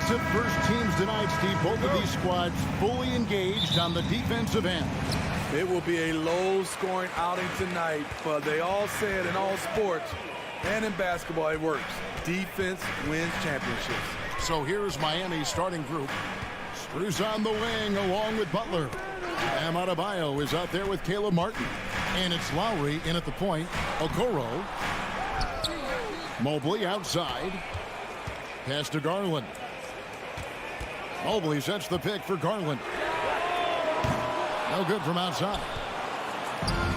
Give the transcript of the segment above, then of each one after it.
defensive first teams tonight, Steve. Both of these squads fully engaged on the defensive end. It will be a low-scoring outing tonight, but they all say it in all sports and in basketball, it works. Defense wins championships. So here's Miami's starting group. Strus on the wing along with Butler. Bam Adebayo is out there with Caleb Martin. And it's Lowry in at the point. Okoro. Mobley outside. Pass to Garland. Mobley sets the pick for Garland. No good from outside.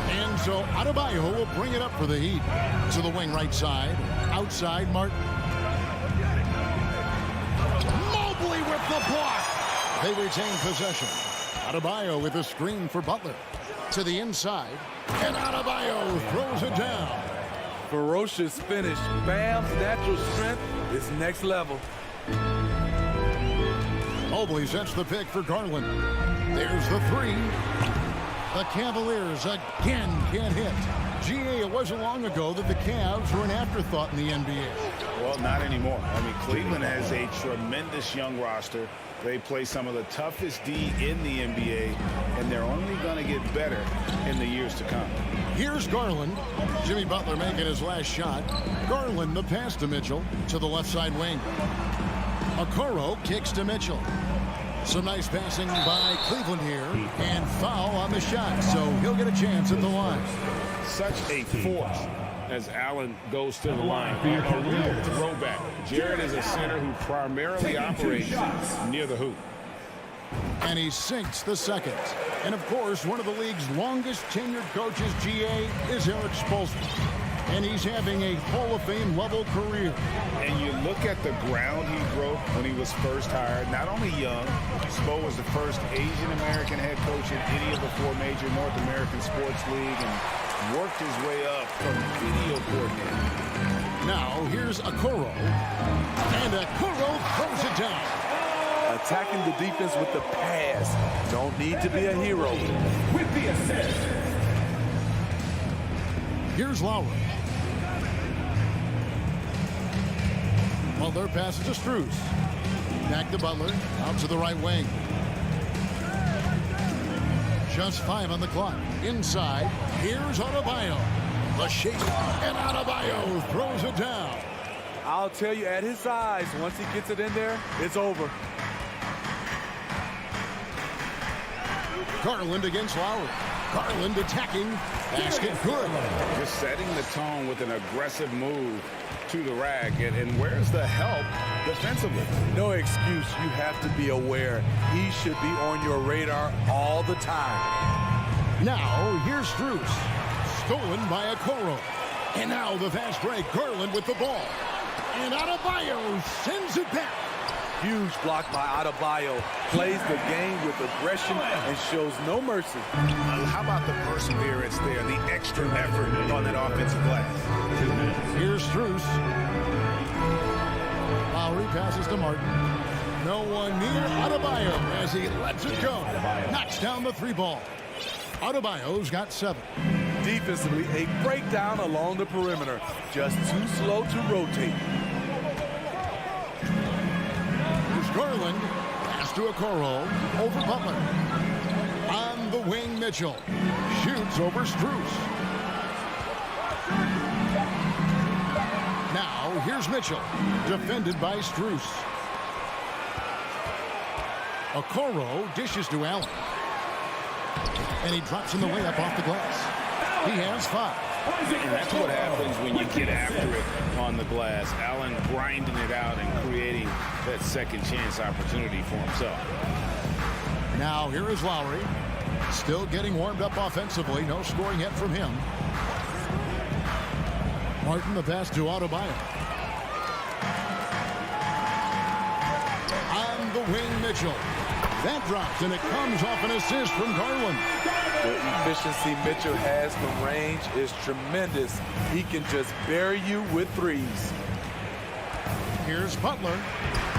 And so Adebayo will bring it up for the Heat. To the wing right side. Outside Martin. Mobley with the block. They retain possession. Adebayo with a screen for Butler. To the inside. And Adebayo throws it down. Ferocious finish. Bam's natural strength is next level. Mobley sets the pick for Garland. There's the three. The Cavaliers again can't hit. GA, it wasn't long ago that the Cavs were an afterthought in the NBA. Well, not anymore. I mean, Cleveland has a tremendous young roster. They play some of the toughest D in the NBA, and they're only going to get better in the years to come. Here's Garland. Jimmy Butler making his last shot. Garland the pass to Mitchell to the left side wing. Okoro kicks to Mitchell. Some nice passing by Cleveland here, and foul on the shot, so he'll get a chance at the line. Such a force as Allen goes to the line. A real throwback. Jared is a center who primarily operates near the hoop. And he sinks the second. And of course, one of the league's longest tenured coaches, GA, is Eric Spoelstra. And he's having a Hall of Fame level career. And you look at the ground he broke when he was first hired. Not only young, Spo was the first Asian American head coach in any of the four major North American sports leagues and worked his way up from video coordinator. Now here's Okoro. And Okoro throws it down. Attacking the defense with the pass. Don't need to be a hero. With the assist. Here's Lowry. Butler passes to Strus. Back to Butler. Out to the right wing. Just 5 on the clock. Inside. Here's Adebayo. The shake. And Adebayo throws it down. I'll tell you, at his size, once he gets it in there, it's over. Garland against Lowry. Garland attacking. Basket good. Just setting the tone with an aggressive move to the rack. And where's the help defensively? No excuse. You have to be aware. He should be on your radar all the time. Now, here's Strus. Stolen by Okoro. And now the fast break. Garland with the ball. And Adebayo sends it back. Huge block by Adebayo. Plays the game with aggression and shows no mercy. How about the perseverance there, the extra effort on that offensive glass? Here's Strus. Lowry passes to Martin. No one near Adebayo as he lets it go. Knocks down the three ball. Adebayo's got 7. Defensively, a breakdown along the perimeter. Just too slow to rotate. Garland, pass to Okoro, over Butler. On the wing, Mitchell. Shoots over Strus. Now, here's Mitchell, defended by Strus. Okoro dishes to Allen. And he drops in the way up off the glass. He has 5. And that's what happens when you get after it on the glass. Allen grinding it out and creating that second chance opportunity for himself. Now here is Lowry. Still getting warmed up offensively. No scoring yet from him. Martin the pass to Adebayo. On the wing, Mitchell. That drops, and it comes off an assist from Garland. The efficiency Mitchell has from range is tremendous. He can just bury you with threes. Here's Butler,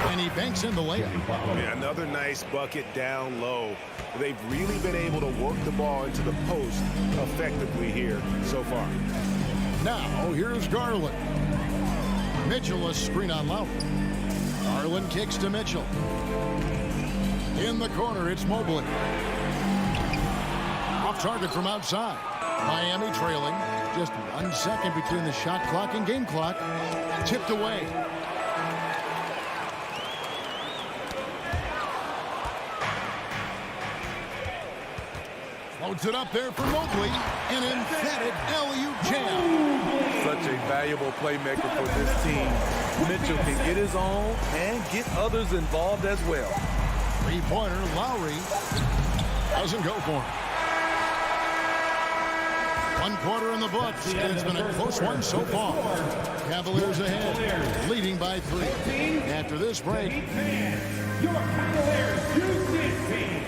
and he banks in the layup. Yeah, another nice bucket down low. They've really been able to work the ball into the post effectively here so far. Now, here's Garland. Mitchell a screen on Lowry. Garland kicks to Mitchell. In the corner, it's Mobley. Off target from outside. Miami trailing. Just 1 second between the shot clock and game clock. Tipped away. Floats it up there for Mobley. An emphatic alley-oop jam. Such a valuable playmaker for this team. Mitchell can get his own and get others involved as well. Three-pointer, Lowry doesn't go for him. 1 quarter in the books, and it's been a close one so far. Cavaliers ahead, leading by 3. After this break, Your Cavaliers Houston team.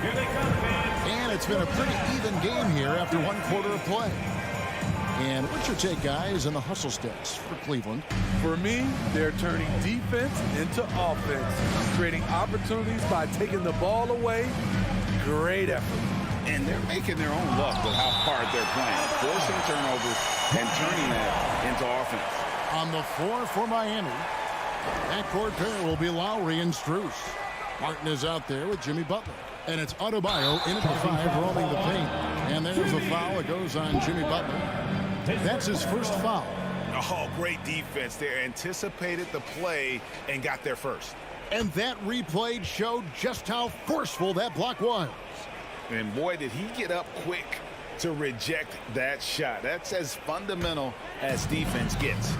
Here they come, fans. and it's been a pretty even game here after 1 quarter of play. And what's your take, guys, on the hustle stats for Cleveland? For me, they're turning defense into offense, creating opportunities by taking the ball away. Great effort. And they're making their own luck with how hard they're playing, forcing turnovers and turning that into offense. On the floor for Miami, backcourt pair will be Lowry and Strus. Martin is out there with Jimmy Butler. And it's Adebayo in at the 5, rolling the paint. And there's a foul. It goes on Jimmy Butler. That's his first foul. Oh, great defense. They anticipated the play and got there first. And that replay showed just how forceful that block was. And boy, did he get up quick to reject that shot. That's as fundamental as defense gets.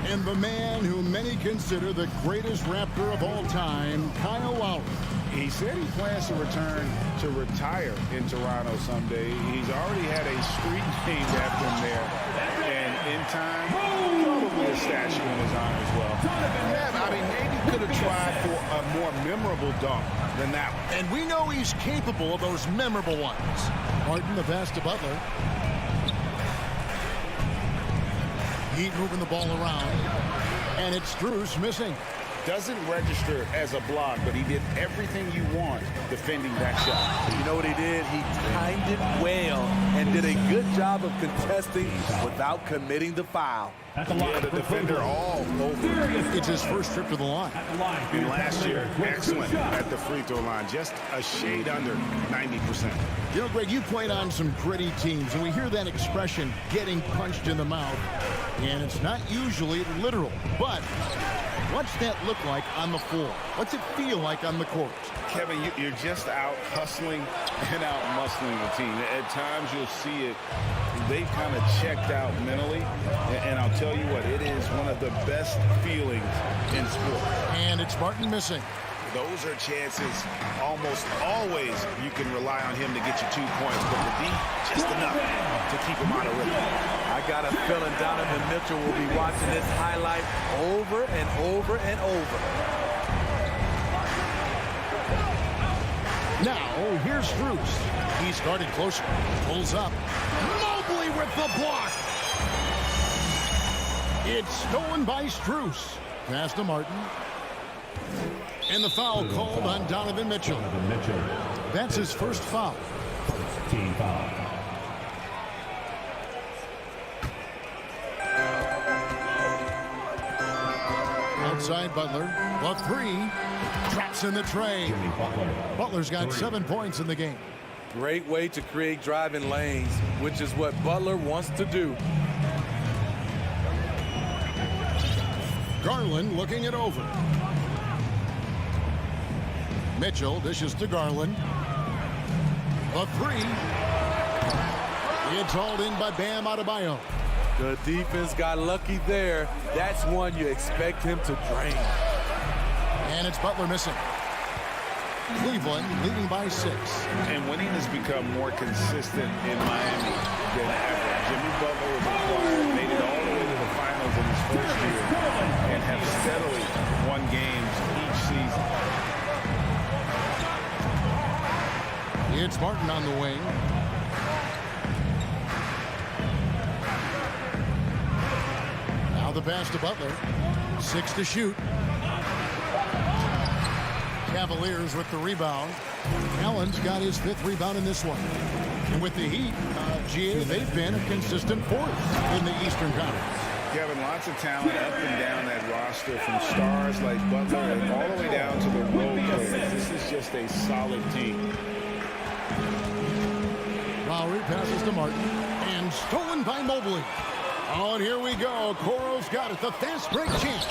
And the man who many consider the greatest Raptor of all time, Kyle Lowry. He said he plans to return to retire in Toronto someday. He's already had a street named after him there. And in time, probably a statue in his honor as well. Yeah, I mean, maybe could have tried for a more memorable dunk than that one. And we know he's capable of those memorable ones. Martin, the pass to Butler. Heat moving the ball around. And it's Strus missing. Doesn't register as a block, but he did everything you want defending that shot. You know what he did? He timed it well and did a good job of contesting without committing the foul. At the line, Yeah, the defender all over. It's his first trip to the line. At the line. And last year, excellent at the free throw line. Just a shade under 90%. You know, Greg, you played on some gritty teams, and we hear that expression, getting punched in the mouth. And it's not usually literal, but what's that look like on the floor? What's it feel like on the court? Kevin, you're just out hustling and out muscling the team. At times you'll see it. They've kind of checked out mentally. And I'll tell you what, it is one of the best feelings in sport. And it's Martin missing. Those are chances almost always you can rely on him to get you 2 points. But the D, just enough to keep him out of rhythm. I got a feeling Donovan Mitchell will be watching this highlight over and over and over. Now, here's Strus. He started closer. Pulls up. Mobley with the block. It's stolen by Strus. Pass to Martin. And the foul called on Donovan Mitchell. That's his first foul. Team foul. Outside Butler. The 3. Traps in the tray. Butler's got 7 points in the game. Great way to create driving lanes, which is what Butler wants to do. Garland looking it over. Mitchell dishes to Garland. A 3. It's hauled in by Bam Adebayo. The defense got lucky there. That's one you expect him to drain. And it's Butler missing. Cleveland leading by 6. And winning has become more consistent in Miami than ever. Jimmy Butler was acquired, made it all the way to the finals in his first year, and have steadily won games each season. It's Martin on the wing. Now the pass to Butler. 6 to shoot. Cavaliers with the rebound. Allen's got his 5th rebound in this one. And with the Heat, GA, they've been a consistent force in the Eastern Conference. Kevin, lots of talent up and down that roster, from stars like Butler and all the way down to the role players. This is just a solid team. Lowry passes to Martin, and stolen by Mobley. Oh, and here we go. Okoro's got it. The fast break chance.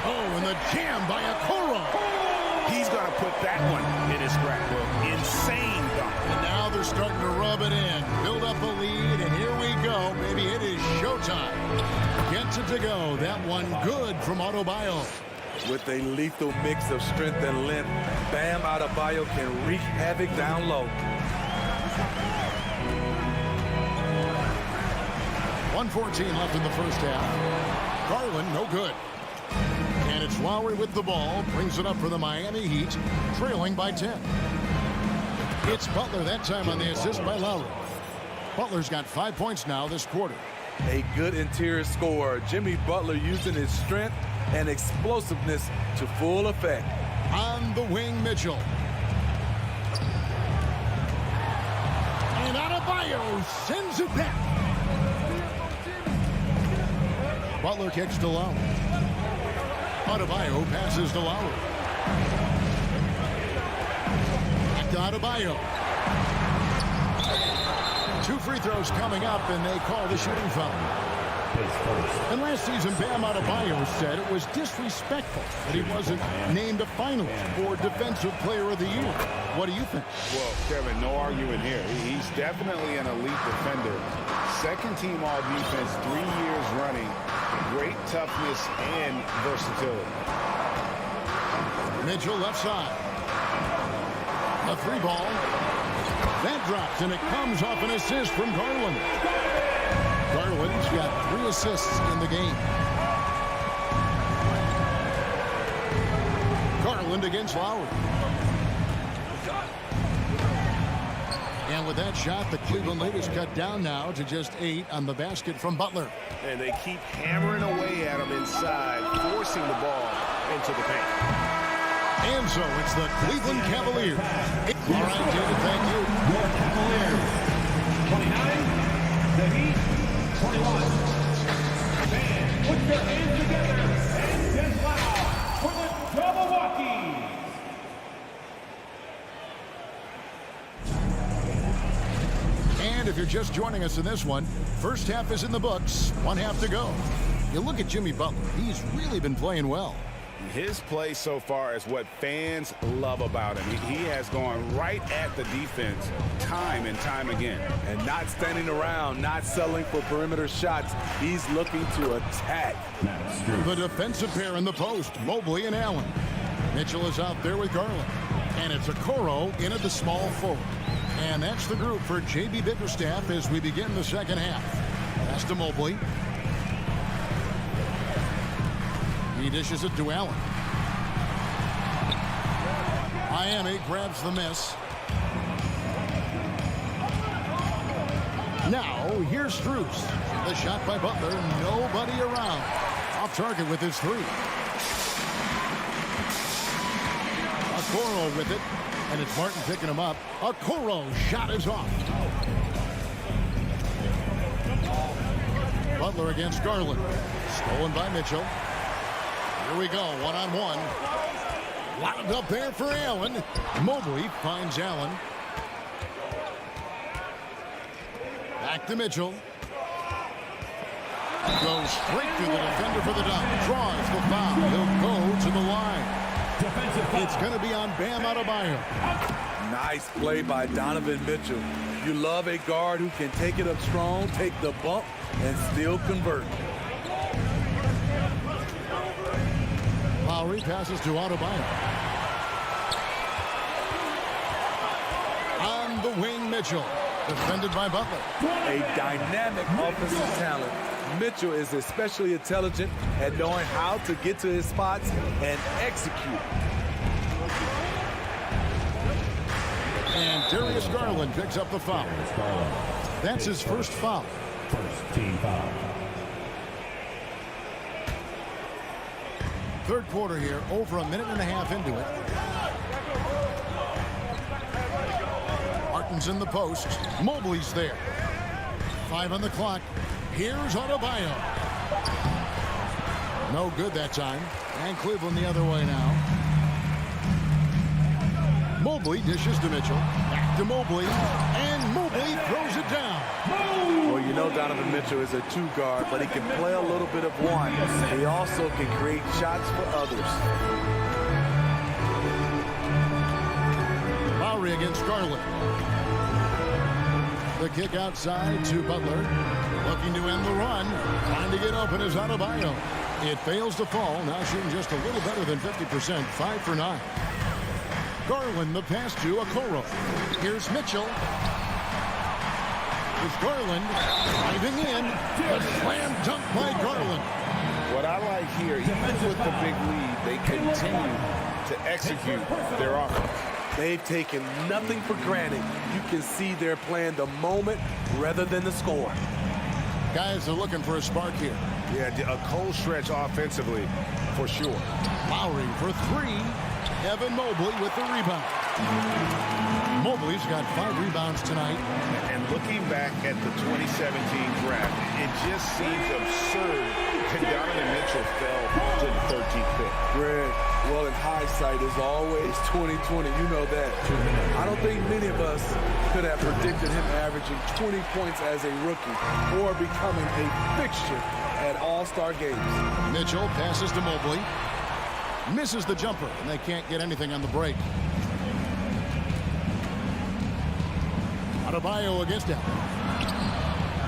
Oh, and the jam by Okoro. He's going to put that one in his scrapbook. Insane dunk. And now they're starting to rub it in. Build up a lead, and here we go. Maybe it is showtime. Gets it to go. That one good from Adebayo. With a lethal mix of strength and length, Bam Adebayo can wreak havoc down low. 1:14 left in the first half. Garland, no good. And it's Lowry with the ball. Brings it up for the Miami Heat, trailing by 10. It's Butler that time on the assist by Lowry. Butler's got 5 points now this quarter. A good interior scorer. Jimmy Butler using his strength and explosiveness to full effect. On the wing, Mitchell. And Adebayo sends it back. Butler kicks to Lowry. Adebayo passes to Lowry. Back to Adebayo. 2 free throws coming up, and they call the shooting foul. And last season, Bam Adebayo said it was disrespectful that he wasn't named a finalist for Defensive Player of the Year. What do you think? Well, Kevin, no argument here. He's definitely an elite defender. Second team all defense 3 years running. Great toughness and versatility. Mitchell left side. A 3 ball. That drops, and it comes off an assist from Garland. Garland's got 3 assists in the game. Garland against Lowry. And with that shot, the Cleveland lead is cut down now to just 8 on the basket from Butler. And they keep hammering away at him inside, forcing the ball into the paint. And so it's the Cleveland Cavaliers. All right, David, thank you. Your Cavaliers, 29, the Heat, 21. Fans, put your hands together and get loud for the Milwaukee. And if you're just joining us in this one, first half is in the books, 1 half to go. You look at Jimmy Butler, he's really been playing well. His play so far is what fans love about him. He has gone right at the defense time and time again. And not standing around, not settling for perimeter shots. He's looking to attack. The defensive pair in the post, Mobley and Allen. Mitchell is out there with Garland. And it's Okoro in at the small forward. And that's the group for J.B. Bickerstaff as we begin the second half. Pass to Mobley. He dishes it to Allen. Miami grabs the miss. Now, here's Strus. The shot by Butler. Nobody around. Off target with his 3. Okoro with it. And it's Martin picking him up. Okoro shot is off. Butler against Garland. Stolen by Mitchell. Here we go, 1-on-1. Lobbed up there for Allen. Mobley finds Allen. Back to Mitchell. Goes straight to the defender for the dunk. Draws the foul. He'll go to the line. It's going to be on Bam Adebayo. Nice play by Donovan Mitchell. You love a guard who can take it up strong, take the bump, and still convert. Lowry passes to Adebayo. On the wing, Mitchell. Defended by Butler. A dynamic offensive talent. Mitchell is especially intelligent at knowing how to get to his spots and execute. And Darius Garland picks up the foul. That's his first foul. First team foul. Third quarter here, over 1.5 minutes into it. Martin's in the post. Mobley's there. 5 on the clock. Here's Adebayo. No good that time. And Cleveland the other way now. Mobley dishes to Mitchell. Back to Mobley. And Mobley throws it down. Well, you know Donovan Mitchell is a two-guard, but he can play a little bit of one. He also can create shots for others. Lowry against Garland. The kick outside to Butler. Looking to end the run. Trying to get open is Adebayo. It fails to fall. Now shooting just a little better than 50%. 5 for 9. Garland the pass to Okoro. Here's Mitchell. It's Garland driving in. A slam dunk by Garland. What I like here, even with the big lead, they continue to execute their offense. They've taken nothing for granted. You can see they're playing the moment rather than the score. Guys are looking for a spark here. Yeah, a cold stretch offensively, for sure. Lowry for 3. Evan Mobley with the rebound. Mobley's got 5 rebounds tonight. And looking back at the 2017 draft, it just seems absurd that Donovan Mitchell fell to the 13th pick. Greg, well, in hindsight is always 20/20. You know that. I don't think many of us could have predicted him averaging 20 points as a rookie or becoming a fixture at All-Star games. Mitchell passes to Mobley. Misses the jumper, and they can't get anything on the break. Adebayo against him.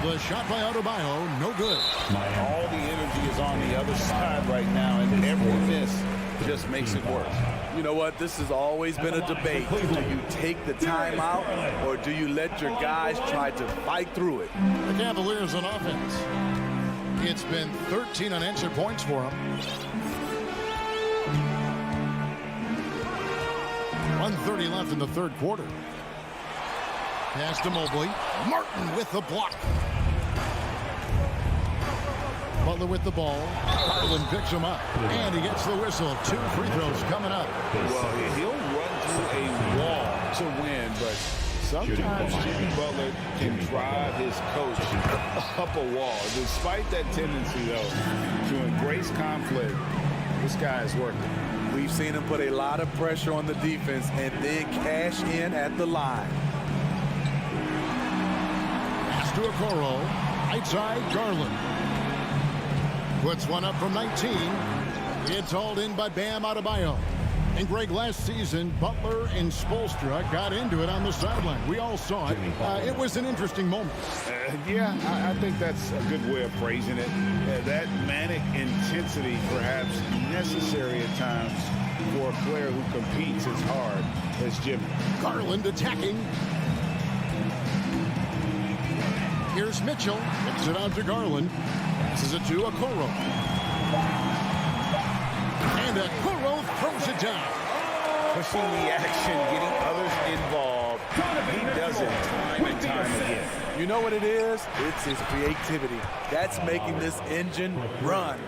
The shot by Adebayo, no good. All the energy is on the other side right now, and every miss just makes it worse. You know what? This has always been a debate. Do you take the timeout, or do you let your guys try to fight through it? The Cavaliers on offense. It's been 13 unanswered points for them. 1:30 left in the third quarter. Pass to Mobley. Martin with the block. Butler with the ball. Garland picks him up. And he gets the whistle. 2 free throws coming up. Well, he'll run through a wall to win, but sometimes Jimmy Butler can drive his coach up a wall. Despite that tendency, though, to embrace conflict, this guy is working. We've seen him put a lot of pressure on the defense and then cash in at the line. Pass to Okoro. Right side, Garland. Puts one up from 19. It's hauled in by Bam Adebayo. And Greg, last season, Butler and Spoelstra got into it on the sideline. We all saw it. It was an interesting moment. Yeah, I think that's a good way of phrasing it. That manic intensity, perhaps necessary at times for a player who competes as hard as Jimmy. Garland attacking. Here's Mitchell. Kicks it out to Garland. Passes it to Okoro. And Okoro throws it down. Pushing the action, getting others involved. He does it time and time again. You know what it is? It's his creativity. That's making this engine run.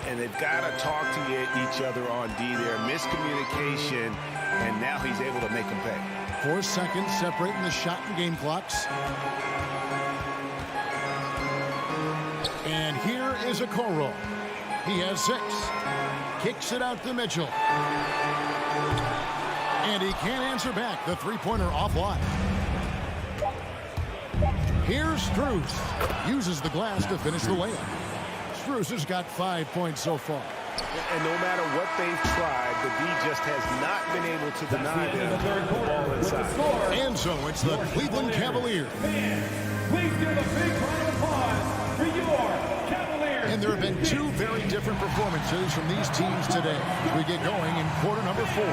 And they've got to talk to each other on D there. Miscommunication, and now he's able to make them pay. 4 seconds separating the shot and game clocks. And here is Okoro. He has 6. Kicks it out to Mitchell. And he can't answer back. The three-pointer offline. Here's Strus. Uses the glass to finish the layup. Strus has got 5 points so far. And no matter what they've tried, the D just has not been able to deny them the ball inside. And so it's the Cleveland Cavaliers. Please give a big round of applause for your Cavaliers. And there have been 2 very different performances from these teams today. We get going in quarter number 4.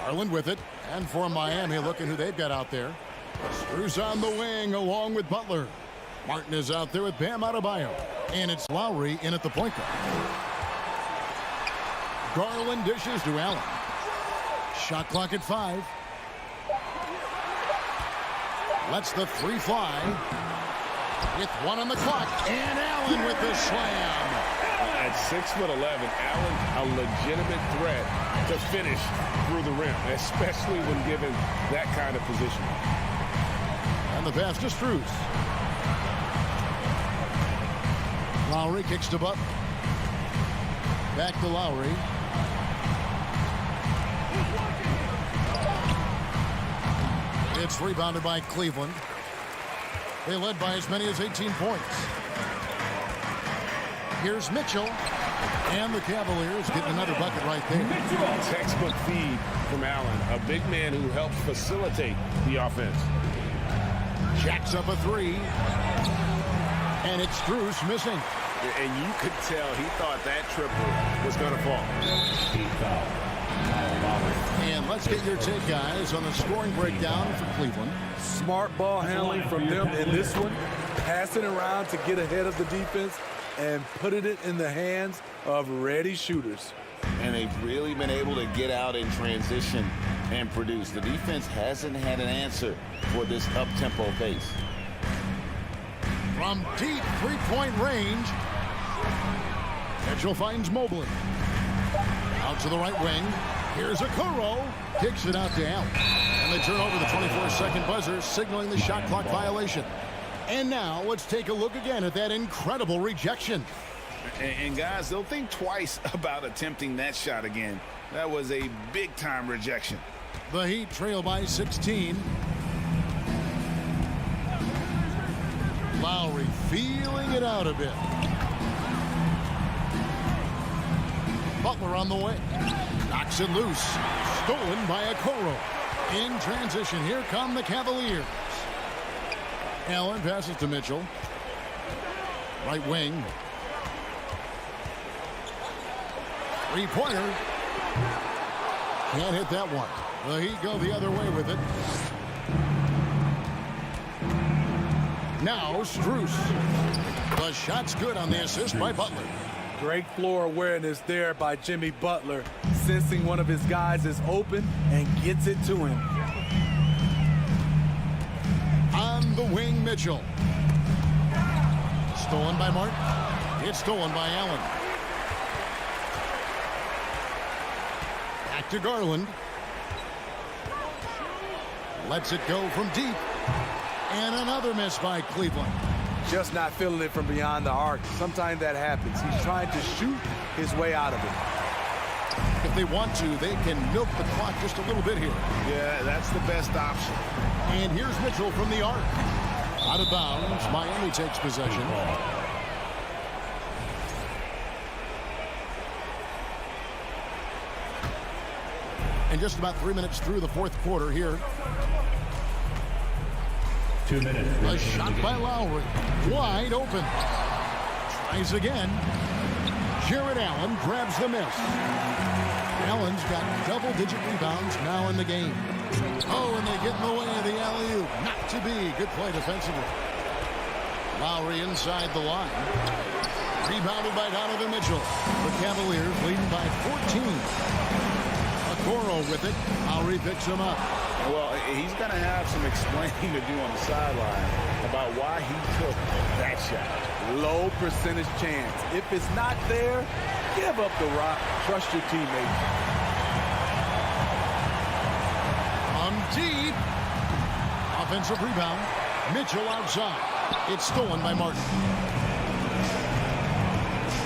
Garland with it. And for Miami, looking who they've got out there. Strus on the wing along with Butler. Martin is out there with Bam Adebayo. And it's Lowry in at the point guard. Garland dishes to Allen. Shot clock at 5. Lets the 3 fly. With 1 on the clock. And Allen with the slam. At 6'11", Allen a legitimate threat to finish through the rim, especially when given that kind of position. And the pass to Strus. Lowry kicks to Butler. Back to Lowry. It's rebounded by Cleveland. They led by as many as 18 points. Here's Mitchell. And the Cavaliers getting another bucket right there. Textbook feed from Allen, a big man who helps facilitate the offense. Jacks up a three. And it's Strus missing. And you could tell he thought that triple was going to fall. And let's get your take, guys, on the scoring breakdown for Cleveland. Smart ball handling from them in this one. Passing around to get ahead of the defense and putting it in the hands of ready shooters. And they've really been able to get out in transition and produce. The defense hasn't had an answer for this up-tempo pace. From deep three-point range, Mitchell finds Mobley. Out to the right wing. Here's Okoro. Kicks it out to Allen. And they turn over the 24-second buzzer, signaling the shot clock violation. And now let's take a look again at that incredible rejection. And guys, they'll think twice about attempting that shot again. That was a big-time rejection. The Heat trail by 16. Lowry feeling it out a bit. Butler on the way. Knocks it loose. Stolen by Okoro. In transition, here come the Cavaliers. Allen passes to Mitchell. Right wing. Three-pointer. Can't hit that one. The Heat go the other way with it. Now Strus. The shot's good on the assist by Butler. Great floor awareness there by Jimmy Butler, sensing one of his guys is open and gets it to him. On the wing, Mitchell. Stolen by Martin. It's stolen by Allen. Back to Garland. Lets it go from deep. And another miss by Cleveland. Just not feeling it from beyond the arc. Sometimes that happens. He's trying to shoot his way out of it. If they want to, they can milk the clock just a little bit here. Yeah, that's the best option. And here's Mitchell from the arc. Out of bounds. Miami takes possession. And just about 3 minutes through the fourth quarter here. 2 minutes. A shot by Lowry. Wide open. Tries again. Jared Allen grabs the miss. Allen's got double-digit rebounds now in the game. Oh, and they get in the way of the alley-oop. Not to be. Good play defensively. Lowry inside the line. Rebounded by Donovan Mitchell. The Cavaliers leading by 14. Okoro with it. Lowry picks him up. Well, he's going to have some explaining to do on the sideline about why he took that shot. Low percentage chance. If it's not there, give up the rock. Trust your teammates. On deep. Offensive rebound. Mitchell outside. It's stolen by Martin.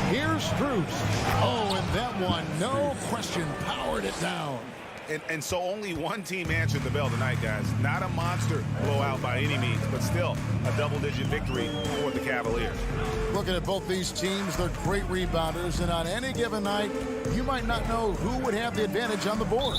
Here's Strus. Oh, and that one, no question, powered it down. And so only one team answered the bell tonight, guys. Not a monster blowout by any means, but still a double-digit victory for the Cavaliers. Looking at both these teams, they're great rebounders, and on any given night, you might not know who would have the advantage on the board.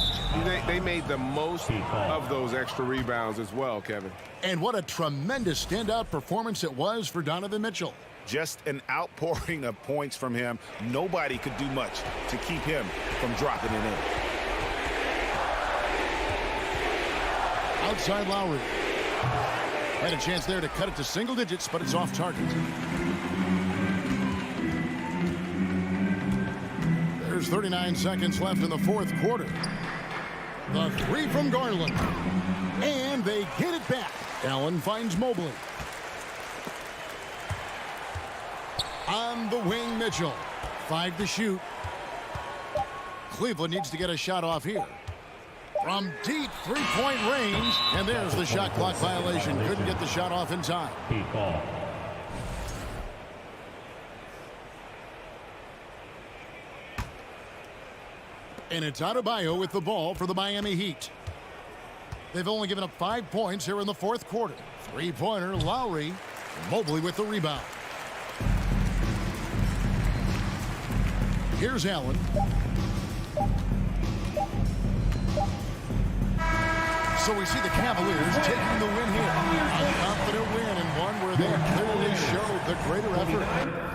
They made the most of those extra rebounds as well, Kevin. And what a tremendous standout performance it was for Donovan Mitchell. Just an outpouring of points from him. Nobody could do much to keep him from dropping it in. Outside Lowry. Had a chance there to cut it to single digits, but it's off target. There's 39 seconds left in the fourth quarter. The three from Garland. And they get it back. Allen finds Mobley. On the wing, Mitchell. 5 to shoot. Cleveland needs to get a shot off here. From deep three-point range, and there's the shot clock violation. Couldn't get the shot off in time. And it's Adebayo with the ball for the Miami Heat. They've only given up 5 points here in the fourth quarter. Three-pointer, Lowry. Mobley with the rebound. Here's Allen. So we see the Cavaliers taking the win here. A confident win and one where they clearly showed the greater effort.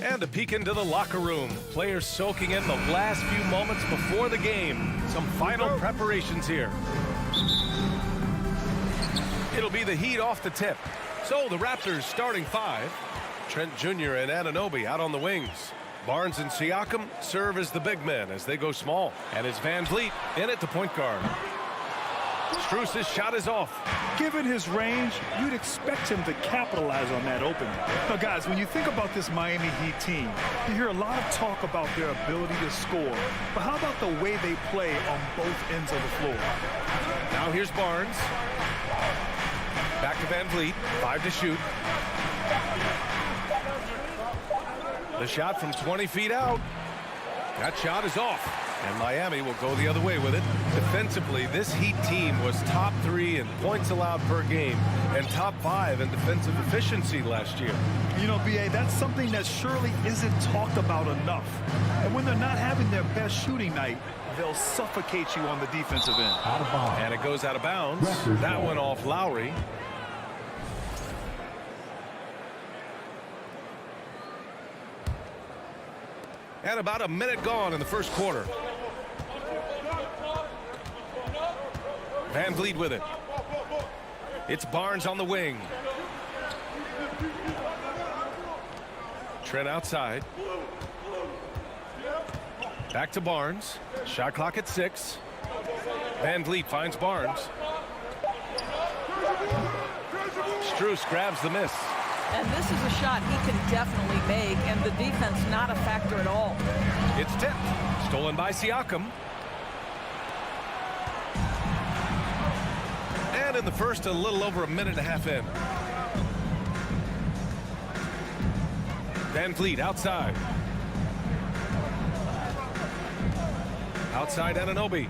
And a peek into the locker room. Players soaking in the last few moments before the game. Some final preparations here. It'll be the Heat off the tip. So the Raptors starting 5. Trent Jr. and Anunoby out on the wings. Barnes and Siakam serve as the big men as they go small. And it's Van Vliet in at the point guard. Strus's shot is off. Given his range, you'd expect him to capitalize on that opening. Now, guys, when you think about this Miami Heat team, you hear a lot of talk about their ability to score. But how about the way they play on both ends of the floor? Now here's Barnes. Back to Van Vliet. 5 to shoot. The shot from 20 feet out. That shot is off. And Miami will go the other way with it. Defensively, this Heat team was top 3 in points allowed per game and top 5 in defensive efficiency last year. You know, B.A., that's something that surely isn't talked about enough. And when they're not having their best shooting night, they'll suffocate you on the defensive end. Out of bounds. And it goes out of bounds. That one off Lowry. And about a minute gone in the first quarter. Van Vliet with it. It's Barnes on the wing. Trent outside. Back to Barnes. Shot clock at 6. Van Vliet finds Barnes. Strus grabs the miss. And this is a shot he can definitely make, and the defense not a factor at all. It's tipped. Stolen by Siakam. And in the first, a little over a minute and a half in. Van Vliet outside. Outside Anunoby.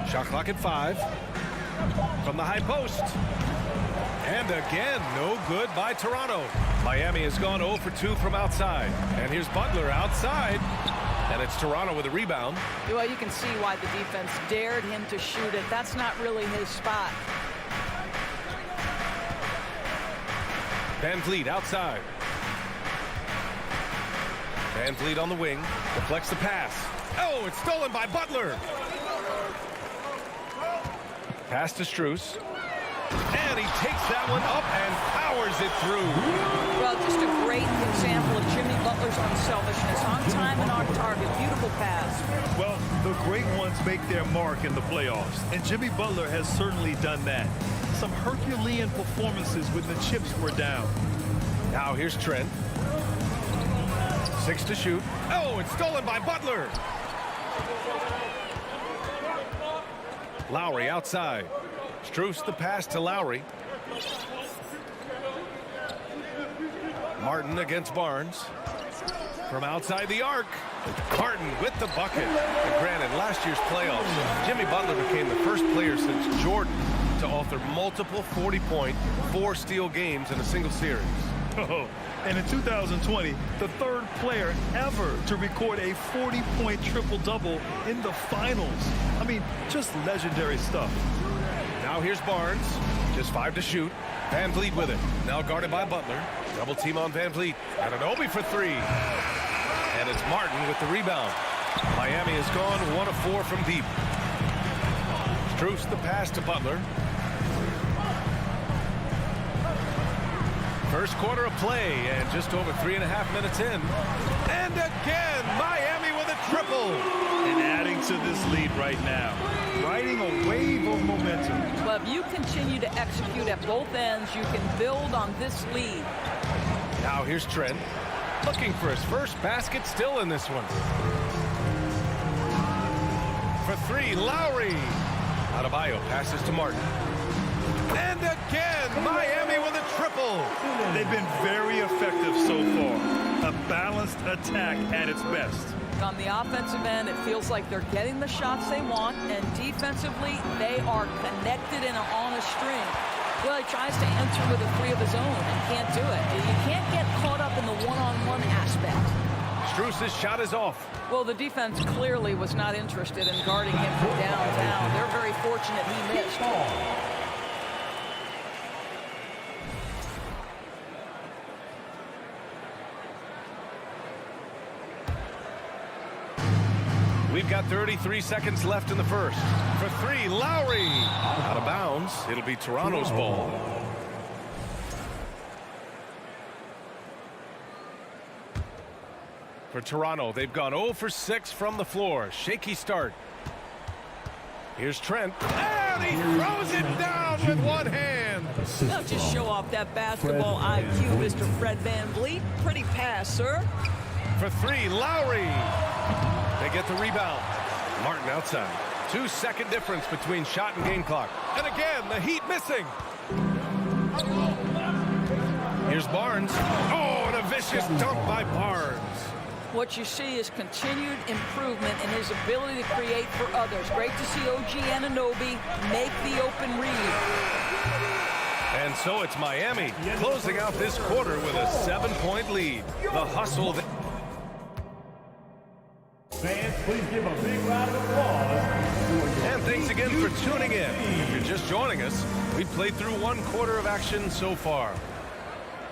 Shot clock at 5. From the high post. And again, no good by Toronto. Miami has gone 0 for 2 from outside. And here's Butler outside. And it's Toronto with a rebound. Well, you can see why the defense dared him to shoot it. That's not really his spot. Van Vliet outside. Van Vliet on the wing. Deflects the pass. Oh, it's stolen by Butler. Pass to Strus. And he takes that one up and powers it through. Well, just a great example of Jimmy Butler's unselfishness. On time and on target. Beautiful pass. Well, the great ones make their mark in the playoffs, and Jimmy Butler has certainly done that. Some Herculean performances when the chips were down. Now here's Trent. 6 to shoot. Oh, it's stolen by Butler. Lowry outside. Strus the pass to Lowry. Martin against Barnes. From outside the arc. Martin with the bucket. And granted, last year's playoffs, Jimmy Butler became the first player since Jordan to author multiple 40-point, 4-steal games in a single series. Oh, and in 2020, the third player ever to record a 40-point triple-double in the finals. I mean, just legendary stuff. Now here's Barnes. Just 5 to shoot. Van Vliet with it. Now guarded by Butler. Double team on Van Vliet. Anunoby for 3. And it's Martin with the rebound. Miami has gone 1 of 4 from deep. Strus the pass to Butler. First quarter of play and just over 3.5 minutes in. And again, Miami with a triple. And adding to this lead right now. Riding a wave of momentum. Well, if you continue to execute at both ends, you can build on this lead. Now here's Trent. Looking for his first basket, still in this one. For 3, Lowry. Adebayo passes to Martin. And again, Miami with a triple. They've been very effective so far. A balanced attack at its best. On the offensive end, it feels like they're getting the shots they want, and defensively, they are connected and on a string. Well, he tries to answer with a 3 of his own and can't do it. You can't get caught up in the one-on-one aspect. Strus's shot is off. Well, the defense clearly was not interested in guarding him from downtown. They're very fortunate he missed. We've got 33 seconds left in the first. For three, Lowry. Out of bounds. It'll be Toronto's ball. For Toronto, they've gone 0 for 6 from the floor. Shaky start. Here's Trent. And he throws it down with one hand. Now just show off that basketball IQ, Mr. Fred VanVleet. Pretty pass, sir. For three, Lowry. They get the rebound. Martin outside. 2-second difference between shot and game clock. And again, the Heat missing. Here's Barnes. Oh, and a vicious dunk by Barnes. What you see is continued improvement in his ability to create for others. Great to see OG Anunoby make the open read. And so it's Miami closing out this quarter with a 7-point lead. The hustle. Fans, please give a big round of applause. And thanks again for tuning in. If you're just joining us, we've played through one quarter of action so far.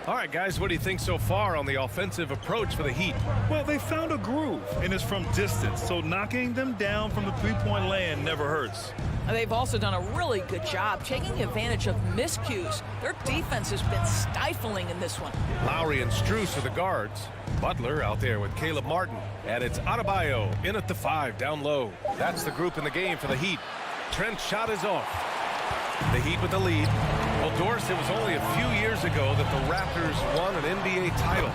All right, guys, what do you think so far on the offensive approach for the Heat? Well, they found a groove, and it's from distance, so knocking them down from the three-point land never hurts. They've also done a really good job taking advantage of miscues. Their defense has been stifling in this one. Lowry and Strus are the guards. Butler out there with Caleb Martin. And it's Adebayo in at the 5 down low. That's the group in the game for the Heat. Trent's shot is off. The Heat with the lead. Well, Doris, it was only a few years ago that the Raptors won an NBA title.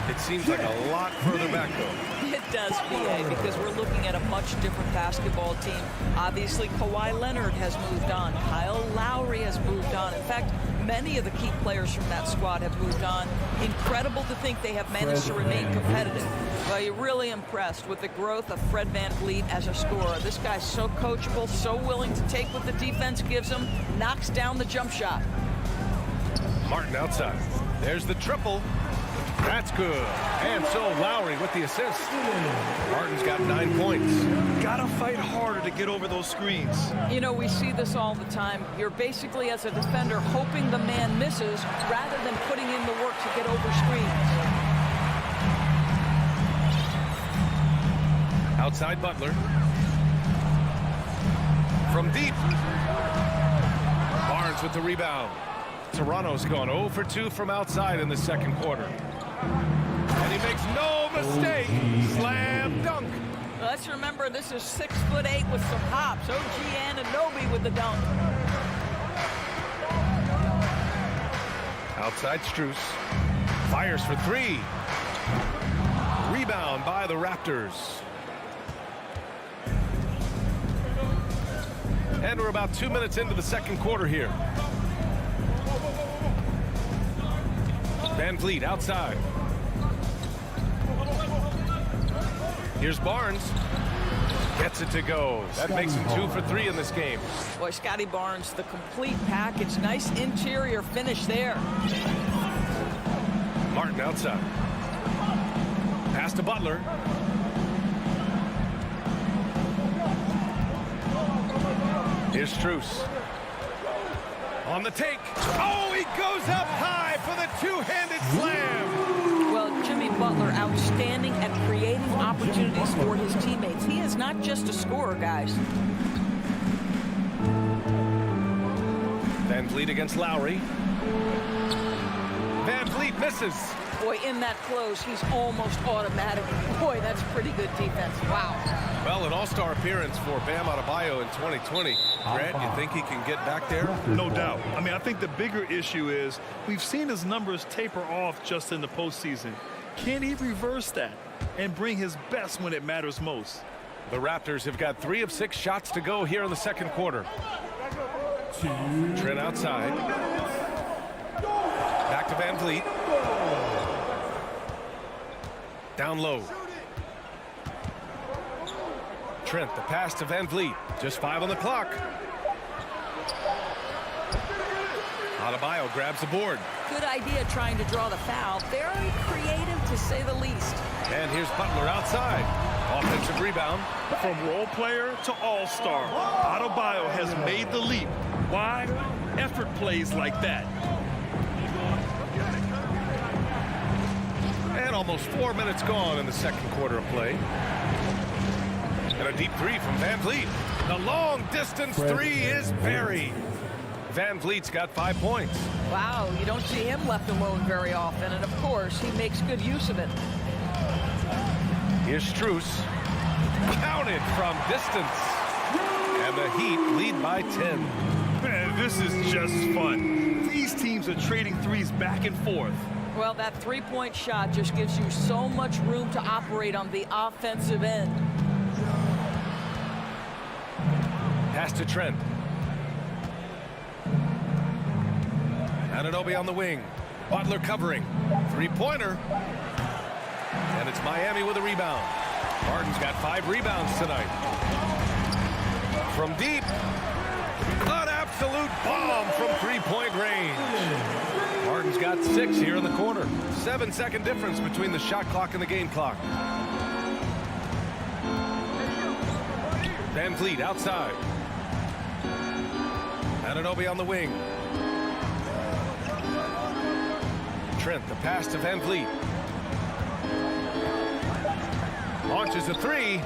It seems like a lot further back, though. It does, BA, because we're looking at a much different basketball team. Obviously, Kawhi Leonard has moved on. Kyle Lowry has moved on. In fact, many of the key players from that squad have moved on. Incredible to think they have managed to remain competitive. Well, you're really impressed with the growth of Fred VanVleet as a scorer. This guy's so coachable, so willing to take what the defense gives him, knocks down the jump shot. Martin outside. There's the triple. That's good. And so Lowry with the assist. Martin's got 9 points. Gotta fight harder to get over those screens. You know, we see this all the time. You're basically, as a defender, hoping the man misses rather than putting in the work to get over screens. Outside Butler. From deep. Barnes with the rebound. Toronto's gone 0 for 2 from outside in the second quarter. And he makes no mistake. Slam dunk. Let's remember, this is 6'8" with some hops. OG Anunoby with the dunk. Outside Strus. Fires for 3. Rebound by the Raptors. And we're about 2 minutes into the second quarter here. VanVleet outside. Here's Barnes. Gets it to go. That makes him 2 for 3 in this game. Boy, Scotty Barnes, the complete package. Nice interior finish there. Martin outside. Pass to Butler. Here's Strus. On the take. Oh, he goes up high for the two-handed slam. Well, Jimmy Butler, outstanding at creating opportunities for his teammates. He is not just a scorer, guys. VanVleet against Lowry. VanVleet misses. Boy, in that close, he's almost automatic. Boy, that's pretty good defense. Wow. Well, an all-star appearance for Bam Adebayo in 2020. Grant, you think he can get back there? No doubt. I mean, I think the bigger issue is we've seen his numbers taper off just in the postseason. Can he reverse that and bring his best when it matters most? The Raptors have got 3 of 6 shots to go here in the second quarter. Trent outside. Back to VanVleet. Down low. Trent, the pass to VanVleet. Just 5 on the clock. Adebayo grabs the board. Good idea trying to draw the foul. Very creative, to say the least. And here's Butler outside. Offensive rebound. From role player to all-star, Adebayo has made the leap. Why? Effort plays like that. And almost 4 minutes gone in the second quarter of play. And a deep three from Van Vliet. The long distance three is buried. Van Vliet's got 5 points. Wow, you don't see him left alone very often, and of course, he makes good use of it. Here's Strus. Counted from distance. And the Heat lead by 10. Man, this is just fun. These teams are trading threes back and forth. Well, that three-point shot just gives you so much room to operate on the offensive end. Pass to Trent. Anunoby on the wing. Butler covering. Three-pointer. And it's Miami with a rebound. Harden's got 5 rebounds tonight. From deep. An absolute bomb from three-point range. Harden's got 6 here in the quarter. 7-second difference between the shot clock and the game clock. Van Vliet outside. Anunoby on the wing. Trent, the pass to Van Vliet. Launches a three.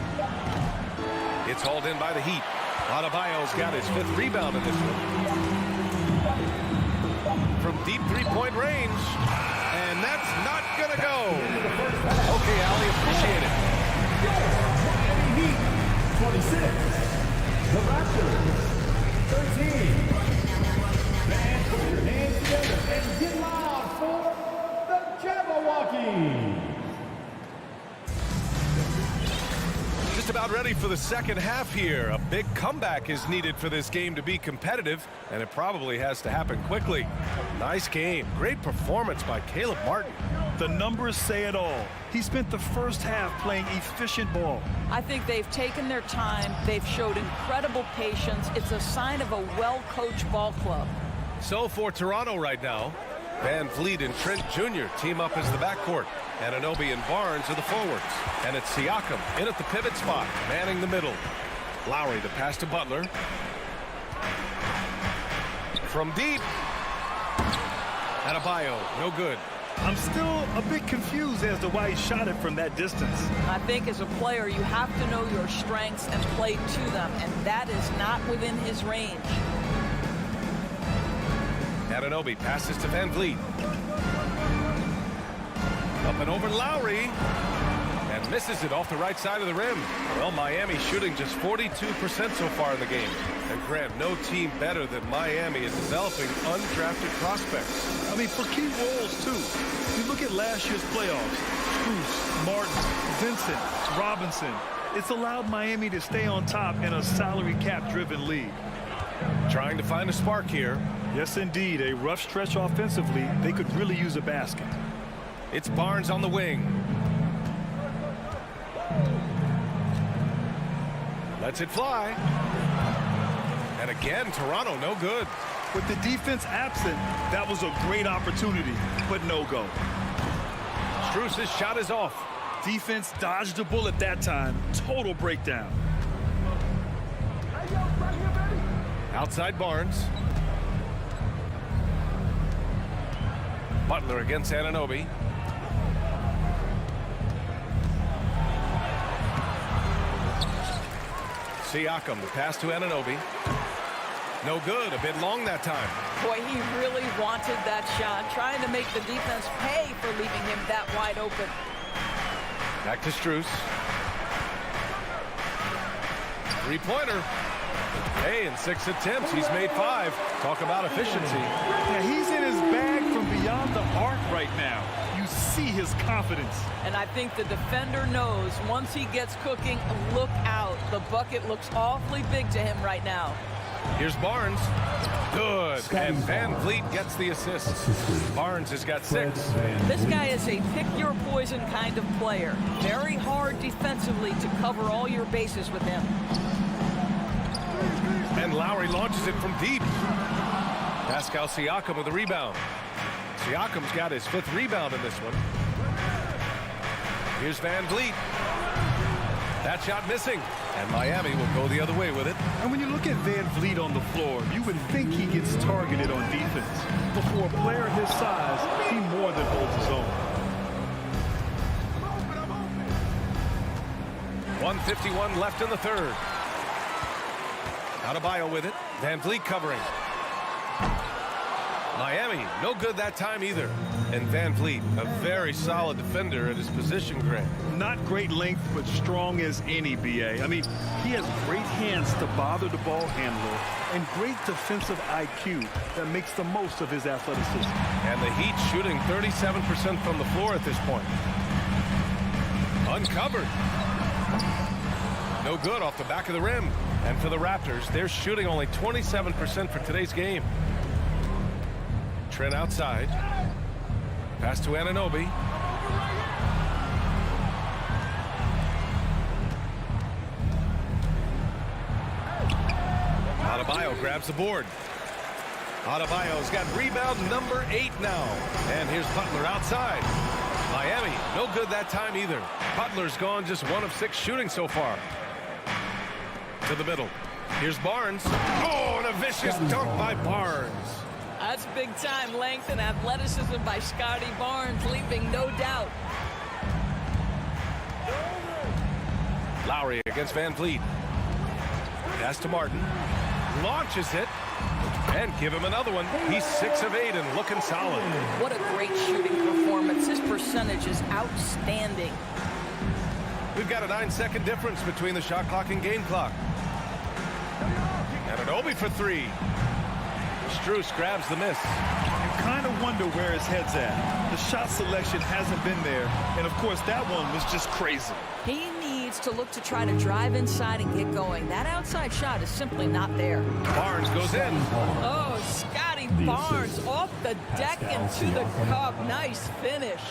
It's hauled in by the Heat. Adebayo's got his 5th rebound in this one. From deep three-point range. And that's not going to go. Okay, Allie, appreciate it. Miami Heat, 26. The Raptors, 13. Fans, put your hands together and get loud for the Jabberwocky. Just about ready for the second half here. A big comeback is needed for this game to be competitive, and it probably has to happen quickly. Nice game. Great performance by Caleb Martin. The numbers say it all. He spent the first half playing efficient ball. I think they've taken their time. They've showed incredible patience. It's a sign of a well-coached ball club. So for Toronto right now, Van Vliet and Trent Jr. team up as the backcourt. Anunoby and Barnes are the forwards. And it's Siakam in at the pivot spot, manning the middle. Lowry, the pass to Butler. From deep. Adebayo, no good. I'm still a bit confused as to why he shot it from that distance. I think as a player, you have to know your strengths and play to them, and that is not within his range. Anunoby passes to Van Vliet. Up and over Lowry. And misses it off the right side of the rim. Well, Miami shooting just 42% so far in the game. And Grant, no team better than Miami is developing undrafted prospects. I mean, for key roles, too. You look at last year's playoffs. Strus, Martin, Vincent, Robinson. It's allowed Miami to stay on top in a salary cap-driven league. Trying to find a spark here. Yes, indeed. A rough stretch offensively. They could really use a basket. It's Barnes on the wing. Lets it fly. And again, Toronto, no good. With the defense absent, that was a great opportunity, but no go. Strus's shot is off. Defense dodged a bullet that time. Total breakdown. Outside Barnes. Butler against Anunoby. Siakam, the pass to Anunoby. No good, a bit long that time. Boy, he really wanted that shot, trying to make the defense pay for leaving him that wide open. Back to Strus. Three-pointer. Hey, in 6 attempts, he's made 5. Talk about efficiency. Yeah, he's in his bag from beyond the arc right now. You see his confidence. And I think the defender knows once he gets cooking, look out. The bucket looks awfully big to him right now. Here's Barnes. Good. And Van Vliet gets the assist. Barnes has got 6. This guy is a pick-your-poison kind of player. Very hard defensively to cover all your bases with him. And Lowry launches it from deep. Pascal Siakam with a rebound. Siakam's got his 5th rebound in this one. Here's Van Vliet. That shot missing. And Miami will go the other way with it. And when you look at Van Vliet on the floor, you would think he gets targeted on defense. But for a player his size, he more than holds his own. 1:51 left in the third. Adebayo with it. Van Vliet covering. Miami, no good that time either. And Van Vliet, a very solid defender at his position, Grant. Not great length, but strong as any, B.A. I mean, he has great hands to bother the ball handler and great defensive IQ that makes the most of his athleticism. And the Heat shooting 37% from the floor at this point. Uncovered. No good off the back of the rim. And for the Raptors, they're shooting only 27% for today's game. Trent outside. Pass to Anunoby. Adebayo grabs the board. Adebayo's got rebound number 8 now. And here's Butler outside. Miami, no good that time either. Butler's gone just 1 of 6 shooting so far. To the middle. Here's Barnes. Oh, and a vicious dunk by Barnes. That's big time length and athleticism by Scotty Barnes, leaving no doubt. Lowry against Van Vliet. Pass to Martin. Launches it. And give him another one. He's 6 of 8 and looking solid. What a great shooting performance. His percentage is outstanding. We've got a 9-second difference between the shot clock and game clock. Anunoby for 3. Strus grabs the miss. You kind of wonder where his head's at. The shot selection hasn't been there. And, of course, that one was just crazy. He needs to look to try to drive inside and get going. That outside shot is simply not there. Barnes goes in. Oh, Scotty Barnes off the deck and to the cup. Nice finish.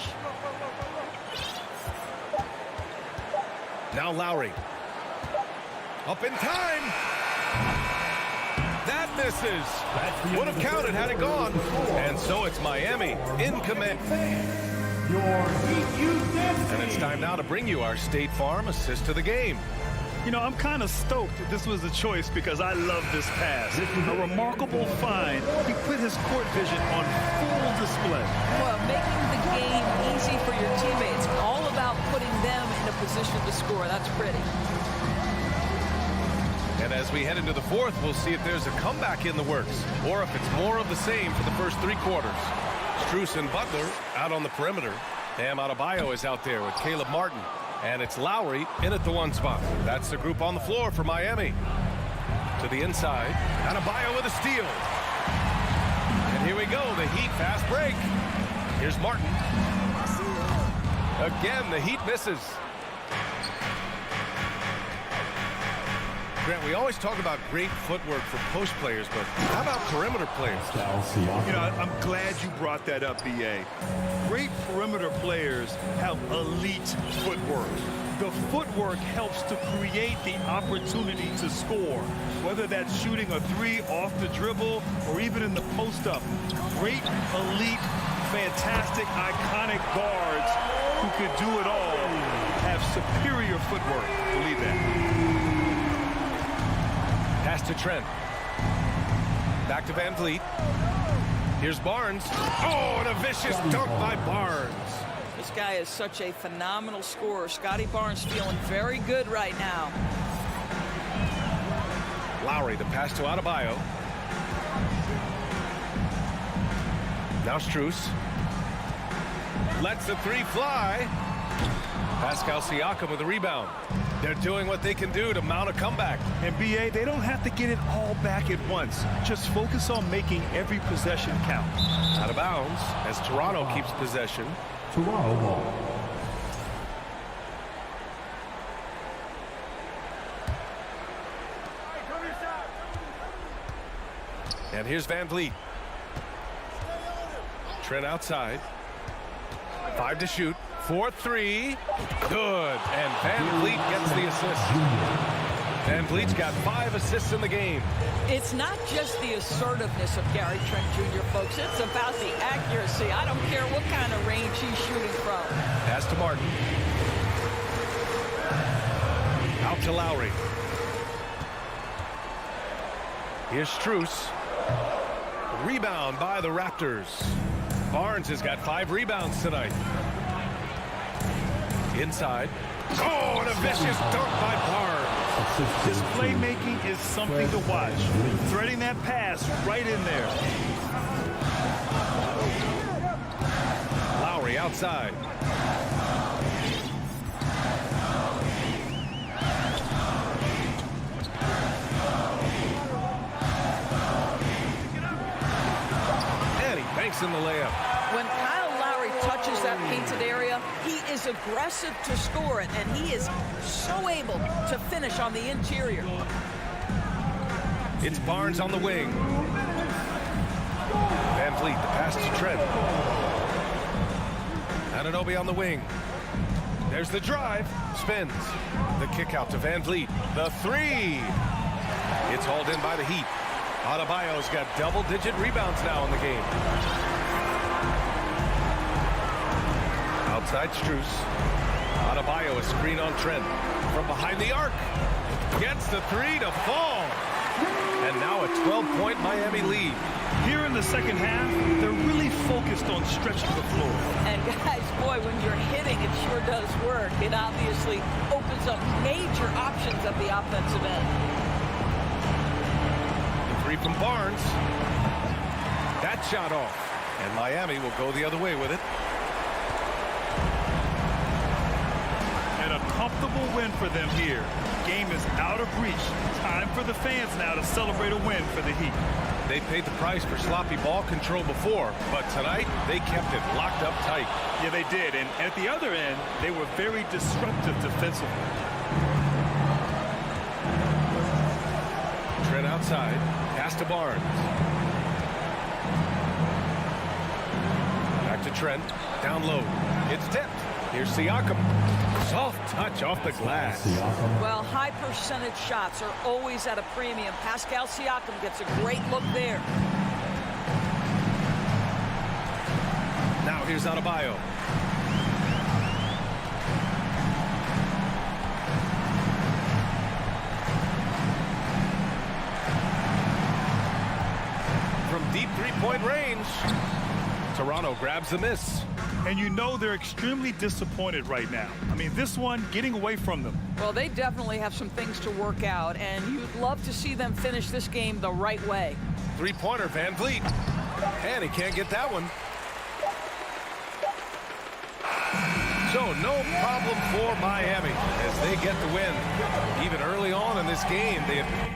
Now Lowry. Up in time. That misses. Would have counted had it gone. And so it's Miami in command. And it's time now to bring you our State Farm assist to the game. You know, I'm kind of stoked that this was a choice because I love this pass. A remarkable find. He put his court vision on full display. Well, making the game easy for your teammates. All about putting them in a position to score. That's pretty. And as we head into the fourth, we'll see if there's a comeback in the works or if it's more of the same for the first 3 quarters. Strus and Butler out on the perimeter. Bam Adebayo is out there with Caleb Martin. And it's Lowry in at the 1 spot. That's the group on the floor for Miami. To the inside. Adebayo with a steal. And here we go. The Heat fast break. Here's Martin. Again, the Heat misses. Grant, we always talk about great footwork for post players, but how about perimeter players? You know, I'm glad you brought that up, B.A. Great perimeter players have elite footwork. The footwork helps to create the opportunity to score, whether that's shooting a 3 off the dribble or even in the post-up. Great, elite, fantastic, iconic guards who can do it all have superior footwork. Believe that. Pass to Trent. Back to Van Vliet. Here's Barnes. Oh, and a vicious dunk by Barnes. This guy is such a phenomenal scorer. Scotty Barnes feeling very good right now. Lowry, the pass to Adebayo. Now Strus. Lets the 3 fly. Pascal Siakam with the rebound. They're doing what they can do to mount a comeback. And B.A., they don't have to get it all back at once. Just focus on making every possession count. Out of bounds as Toronto keeps possession. Toronto ball. And here's Van Vliet. Trent outside. 5 to shoot. 4-3. Good. And Van Vliet gets the assist. Van Vliet's got 5 assists in the game. It's not just the assertiveness of Gary Trent Jr., folks. It's about the accuracy. I don't care what kind of range he's shooting from. Pass to Martin. Out to Lowry. Here's Strus. Rebound by the Raptors. Barnes has got 5 rebounds tonight. Inside. Oh, and a vicious dunk by Barnes. His playmaking is something to watch. Threading that pass right in there. Lowry outside. And he banks in the layup. When Kyle Lowry touches that painted area, he is aggressive to score it, and he is so able to finish on the interior. It's Barnes on the wing. Van Vliet, the pass to Trent. Anunoby on the wing. There's the drive. Spins. The kick out to Van Vliet. The three. It's hauled in by the Heat. Adebayo's got double-digit rebounds now in the game. Outside Strus. Adebayo is screen on Trent. From behind the arc. Gets the three to fall. And now a 12-point Miami lead. Here in the second half, they're really focused on stretching the floor. And guys, boy, when you're hitting, it sure does work. It obviously opens up major options at the offensive end. The three from Barnes. That shot off. And Miami will go the other way with it. And a comfortable win for them here. Game is out of reach. Time for the fans now to celebrate a win for the Heat. They paid the price for sloppy ball control before, but tonight they kept it locked up tight. Yeah, they did. And at the other end, they were very disruptive defensively. Trent outside. Pass to Barnes. Back to Trent. Down low. It's tipped. Here's Siakam. Soft touch off the glass. Well, high percentage shots are always at a premium. Pascal Siakam gets a great look there. Now here's Adebayo. From deep three-point range, Toronto grabs the miss. And you know they're extremely disappointed right now. I mean, this one getting away from them. Well, they definitely have some things to work out, and you'd love to see them finish this game the right way. Three-pointer, Van Vliet. And he can't get that one. So no problem for Miami as they get the win. Even early on in this game, they have...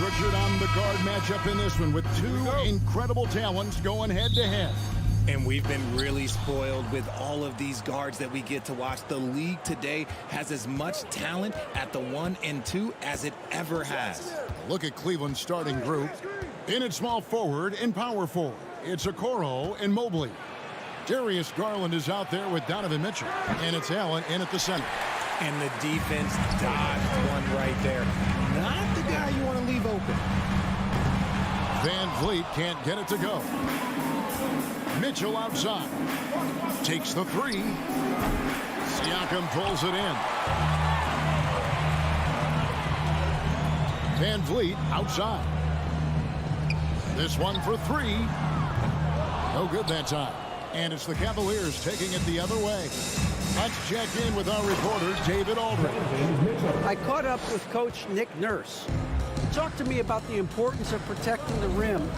Richard, on the guard matchup in this one with two incredible talents going head-to-head. And we've been really spoiled with all of these guards that we get to watch. The league today has as much talent at the 1 and 2 as it ever has. Look at Cleveland's starting group. In at small forward and power forward, it's Okoro and Mobley. Darius Garland is out there with Donovan Mitchell. And it's Allen in at the center. And the defense dodged one right there. Not the guy you want to leave open. Van Vliet can't get it to go. Mitchell outside. Takes the three. Siakam pulls it in. Van Vliet outside. This one for three. No good that time. And it's the Cavaliers taking it the other way. Let's check in with our reporter, David Aldridge. I caught up with Coach Nick Nurse. He talked to me about the importance of protecting the rim,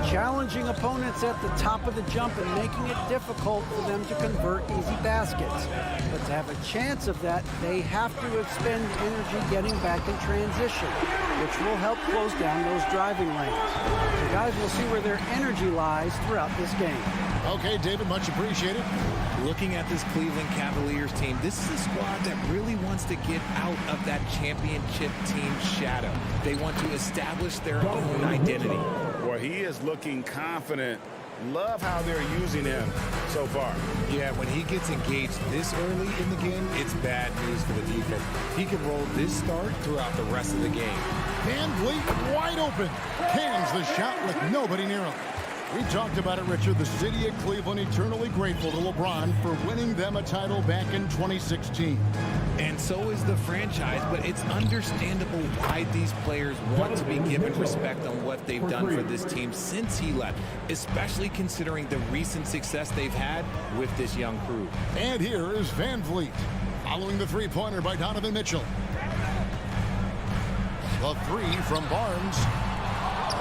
challenging opponents at the top of the jump and making it difficult for them to convert easy baskets. But to have a chance of that, they have to expend energy getting back in transition, which will help close down those driving lanes. So guys, we'll see where their energy lies throughout this game. Okay, David, much appreciated. Looking at this Cleveland Cavaliers team, this is a squad that really wants to get out of that championship team shadow. They want to establish their own identity. Well, he is looking confident. Love how they're using him so far. Yeah, when he gets engaged this early in the game, it's bad news for the defense. He can roll this start throughout the rest of the game. Van Vliet wide open. Cans the shot with nobody near him. We talked about it, Richard. The city of Cleveland eternally grateful to LeBron for winning them a title back in 2016. And so is the franchise, but it's understandable why these players want to be given respect on what they've done for this team since he left, especially considering the recent success they've had with this young crew. And here is Van Vliet, following the three-pointer by Donovan Mitchell. The three from Barnes.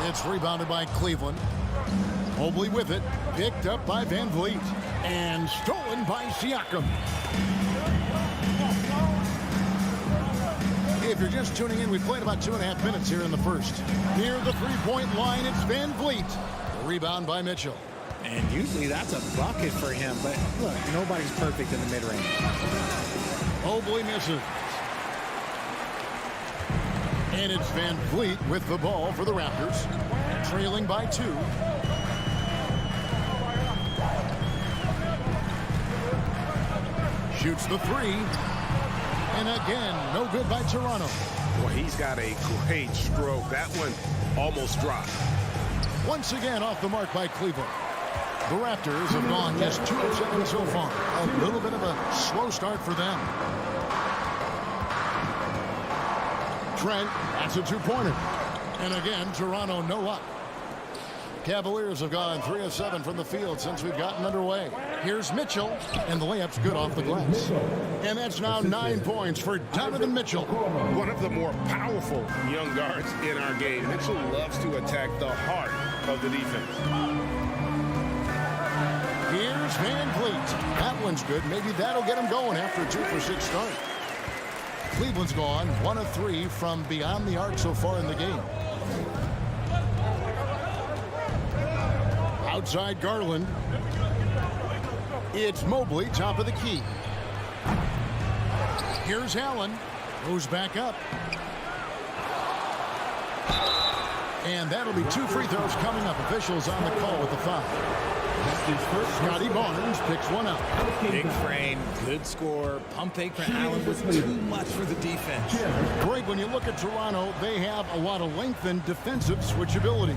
It's rebounded by Cleveland. Mobley with it, picked up by Van Vliet, and stolen by Siakam. If you're just tuning in, we played about 2.5 minutes here in the first. Near the three-point line, it's Van Vliet. The rebound by Mitchell. And usually that's a bucket for him, but look, nobody's perfect in the mid-range. Mobley misses. And it's Van Vliet with the ball for the Raptors, trailing by 2. Shoots the three. And again, no good by Toronto. Well, he's got a great stroke. That one almost dropped. Once again off the mark by Cleveland. The Raptors have gone just 2 of 7 so far. A little bit of a slow start for them. Trent, that's a two-pointer. And again, Toronto no luck. Cavaliers have gone 3 of 7 from the field since we've gotten underway. Here's Mitchell, and the layup's good off the glass. And that's now 9 points for Donovan Mitchell. One of the more powerful young guards in our game. Mitchell loves to attack the heart of the defense. Here's Van Vliet. That one's good. Maybe that'll get him going after a 2 for 6 start. Cleveland's gone 1 of 3 from beyond the arc so far in the game. Outside Garland. It's Mobley, top of the key. Here's Allen. Goes back up. And that'll be 2 free throws coming up. Officials on the call with the foul. Scotty Barnes picks one up. Big frame, good score. Pump fake for Allen was too much for the defense. Greg, when you look at Toronto, they have a lot of length and defensive switchability.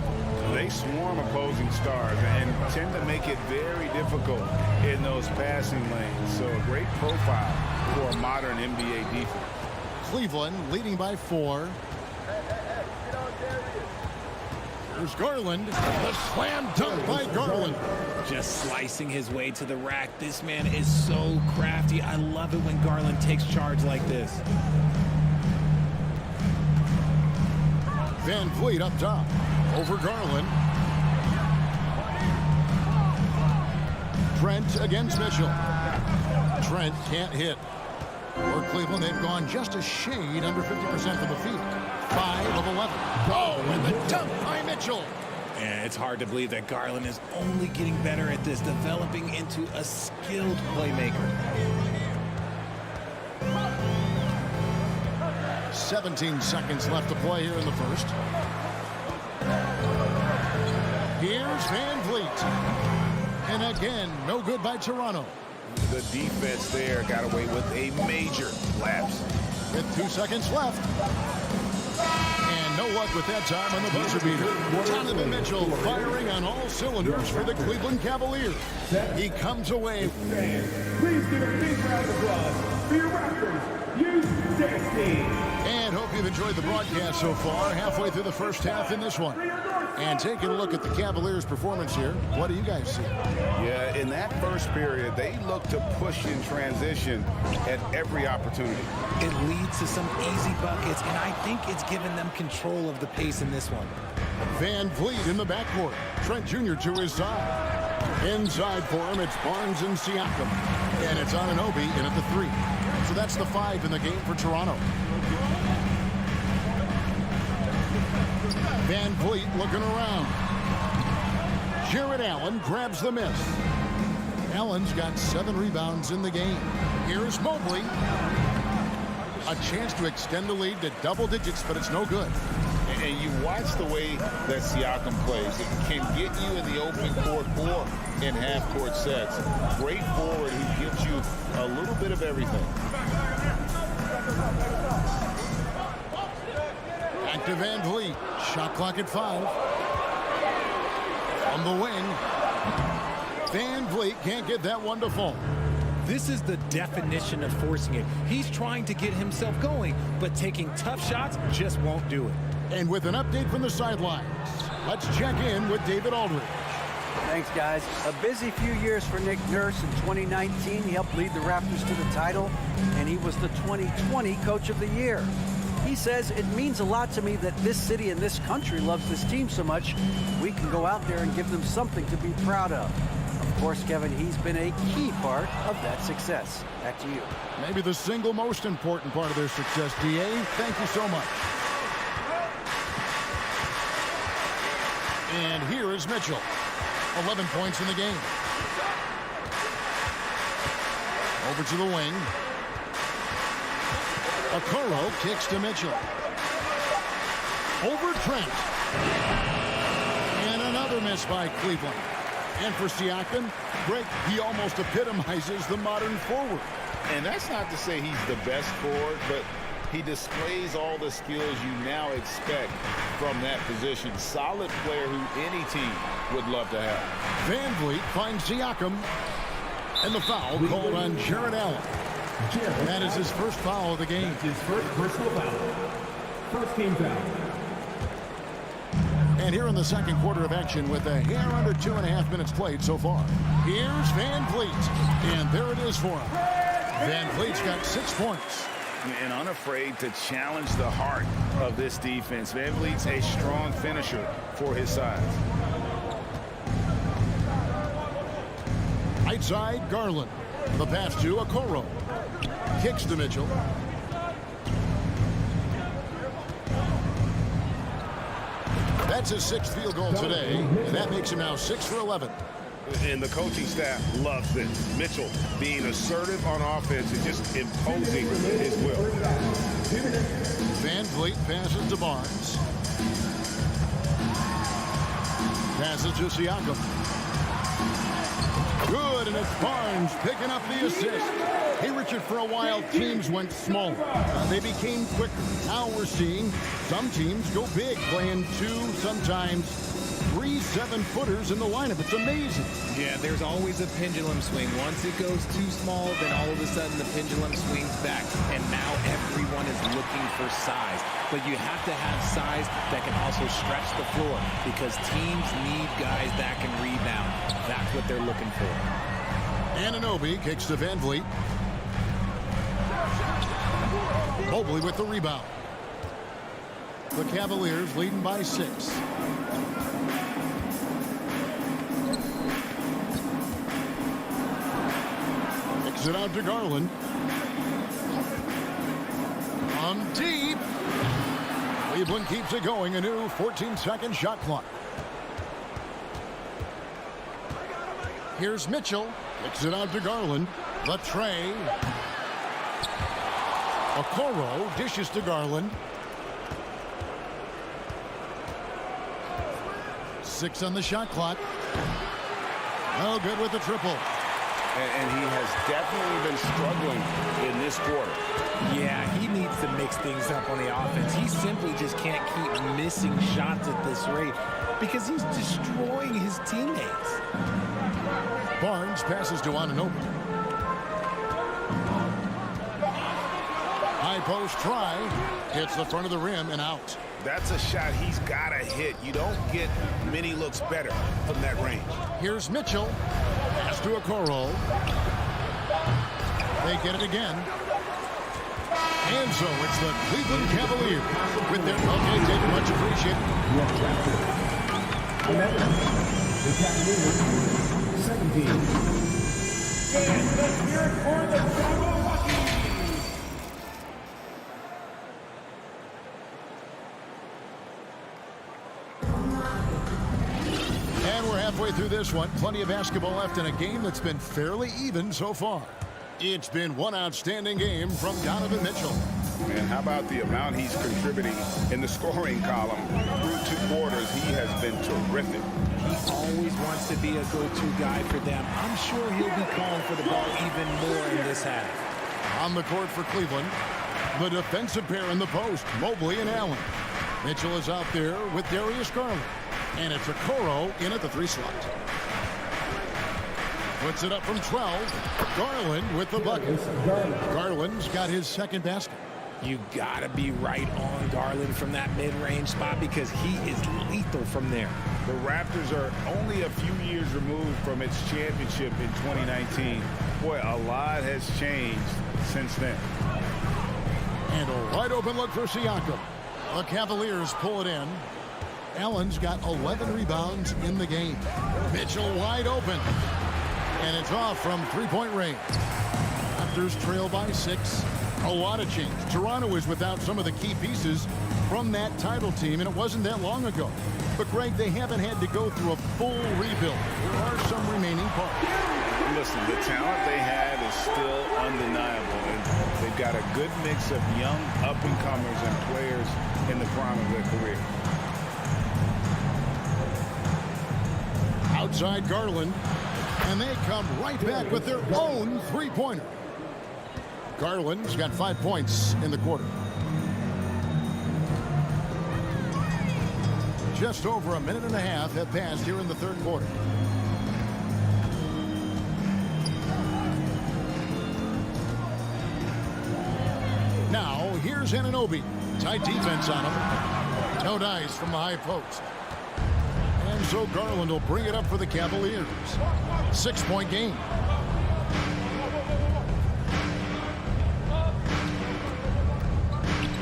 They swarm opposing stars and tend to make it very difficult in those passing lanes. So a great profile for a modern NBA defense. Cleveland leading by 4. There's Garland. The slam dunk by Garland. Just slicing his way to the rack. This man is so crafty. I love it when Garland takes charge like this. Van Vliet up top. Over Garland. Trent against Mitchell. Trent can't hit. For Cleveland, they've gone just a shade under 50% from the field. 5 of 11. Oh, and the dunk by Mitchell. And it's hard to believe that Garland is only getting better at this, developing into a skilled playmaker. 17 seconds left to play here in the first. Here's Van Vliet. And again, no good by Toronto. The defense there got away with a major lapse. With 2 seconds left. And no luck with that time on the buzzer beater. Donovan Mitchell firing on all cylinders for the Cleveland Cavaliers. He comes away. Please give a big round of applause for your Raptors, U16. And hope you've enjoyed the broadcast so far. Halfway through the first half in this one. And taking a look at the Cavaliers' performance here, what do you guys see? Yeah, in that first period, they looked to push in transition at every opportunity. It leads to some easy buckets, and I think it's given them control of the pace in this one. Van Vliet in the backcourt. Trent Jr. to his side. Inside for him, it's Barnes and Siakam. And it's Anunoby in at the 3. So that's the 5 in the game for Toronto. Van Vliet looking around. Jared Allen grabs the miss. Allen's got 7 rebounds in the game. Here's Mobley. A chance to extend the lead to double digits, but it's no good. And you watch the way that Siakam plays. It can get you in the open court or in half-court sets. Great forward who gives you a little bit of everything. Back to Van Vliet. Shot clock at 5. On the wing. Van Vliet can't get that one to fall. This is the definition of forcing it. He's trying to get himself going, but taking tough shots just won't do it. And with an update from the sidelines, let's check in with David Aldridge. Thanks, guys. A busy few years for Nick Nurse. In 2019, he helped lead the Raptors to the title, and he was the 2020 Coach of the Year. He says, it means a lot to me that this city and this country loves this team so much. We can go out there and give them something to be proud of. Of course, Kevin, he's been a key part of that success. Back to you. Maybe the single most important part of their success, D.A. Thank you so much. And here is Mitchell. 11 points in the game. Over to the wing. Okoro kicks to Mitchell. Over Trent. And another miss by Cleveland. And for Siakam, Greg, he almost epitomizes the modern forward. And that's not to say he's the best forward, but he displays all the skills you now expect from that position. Solid player who any team would love to have. Van Vliet finds Siakam. And the foul called on Jared Allen. That is his first foul of the game. His first personal foul. First team foul. And here in the second quarter of action with a hair under 2.5 minutes played so far. Here's Van Vliet. And there it is for him. Van Vliet's got 6 points. And unafraid to challenge the heart of this defense. Van Vliet's a strong finisher for his size. Right side, Garland. The pass to Okoro. Kicks to Mitchell. That's his 6th field goal today, and that makes him now 6 for 11. And the coaching staff loves this. Mitchell being assertive on offense and just imposing his will. Van Vliet passes to Barnes. Passes to Siakam. Good, and it's Barnes picking up the assist. Hey, Richard, for a while, teams went small. They became quicker. Now we're seeing some teams go big, playing 2, sometimes 3 7-footers in the lineup. It's amazing. Yeah, there's always a pendulum swing. Once it goes too small, then all of a sudden the pendulum swings back, and now everyone is looking for size. But you have to have size that can also stretch the floor, because teams need guys that can rebound. That's what they're looking for. Anunoby kicks to Van Vliet. Mobley with the rebound. The Cavaliers leading by 6. Kicks it out to Garland. From deep. Cleveland keeps it going. A new 14-second shot clock. Here's Mitchell. Kicks it out to Garland. The tray. Okoro dishes to Garland. 6 on the shot clock. No good with the triple. And he has definitely been struggling in this quarter. Yeah, he needs to mix things up on the offense. He simply just can't keep missing shots at this rate because he's destroying his teammates. Barnes passes to Anunoby. High post try. Hits the front of the rim and out. That's a shot he's got to hit. You don't get many looks better from that range. Here's Mitchell. Pass to Okoro. They get it again. And so it's the Cleveland Cavaliers with their okay, David, much appreciated. The Cavaliers, 17. And let's hear it for the Milwaukee. And we're halfway through this one. Plenty of basketball left in a game that's been fairly even so far. It's been one outstanding game from Donovan Mitchell. And how about the amount he's contributing in the scoring column through 2 quarters? He has been terrific. He always wants to be a go-to guy for them. I'm sure he'll be calling for the ball even more in this half. On the court for Cleveland, the defensive pair in the post, Mobley and Allen. Mitchell is out there with Darius Garland. And it's Okoro in at the 3 slot. Puts it up from 12. Garland with the bucket. Garland's got his second basket. You gotta be right on Garland from that mid-range spot because he is lethal from there. The Raptors are only a few years removed from its championship in 2019. Boy, a lot has changed since then. And a wide open look for Siakam. The Cavaliers pull it in. Allen's got 11 rebounds in the game. Mitchell wide open. And it's off from 3-point range. Raptors trail by 6. A lot of change. Toronto is without some of the key pieces from that title team, and it wasn't that long ago. But, Greg, they haven't had to go through a full rebuild. There are some remaining parts. Listen, the talent they have is still undeniable, and they've got a good mix of young up-and-comers and players in the prime of their career. Outside Garland, and they come right back with their own three-pointer. Garland's got 5 points in the quarter. Just over a minute and a half have passed here in the third quarter. Now, here's Anunoby. Tight defense on him. No dice from the high post. And so Garland will bring it up for the Cavaliers. 6-point game.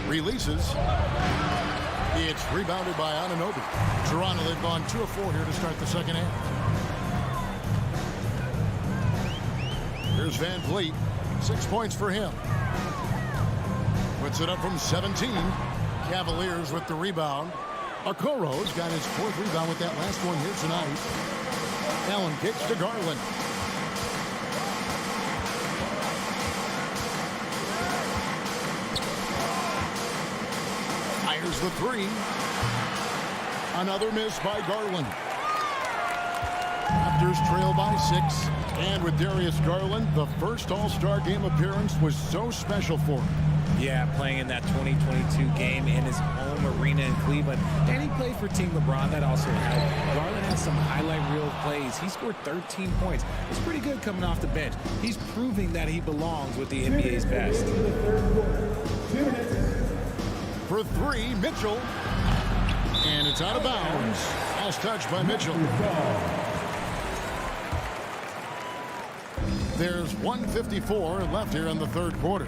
Releases. It's rebounded by Anunoby. Toronto, they've gone 2 of 4 here to start the second half. Here's Van Vliet. 6 points for him. Puts it up from 17. Cavaliers with the rebound. Okoro's got his 4th rebound with that last one here tonight. Allen kicks to Garland. Fires the 3. Another miss by Garland. Raptors trail by 6. And with Darius Garland, the first All-Star game appearance was so special for him. Yeah, playing in that 2022 game in his home arena in Cleveland. And he played for Team LeBron. That also helped. Garland has some highlight reel plays. He scored 13 points. It's pretty good coming off the bench. He's proving that he belongs with the NBA's best. For 3, Mitchell. And it's out of bounds. Last touch by Mitchell. There's 1:54 left here in the third quarter.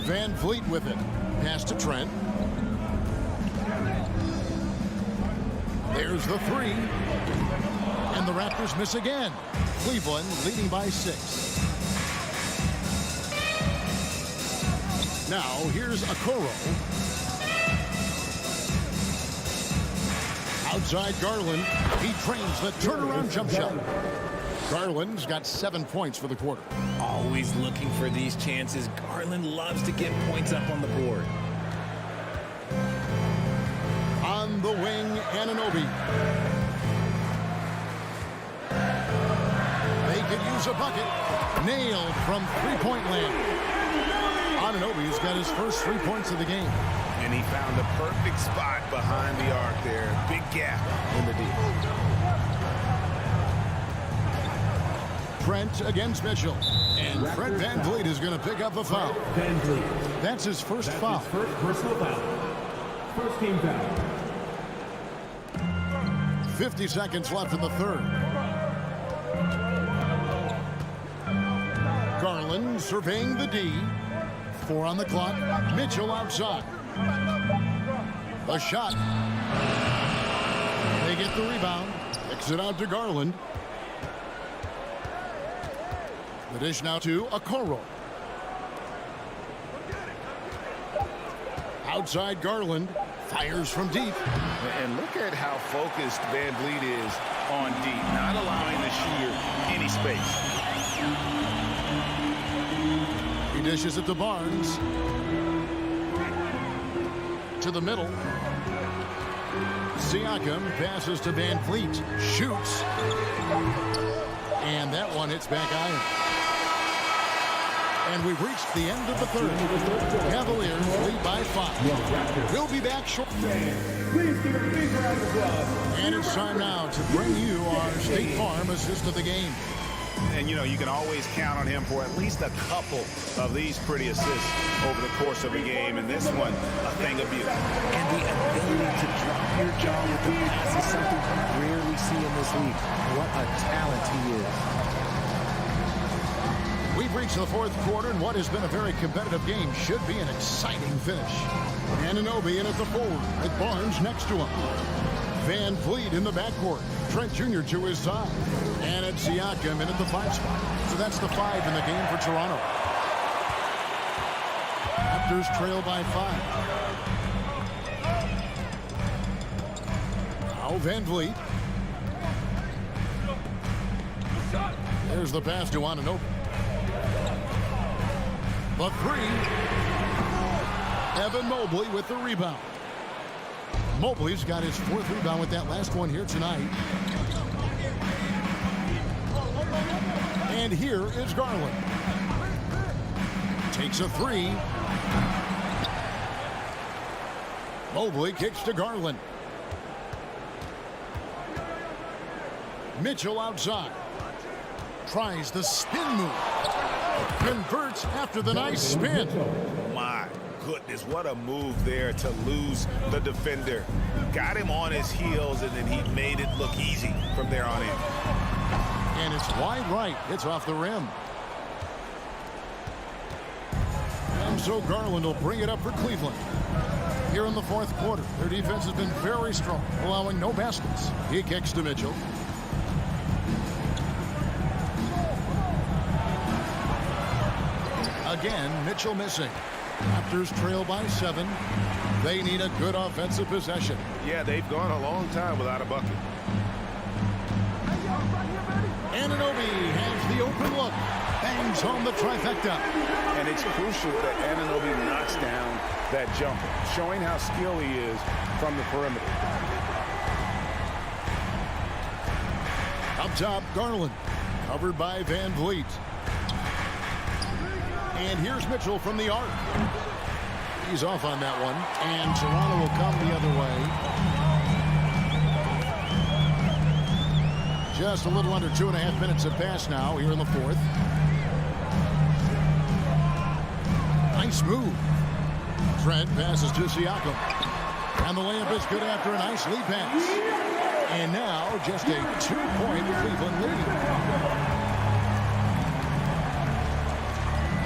Van Vliet with it. Pass to Trent. There's the 3. And the Raptors miss again. Cleveland leading by 6. Now, here's Okoro. Outside Garland. He trains the turnaround jump shot. Garland's got 7 points for the quarter. Always looking for these chances. Garland loves to get points up on the board. On the wing, Anunoby. They could use a bucket. Nailed from three-point land. Anunoby's got his first 3 points of the game. And he found the perfect spot behind the arc there. Big gap in the D. Trent against Mitchell. And Fred VanVleet is going to pick up the foul. That's his first foul. First personal foul. First team foul. 50 seconds left in the third. Garland surveying the D. 4 on the clock. Mitchell outside. The shot. They get the rebound. Kicks it out to Garland. The dish now to Okoro. Outside Garland. Fires from deep. And look at how focused VanVleet is on deep, not allowing the shooter any space. He dishes it to Barnes. To the middle. Siakam passes to VanVleet. Shoots. And that one hits back iron. And we've reached the end of the third. Cavaliers lead by 5. We'll be back shortly. Please give a big round of applause. And it's time now to bring you our State Farm assist of the game. And, you know, you can always count on him for at least a couple of these pretty assists over the course of a game. And this one, a thing of beauty. And the ability to drop your jaw with the pass is something you rarely see in this league. What a talent he is. We've reached the fourth quarter, and what has been a very competitive game should be an exciting finish. Anunoby in at the forward, with Barnes next to him. VanVleet in the backcourt. Trent Jr. to his side. And it's Siakam in at the 5 spot. So that's the 5 in the game for Toronto. Raptors trail by 5. Now VanVleet. There's the pass to Anunoby. The 3. Evan Mobley with the rebound. Mobley's got his 4th rebound with that last one here tonight. And here is Garland. Takes a 3. Mobley kicks to Garland. Mitchell outside. Tries the spin move. Converts after the nice spin. My goodness, what a move there to lose the defender. Got him on his heels, and then he made it look easy from there on in. And it's wide right. It's off the rim. And so Garland will bring it up for Cleveland. Here in the fourth quarter, their defense has been very strong, allowing no baskets. He kicks to Mitchell. Again, Mitchell missing. Raptors trail by 7. They need a good offensive possession. Yeah, they've gone a long time without a bucket. Anunoby has the open look. Bangs home the trifecta. And it's crucial that Anunoby knocks down that jumper, showing how skilled he is from the perimeter. Up top, Garland. Covered by VanVleet. And here's Mitchell from the arc. He's off on that one. And Toronto will come the other way. Just a little under 2.5 minutes have passed now here in the fourth. Nice move. Trent passes to Siakam. And the layup is good after a nice lead pass. And now just a 2-point Cleveland lead.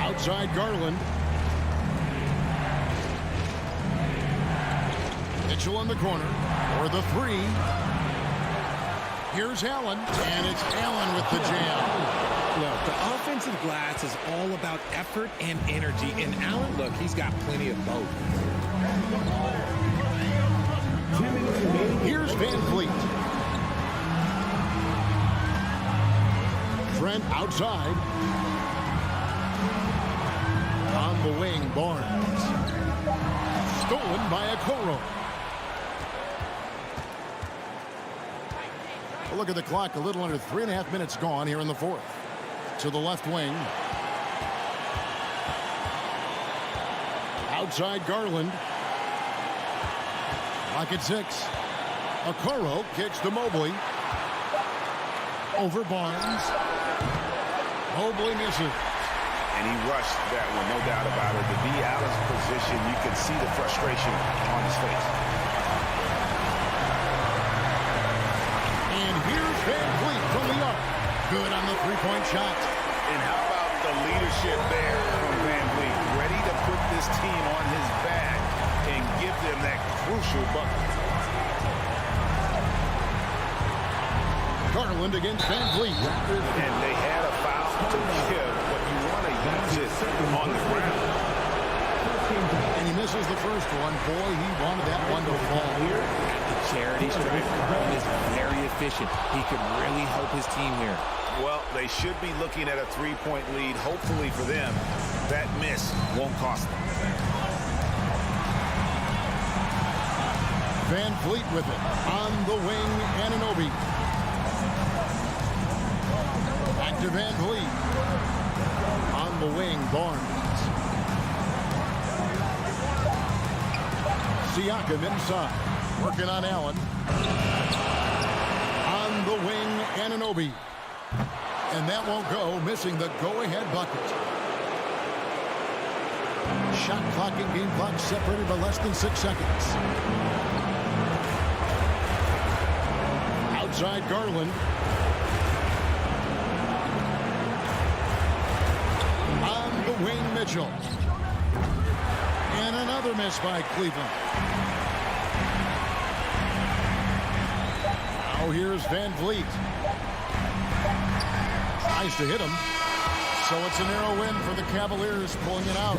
Outside Garland. Mitchell in the corner for the 3. Here's Allen, and it's Allen with the jam. flow. The offensive glass is all about effort and energy. And Allen, look, he's got plenty of both. Here's Van Fleet. Trent outside. On the wing, Barnes. Stolen by Okoro. A look at the clock, a little under 3.5 minutes gone here in the fourth. To the left wing. Outside Garland. Lock at 6. Okoro kicks to Mobley. Over Barnes. Mobley misses. And he rushed that one, no doubt about it. To be Allen's position, you can see the frustration on his face. And here's Van Fleet from the arc. Good on the three-point shot. And how about the leadership there from Van Fleet? Ready to put this team on his back and give them that crucial bucket. Garland against Van Fleet. And they had a foul to give, but you want to use it on the ground. And he misses the first one. Boy, he wanted that one to fall. The charity stripe, Garland is very efficient. He could really help his team here. Well, they should be looking at a three-point lead. Hopefully for them, that miss won't cost them. Van Fleet with it. On the wing, Anunoby. Back to Van Fleet. On the wing, Barnes. Siakam inside. Working on Allen. On the wing, Anunoby. And that won't go, missing the go-ahead bucket. Shot clock and game clock separated by less than 6 seconds. Outside Garland. On the wing, Mitchell. And another miss by Cleveland. Now here's Van Fleet. Tries to hit him. So it's a narrow win for the Cavaliers, pulling it out.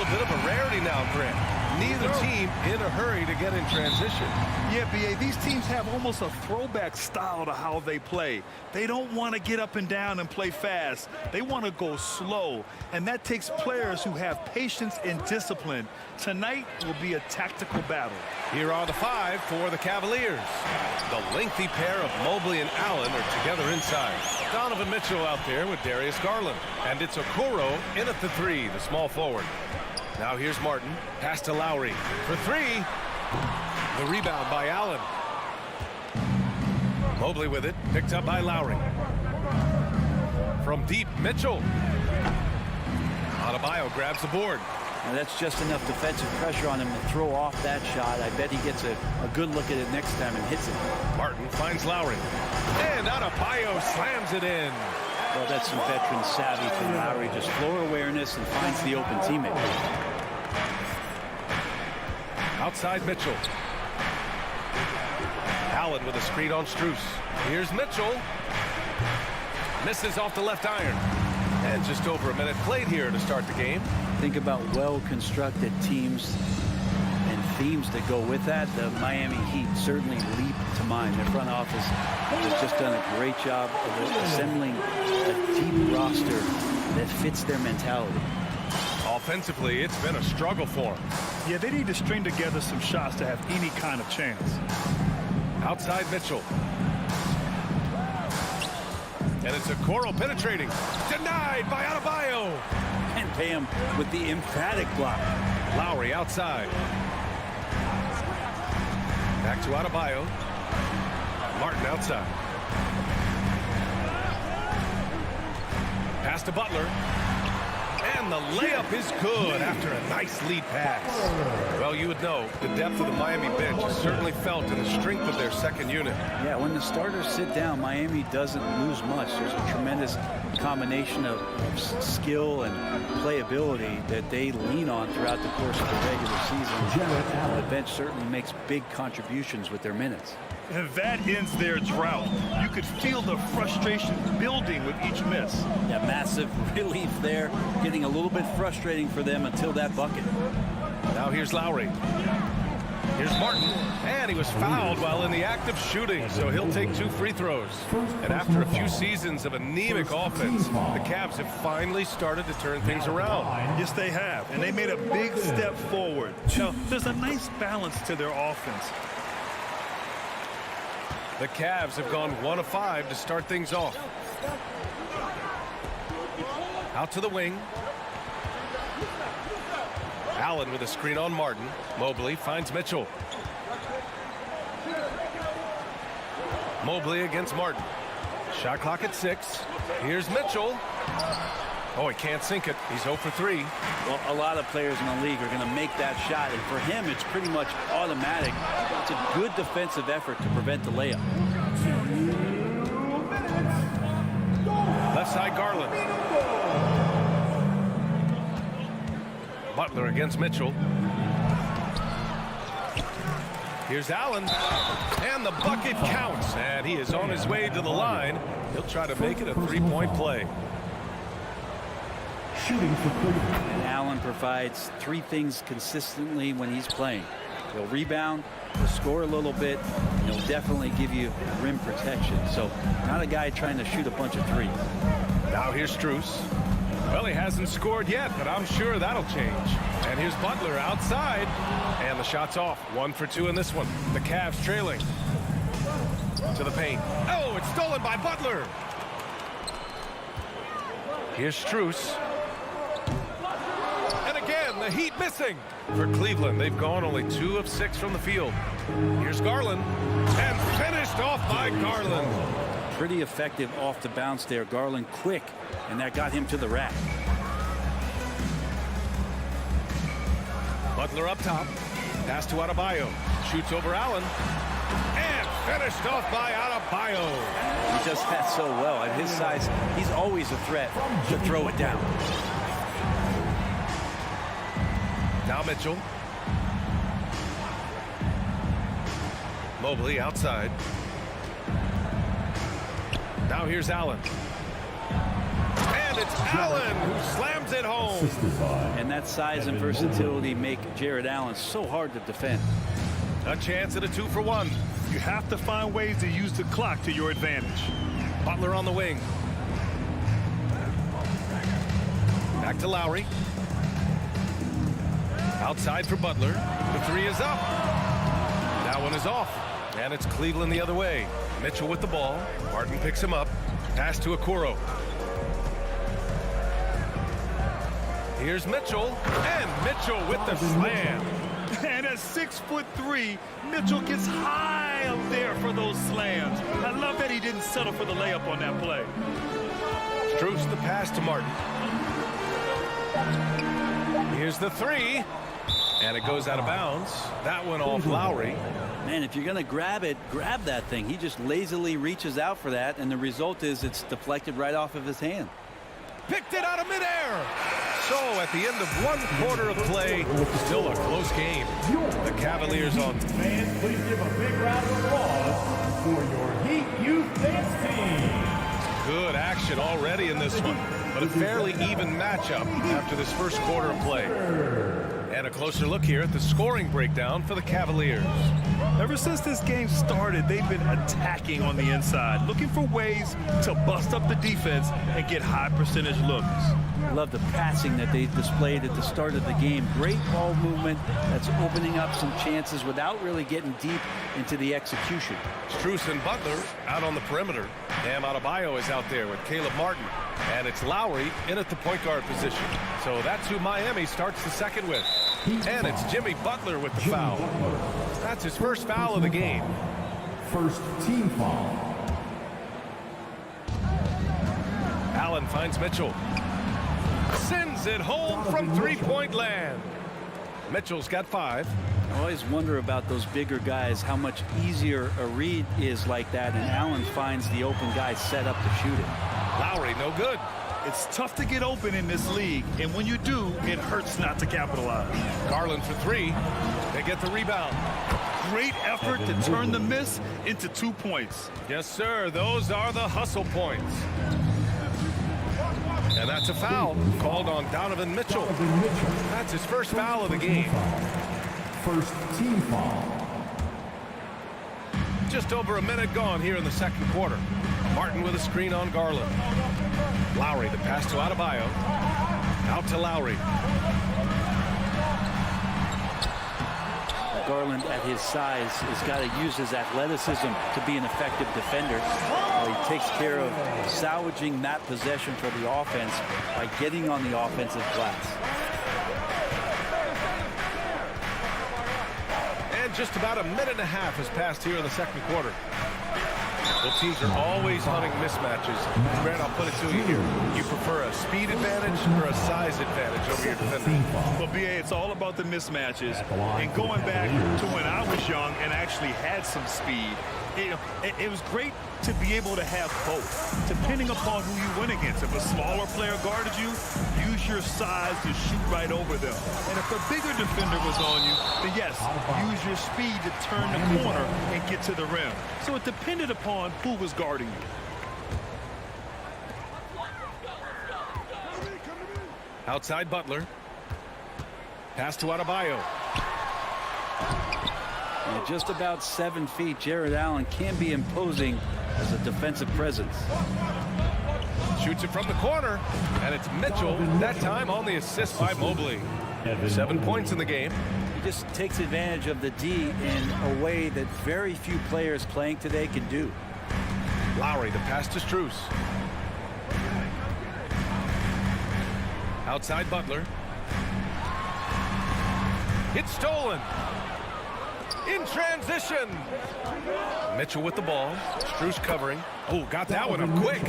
little bit of a rarity now, Grant. Neither team in a hurry to get in transition. Yeah, B.A., these teams have almost a throwback style to how they play. They don't want to get up and down and play fast. They want to go slow, and that takes players who have patience and discipline. Tonight will be a tactical battle. Here are the 5 for the Cavaliers. The lengthy pair of Mobley and Allen are together inside. Donovan Mitchell out there with Darius Garland. And it's Okoro in at the 3, the small forward. Now here's Martin. Pass to Lowry for 3. The rebound by Allen. Mobley with it. Picked up by Lowry. From deep, Mitchell. Adebayo grabs the board. Now that's just enough defensive pressure on him to throw off that shot. I bet he gets a good look at it next time and hits it. Martin finds Lowry. And Adebayo slams it in. Well, that's some veteran savvy from Lowry. Just floor awareness and finds the open teammate. Outside Mitchell. Allen with a screen on Strus. Here's Mitchell. Misses off the left iron. And just over a minute played here to start the game. Think about well-constructed teams and themes that go with that. The Miami Heat certainly leap to mind. Their front office has just done a great job of assembling a deep roster that fits their mentality. Offensively, it's been a struggle for them. Yeah, they need to string together some shots to have any kind of chance. Outside Mitchell. And it's Okoro penetrating. Denied by Adebayo. And pay him with the emphatic block. Lowry outside. Back to Adebayo. Martin outside. Pass to Butler. And the layup is good after a nice lead pass. Well, you would know the depth of the Miami bench is certainly felt in the strength of their second unit. Yeah, when the starters sit down, Miami doesn't lose much. There's a tremendous combination of skill and playability that they lean on throughout the course of the regular season. The bench certainly makes big contributions with their minutes. And that ends their drought. You could feel the frustration building with each miss. Yeah, massive relief there. Getting a little bit frustrating for them until that bucket. Now here's Lowry. Here's Martin. And he was fouled while in the act of shooting, so he'll take 2 free throws. And after a few seasons of anemic offense, the Cavs have finally started to turn things around. Yes, they have. And they made a big step forward. Now, there's a nice balance to their offense. The Cavs have gone 1 of 5 to start things off. Out to the wing. Allen with a screen on Martin. Mobley finds Mitchell. Mobley against Martin. Shot clock at 6. Here's Mitchell. Oh, he can't sink it. He's 0 for 3. Well, a lot of players in the league are going to make that shot, and for him, it's pretty much automatic. It's a good defensive effort to prevent the layup. Left side, Garland. Butler against Mitchell. Here's Allen. And the bucket counts. And he is on his way to the line. He'll try to make it a 3-point play. Shooting for Cleveland. And Allen provides 3 things consistently when he's playing. He'll rebound, he'll score a little bit, and he'll definitely give you rim protection. So not a guy trying to shoot a bunch of threes. Now here's Strus. Well, he hasn't scored yet, but I'm sure that'll change. And here's Butler outside. And the shot's off. 1 for 2 in this one. The Cavs trailing. To the paint. Oh, it's stolen by Butler. Here's Strus. And again, the Heat missing. For Cleveland, they've gone only 2 of 6 from the field. Here's Garland. And finished off by Garland. Pretty effective off the bounce there. Garland quick, and that got him to the rack. Butler up top. Pass to Adebayo. Shoots over Allen. And finished off by Adebayo. He does that so well. At his size, he's always a threat to throw it down. Now Mitchell. Mobley outside. Now here's Allen. And it's Allen who slams it home. And that size and versatility make Jared Allen so hard to defend. A chance at a 2-for-1. You have to find ways to use the clock to your advantage. Butler on the wing. Back to Lowry. Outside for Butler. The three is up. That one is off. And it's Cleveland the other way. Mitchell with the ball. Martin picks him up. Pass to Okoro. Here's Mitchell. And Mitchell with the slam. And at 6'3", Mitchell gets high up there for those slams. I love that he didn't settle for the layup on that play. Strus the pass to Martin. Here's the three. And it goes out of bounds. That one off Lowry. Man, if you're going to grab it, grab that thing. He just lazily reaches out for that, and the result is it's deflected right off of his hand. Picked it out of midair. So at the end of one quarter of play, still a close game. The Cavaliers on. Fans, please give a big round of applause for your Heat Youth Dance Team. Good action already in this one, but a fairly even matchup after this first quarter of play. And a closer look here at the scoring breakdown for the Cavaliers. Ever since this game started, they've been attacking on the inside, looking for ways to bust up the defense and get high percentage looks. Love the passing that they displayed at the start of the game. Great ball movement that's opening up some chances without really getting deep into the execution. Strus and Butler out on the perimeter. Bam Adebayo is out there with Caleb Martin. And it's Lowry in at the point guard position. So that's who Miami starts the second with. And it's Jimmy Butler with the foul. That's his first foul of the game. First team foul. Allen finds Mitchell. Sends it home from three-point land. Mitchell's got 5. I always wonder about those bigger guys, how much easier a read is like that, and Allen finds the open guy set up to shoot it. Lowry, no good. It's tough to get open in this league, and when you do, it hurts not to capitalize. Garland for 3. They get the rebound. Great effort to turn the miss into 2 points. Yes, sir. Those are the hustle points. And that's a foul called on Donovan Mitchell. That's his first foul of the game. First team foul. Just over a minute gone here in the second quarter. Martin with a screen on Garland. Lowry, the pass to Adebayo. Out to Lowry. Garland at his size has got to use his athleticism to be an effective defender. He takes care of salvaging that possession for the offense by getting on the offensive glass. And just about a minute and a half has passed here in the second quarter. Both teams are always hunting mismatches. Grant, I'll put it to you here. You prefer a speed advantage or a size advantage over your defender? Well, B.A., it's all about the mismatches. And going back to when I was young and actually had some speed, it was great to be able to have both, depending upon who you went against. If a smaller player guarded you, use your size to shoot right over them. And if a bigger defender was on you, then yes, use your speed to turn the corner and get to the rim. So it depended upon who was guarding you. Outside Butler. Pass to Adebayo. At just about 7 feet, Jared Allen can be imposing as a defensive presence. Shoots it from the corner, and it's Mitchell, that time on the assist by Mobley. 7 points in the game. He just takes advantage of the D in a way that very few players playing today can do. Lowry, the pass to Strus. Outside Butler. It's stolen. In transition. Mitchell with the ball. Strus covering. Oh, got that one up quick.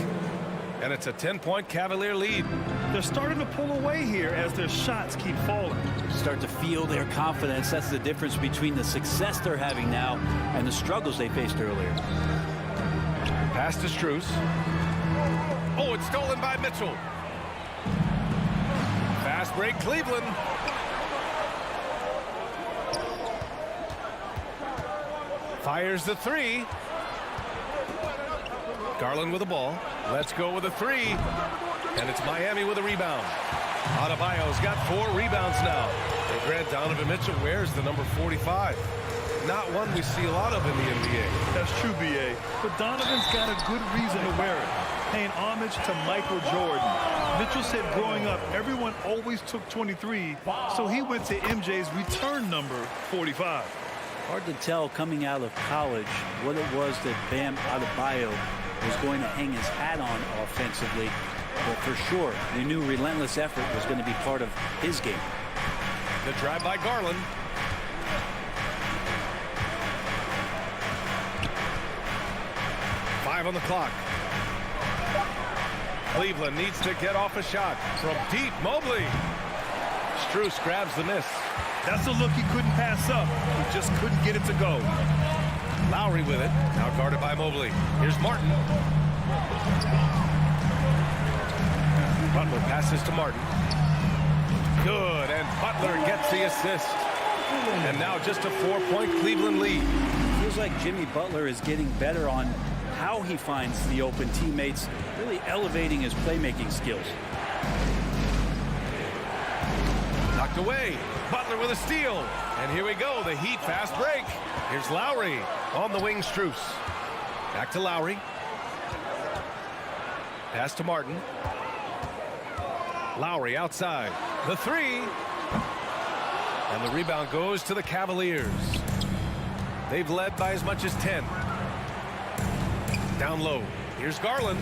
And it's a 10-point Cavalier lead. They're starting to pull away here as their shots keep falling. Start to feel their confidence. That's the difference between the success they're having now and the struggles they faced earlier. Pass to Strus. Oh, it's stolen by Mitchell. Fast break, Cleveland. Fires the 3. Garland with the ball. Let's go with a 3. And it's Miami with a rebound. Adebayo's got 4 rebounds now. And Grant, Donovan Mitchell wears the number 45. Not one we see a lot of in the NBA. That's true, B.A. But Donovan's got a good reason to wear it, paying homage to Michael Jordan. Mitchell said growing up, everyone always took 23, so he went to MJ's return number 45. Hard to tell coming out of college what it was that Bam Adebayo was going to hang his hat on offensively. But for sure, we knew relentless effort was going to be part of his game. The drive by Garland. On the clock. Cleveland needs to get off a shot from deep. Mobley. Strus grabs the miss. That's a look he couldn't pass up. He just couldn't get it to go. Lowry with it. Now guarded by Mobley. Here's Martin. Butler passes to Martin. Good, and Butler gets the assist. And now just a 4-point Cleveland lead. Feels like Jimmy Butler is getting better on how he finds the open teammates, really elevating his playmaking skills. Knocked away. Butler with a steal. And here we go, the Heat fast break. Here's Lowry on the wing. Strus. Back to Lowry. Pass to Martin. Lowry outside. The 3. And the rebound goes to the Cavaliers. They've led by as much as 10. Down low. Here's Garland.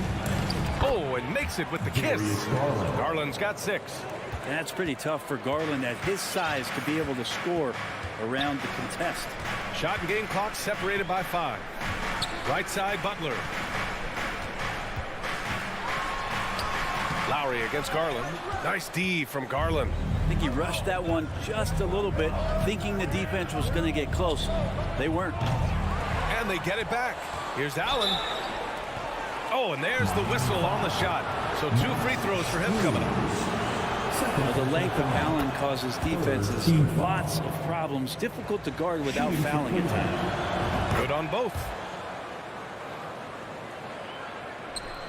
Oh, and makes it with the kiss. Garland's got 6. And that's pretty tough for Garland at his size to be able to score around the contest. Shot and game clock separated by 5. Right side, Butler. Lowry against Garland. Nice D from Garland. I think he rushed that one just a little bit, thinking the defense was going to get close. They weren't. And they get it back. Here's Allen. Oh, and there's the whistle on the shot. So 2 free throws for him coming up. Well, the length of Allen causes defenses lots of problems. Difficult to guard without fouling at times. Good on both.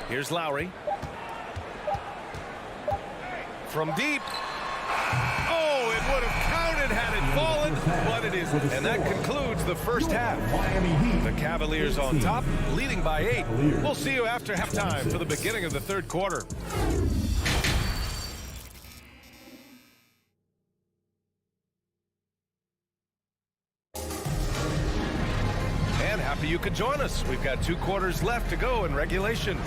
Here's Lowry. From deep. Oh, it would have counted had it fallen, but it isn't. And that concludes the first half. The Cavaliers on top, leading by 8. We'll see you after halftime for the beginning of the third quarter. And happy you could join us. We've got 2 quarters left to go in regulation.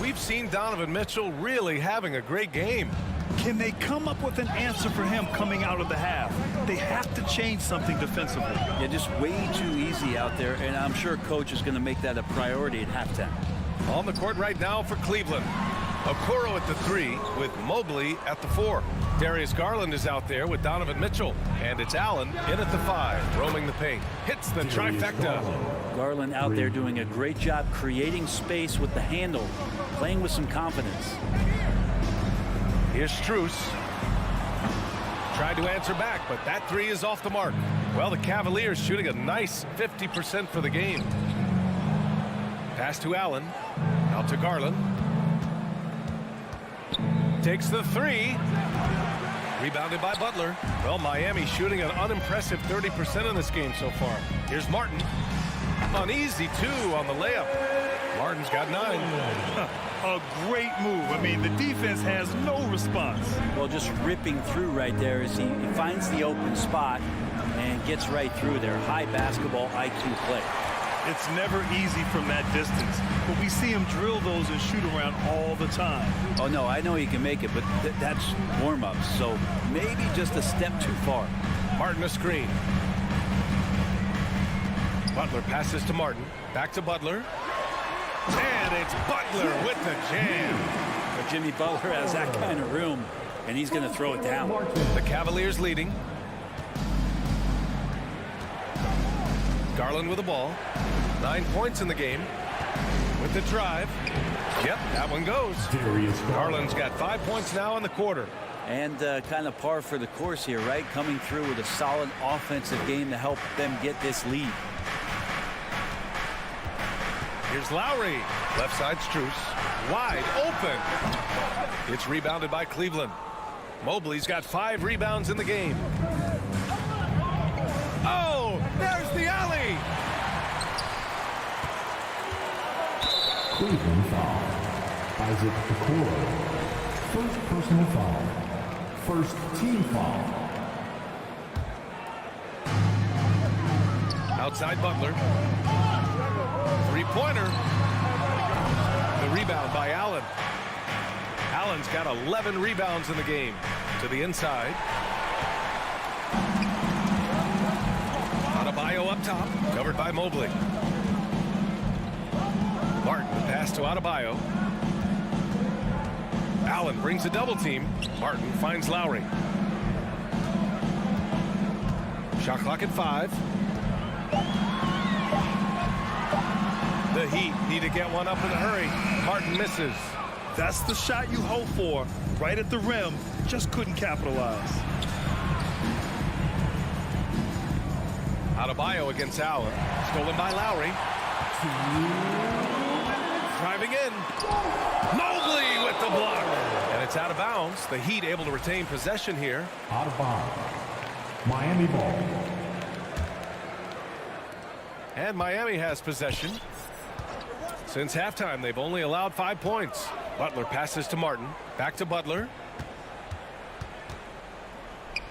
We've seen Donovan Mitchell really having a great game. Can they come up with an answer for him coming out of the half? They have to change something defensively. Yeah, just way too easy out there, and I'm sure coach is going to make that a priority at halftime. On the court right now for Cleveland. Okoro at the 3 with Mobley at the 4. Darius Garland is out there with Donovan Mitchell. And it's Allen in at the 5, roaming the paint. Hits the trifecta. Garland out there doing a great job creating space with the handle, playing with some confidence. Here's Strus. Tried to answer back, but that 3 is off the mark. Well, the Cavaliers shooting a nice 50% for the game. Pass to Allen. Out to Garland. Takes the 3. Rebounded by Butler. Well, Miami shooting an unimpressive 30% in this game so far. Here's Martin. Uneasy 2 on the layup. Martin's got 9. A great move. I mean, the defense has no response. Well, just ripping through right there as he finds the open spot and gets right through there. High basketball IQ play. It's never easy from that distance, but we see him drill those and shoot around all the time. Oh, no, I know he can make it, but that's warm-ups, so maybe just a step too far. Martin a screen. Butler passes to Martin. Back to Butler. And it's Butler with the jam. But Jimmy Butler has that kind of room, and he's going to throw it down. The Cavaliers leading. Garland with the ball. 9 points in the game. With the drive. Yep, that one goes. Garland's got 5 points now in the quarter. And kind of par for the course here, right? Coming through with a solid offensive game to help them get this lead. Here's Lowry. Left side Strus. Wide open. It's rebounded by Cleveland. Mobley's got 5 rebounds in the game. Oh, there's the alley. Cleveland foul. Isaac Okoro. First personal foul. First team foul. Outside Butler. Three-pointer. The rebound by Allen. Allen's got 11 rebounds in the game. To the inside. Adebayo up top. Covered by Mobley. Martin, pass to Adebayo. Allen brings a double team. Martin finds Lowry. Shot clock at 5. The Heat need to get one up in a hurry. Martin misses. That's the shot you hope for. Right at the rim. Just couldn't capitalize. Adebayo against Allen. Stolen by Lowry. Driving in. Mobley with the block. And it's out of bounds. The Heat able to retain possession here. Out of bounds. Miami ball. And Miami has possession. Since halftime, they've only allowed 5 points. Butler passes to Martin. Back to Butler.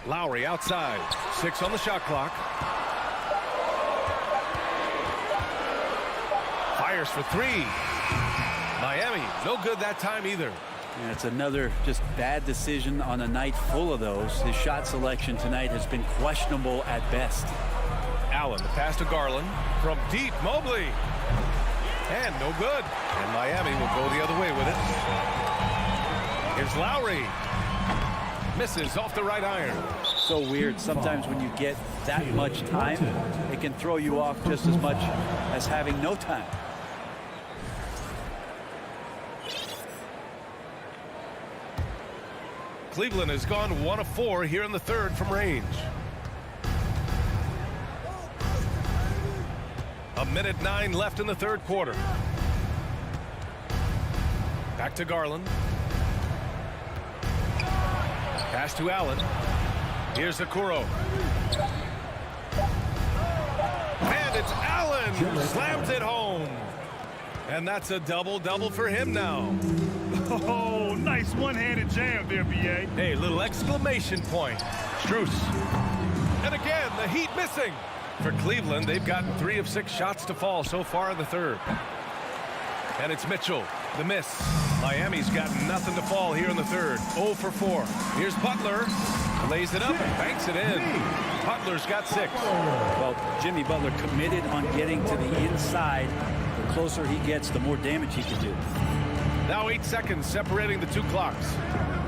Lowry outside. 6 on the shot clock. Fires for 3. Miami, no good that time either. And it's another just bad decision on a night full of those. His shot selection tonight has been questionable at best. Allen, the pass to Garland. From deep, Mobley. And no good. And Miami will go the other way with it. Here's Lowry. Misses off the right iron. So weird. Sometimes when you get that much time, it can throw you off just as much as having no time. Cleveland has gone 1 of 4 here in the third from range. A minute 9 left in the third quarter. Back to Garland. Pass to Allen. Here's Okoro. And it's Allen who slams it home. And that's a double-double for him now. Oh, nice one-handed jam there, B.A. Hey, little exclamation point. Strus. And again, the Heat missing. For Cleveland, they've gotten 3 of 6 shots to fall so far in the third. And it's Mitchell, the miss. Miami's got nothing to fall here in the third. 0 for 4. Here's Butler. Lays it up and banks it in. Butler's got 6. Well, Jimmy Butler committed on getting to the inside. The closer he gets, the more damage he can do. Now 8 seconds separating the 2 clocks.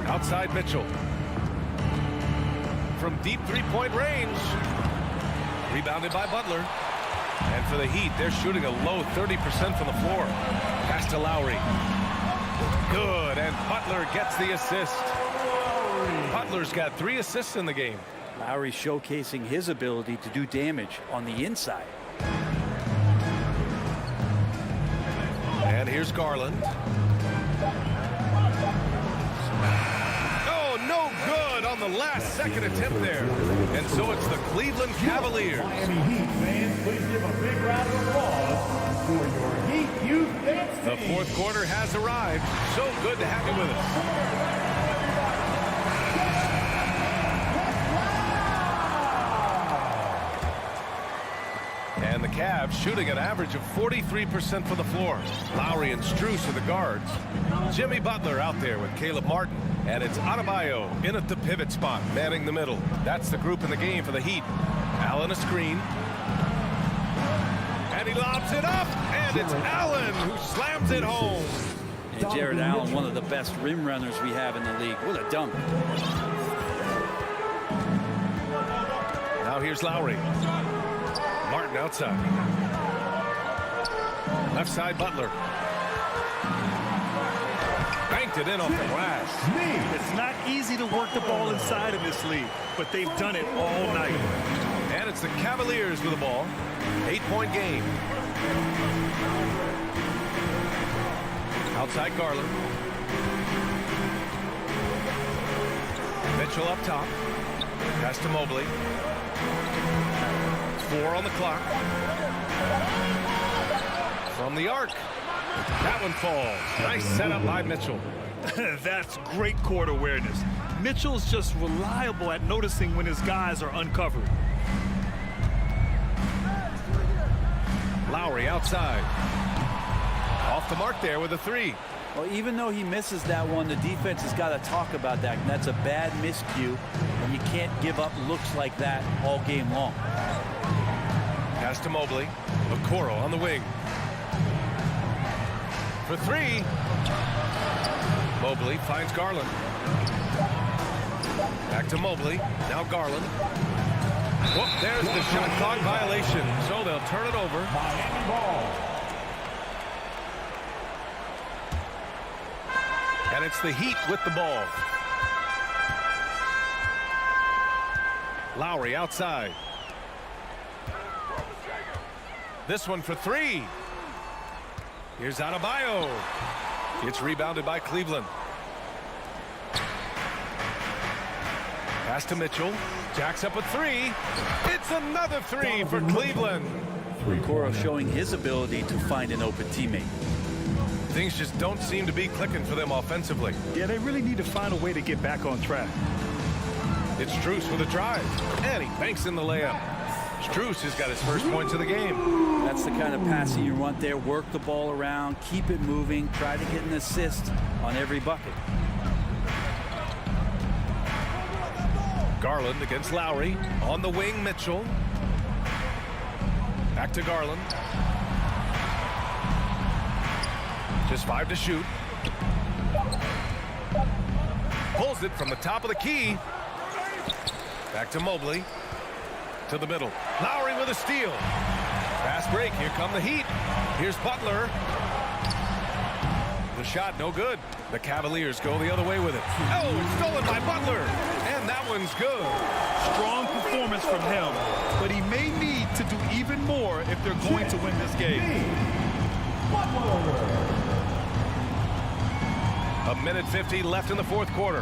Outside Mitchell. From deep 3-point range. Rebounded by Butler. And for the Heat, they're shooting a low 30% from the floor. Pass to Lowry. Good, and Butler gets the assist. Butler's got 3 assists in the game. Lowry showcasing his ability to do damage on the inside. And here's Garland. Oh, no good on the last second attempt there. And so it's the Cleveland Cavaliers. Miami Heat fans, please give a big round of applause for your Heat Youth Dance The fourth quarter has arrived. So good to have you with us. And the Cavs shooting an average of 43% from the floor. Lowry and Strus are the guards. Jimmy Butler out there with Caleb Martin. And it's Adebayo in at the pivot spot, manning the middle. That's the group in the game for the Heat. Allen a screen. And he lobs it up. And it's Allen who slams it home. And Jared Allen, one of the best rim runners we have in the league. What a dunk. Now here's Lowry. Martin outside. Left side Butler. Banked it in off the glass. It's not easy to work the ball inside of this league, but they've done it all night. And it's the Cavaliers with the ball. 8-point game. Outside Garland. Mitchell up top. Pass to Mobley. 4 on the clock. From the arc. That one falls. Nice setup by Mitchell. That's great court awareness. Mitchell's just reliable at noticing when his guys are uncovered. Lowry outside. Off the mark there with a 3. Well, even though he misses that one, the defense has got to talk about that. And that's a bad miscue, and you can't give up looks like that all game long. Pass to Mobley. Okoro on the wing. For 3. Mobley finds Garland. Back to Mobley. Now Garland. Whoop, there's the shot clock violation. So they'll turn it over. Miami ball. And it's the Heat with the ball. Lowry outside. This one for 3. Here's Adebayo. It's rebounded by Cleveland. Pass to Mitchell. Jacks up a 3. It's another 3 for Cleveland. Okoro showing his ability to find an open teammate. Things just don't seem to be clicking for them offensively. Yeah, they really need to find a way to get back on track. It's Strus with a drive. And he banks in the layup. Strus has got his first points of the game. That's the kind of passing you want there. Work the ball around, keep it moving, try to get an assist on every bucket. Garland against Lowry. On the wing, Mitchell. Back to Garland. Just 5 to shoot. Pulls it from the top of the key. Back to Mobley. To the middle. Lowry with a steal. Fast break. Here come the Heat. Here's Butler. The shot no good. The Cavaliers go the other way with it. Oh, it's stolen by Butler. And that one's good. Strong performance from him, but he may need to do even more if they're going to win this game. A minute 50 left in the fourth quarter.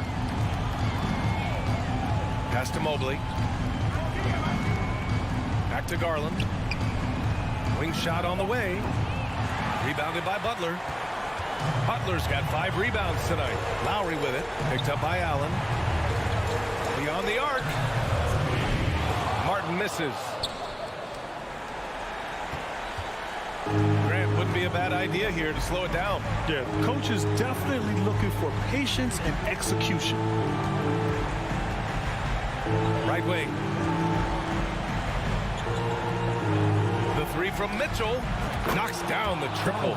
Pass to Mobley. Back to Garland. Wing shot on the way. Rebounded by Butler. Butler's got 5 rebounds tonight. Lowry with it. Picked up by Allen. Beyond the arc. Martin misses. Grant wouldn't be a bad idea here to slow it down. Yeah, coach is definitely looking for patience and execution. Right wing. The 3 from Mitchell. Knocks down the triple.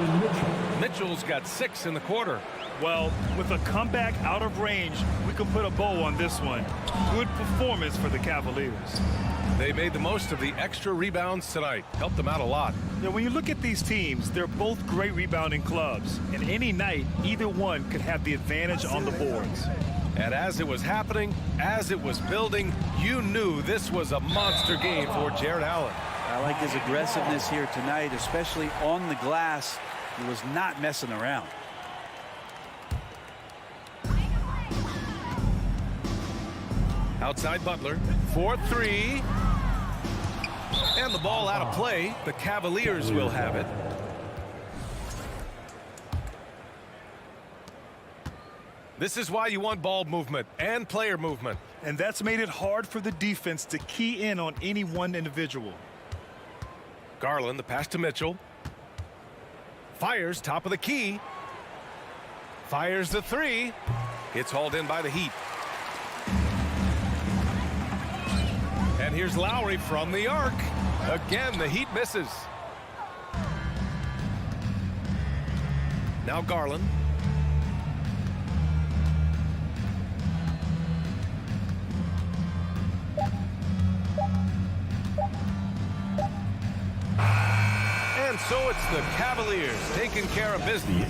Mitchell's got 6 in the quarter. Well, with a comeback out of range, we can put a bow on this one. Good performance for the Cavaliers. They made the most of the extra rebounds tonight. Helped them out a lot. Yeah, when you look at these teams, they're both great rebounding clubs. And any night, either one could have the advantage on the boards. And as it was happening, as it was building, you knew this was a monster game for Jared Allen. I like his aggressiveness here tonight, especially on the glass. He was not messing around. Outside Butler. 4-3. And the ball out of play. The Cavaliers will have it. This is why you want ball movement and player movement. And that's made it hard for the defense to key in on any one individual. Garland, the pass to Mitchell. Fires top of the key. Fires the 3. It's hauled in by the Heat. And here's Lowry from the arc. Again, the Heat misses. Now Garland. And so it's the Cavaliers taking care of business.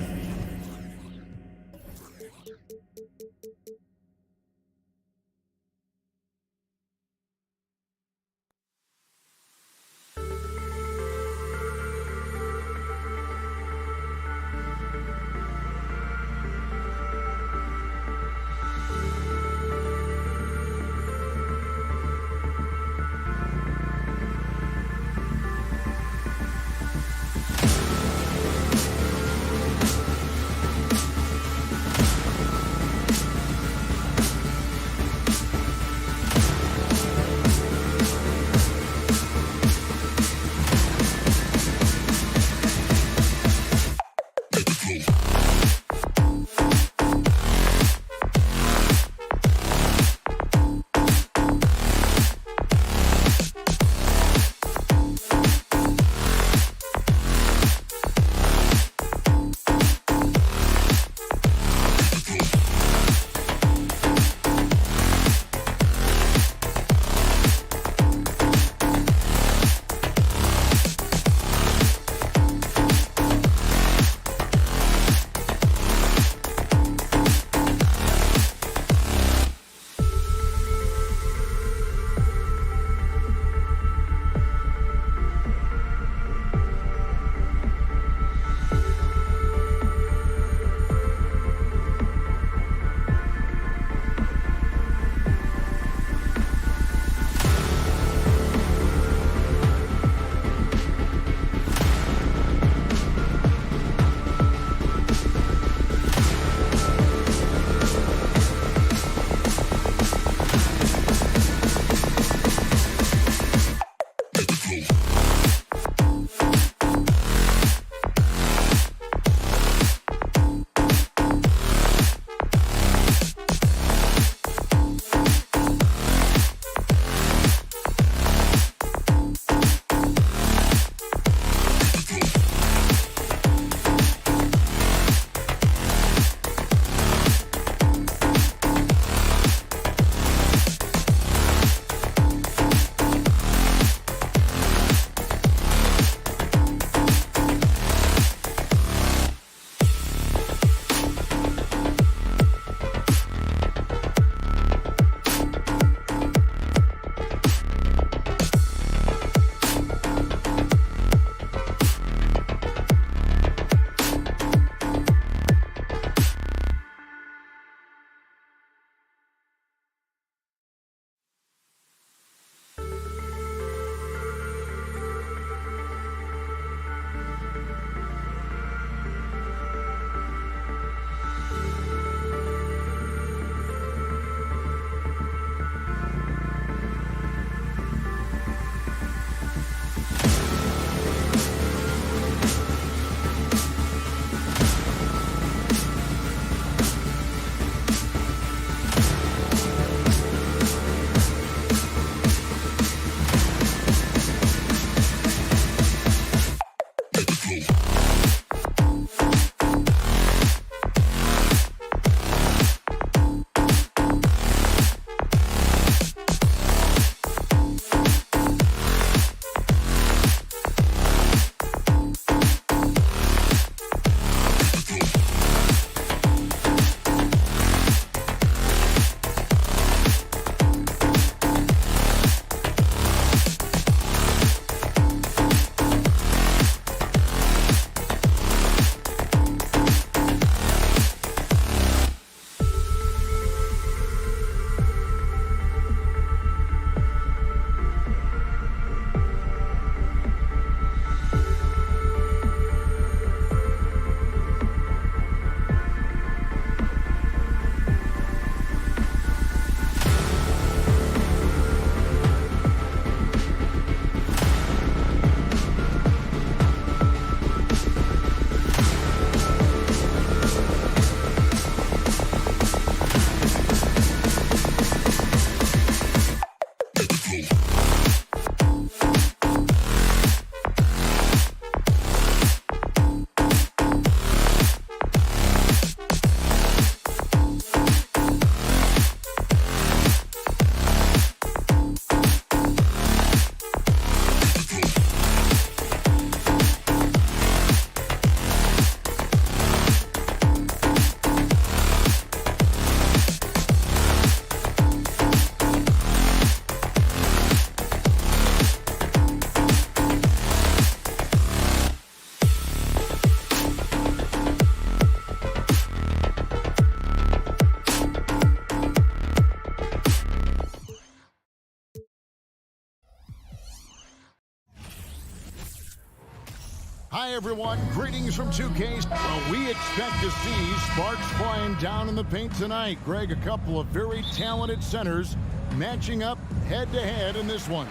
Hi, everyone. Greetings from 2K. Well, we expect to see sparks flying down in the paint tonight. Greg, a couple of very talented centers matching up head-to-head in this one.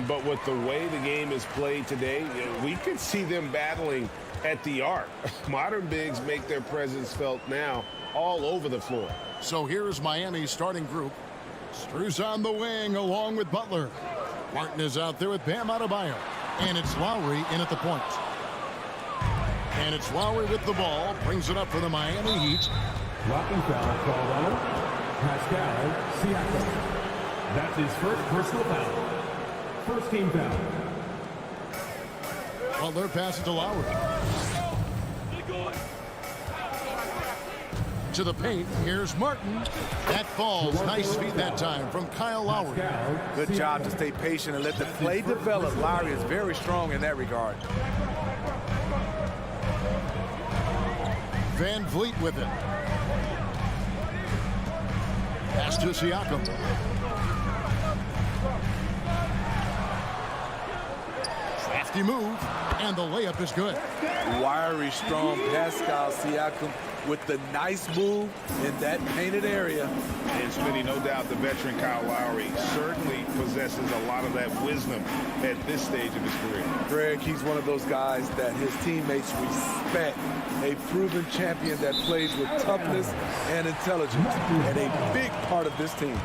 But with the way the game is played today, we could see them battling at the arc. Modern bigs make their presence felt now all over the floor. So here's Miami's starting group. Strus on the wing along with Butler. Martin is out there with Bam Adebayo. And it's Lowry in at the point. And it's Lowry with the ball. Brings it up for the Miami Heat. Blocking foul called on him. Pascal Siakam. That's his first personal foul. First team foul. Butler passes to Lowry. To the paint. Here's Martin. That falls. Nice feed that time from Kyle Lowry. Good job to stay patient and let the play develop. Lowry is very strong in that regard. Van Vliet with it. Pass to Siakam. Crafty move, and the layup is good. Wiry, strong Pascal Siakam with the nice move in that painted area. And Smitty, no doubt the veteran Kyle Lowry certainly possesses a lot of that wisdom at this stage of his career. Greg, he's one of those guys that his teammates respect. A proven champion that plays with toughness and intelligence, and a big part of this team.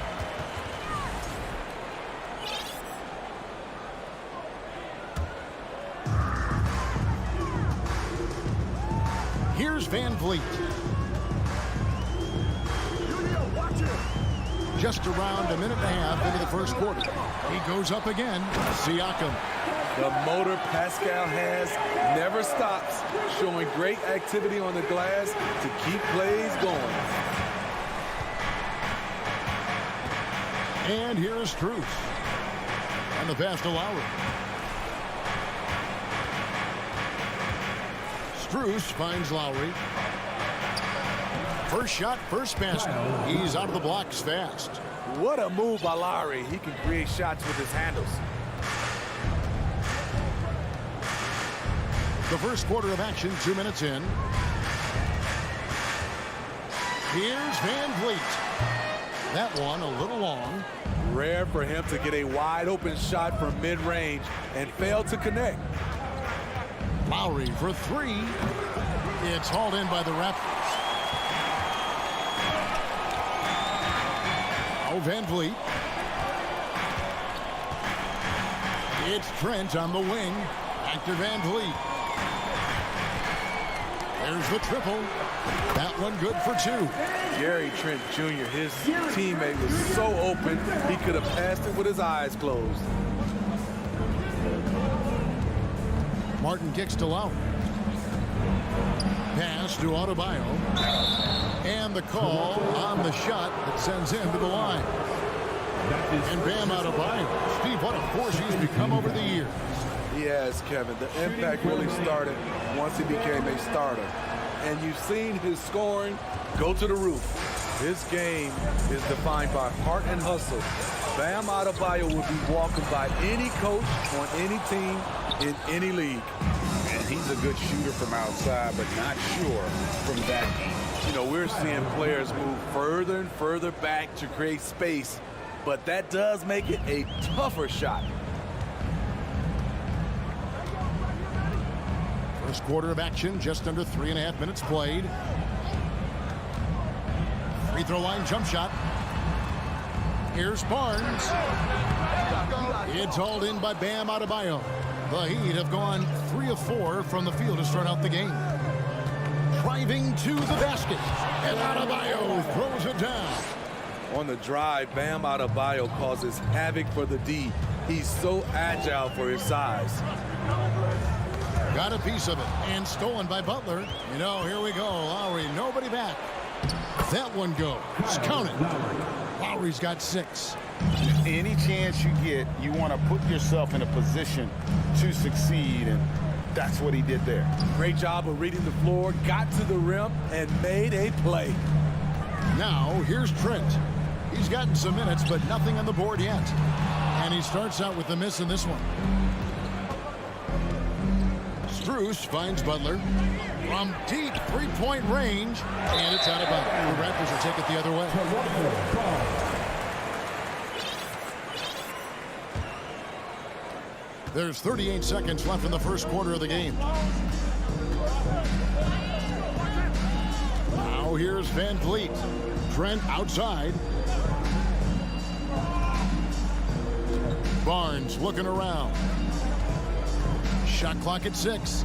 Here's Van Vliet. Just around a minute and a half into the first quarter. He goes up again. Siakam. The motor Pascal has never stops, showing great activity on the glass to keep plays going. And here is Strus. And the pass to Lowry. Strus finds Lowry. First shot, first basket. He's out of the blocks fast. What a move by Lowry. He can create shots with his handles. The first quarter of action, 2 minutes in. Here's Van Vliet. That one a little long. Rare for him to get a wide open shot from mid-range and fail to connect. Lowry for three. It's hauled in by the Raptors. Oh, Van Vliet. It's Trent on the wing. Back to Van Vliet. There's the triple. That one good for two. Gary Trent Jr., his teammate, was so open, he could have passed it with his eyes closed. Martin kicks to Lowry. Pass to Adebayo. And the call on the shot that sends him to the line. And Bam Adebayo. Steve, what a force he's become over the years. He has, Kevin. The impact really started once he became a starter. And you've seen his scoring go to the roof. His game is defined by heart and hustle. Bam Adebayo will be welcomed by any coach on any team in any league. And he's a good shooter from outside, but not sure from that deep. You know, we're seeing players move further and further back to create space, but that does make it a tougher shot. First quarter of action, just under 3.5 minutes played. Free throw line jump shot. Here's Barnes. It's hauled in by Bam Adebayo. The Heat have gone 3 of 4 from the field to start out the game. Driving to the basket, and Adebayo throws it down. On the drive, Bam Adebayo causes havoc for the D. He's so agile for his size. Got a piece of it, and stolen by Butler. You know, here we go. Lowry, nobody back. That one goes. Count it. Lowry's got 6. Any chance you get, you want to put yourself in a position to succeed, and that's what he did there. Great job of reading the floor, got to the rim, and made a play. Now, here's Trent. He's gotten some minutes, but nothing on the board yet. And he starts out with the miss in this one. Strus finds Butler from deep three-point range, and it's out of bounds. The Raptors will take it the other way. There's 38 seconds left in the first quarter of the game. Now here's Van Vliet. Trent outside. Barnes looking around. Shot clock at 6.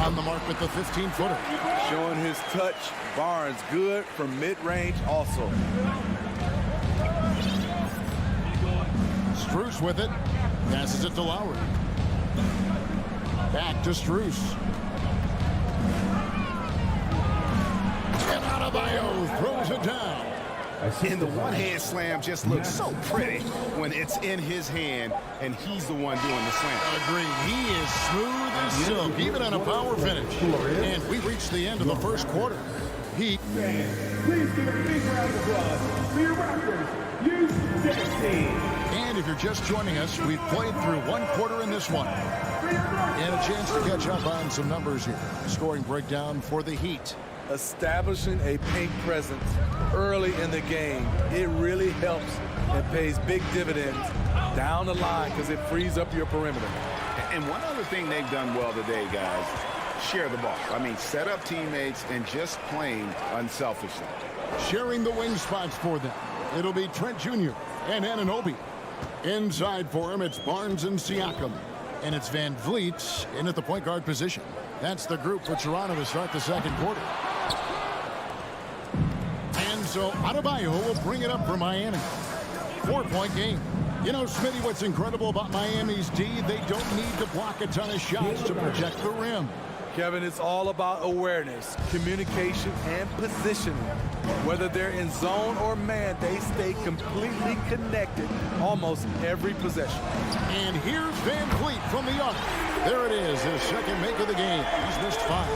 On the mark with the 15-footer. Showing his touch. Barnes good from mid-range also. Strus with it. Passes it to Lowry. Back to Strus. And Adebayo throws it down. And the one-hand slam just looks so pretty when it's in his hand and he's the one doing the slam. Agreed. He is smooth as silk, even on a power finish. And we reached the end of the first quarter. Heat. Please give a big round of applause for your Raptors U16. And if you're just joining us, we've played through one quarter in this one. And a chance to catch up on some numbers here. Scoring breakdown for the Heat. Establishing a paint presence early in the game, it really helps and pays big dividends down the line because it frees up your perimeter. And one other thing they've done well today, guys, share the ball. I mean, set up teammates and just playing unselfishly. Sharing the wing spots for them. It'll be Trent Jr. and Anunoby. Inside for him, it's Barnes and Siakam. And it's Van Vliet in at the point guard position. That's the group for Toronto to start the second quarter. And so Adebayo will bring it up for Miami. 4-point game. You know, Smitty, what's incredible about Miami's D, they don't need to block a ton of shots to protect the rim. Kevin, it's all about awareness, communication, and positioning. Whether they're in zone or man, they stay completely connected almost every possession. And here's Van Vliet from the arc. There it is, his second make of the game. He's missed 5.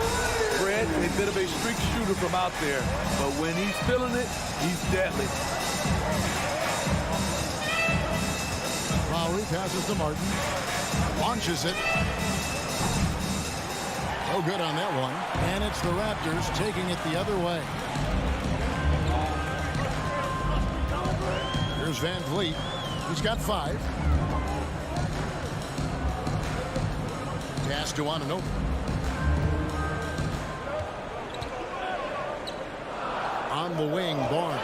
Fred, a bit of a streak shooter from out there, but when he's feeling it, he's deadly. Lowry passes to Martin. Launches it. No good on that one. And it's the Raptors taking it the other way. Here's Van Vliet. He's got 5. Pass to Anunoby. On the wing, Barnes.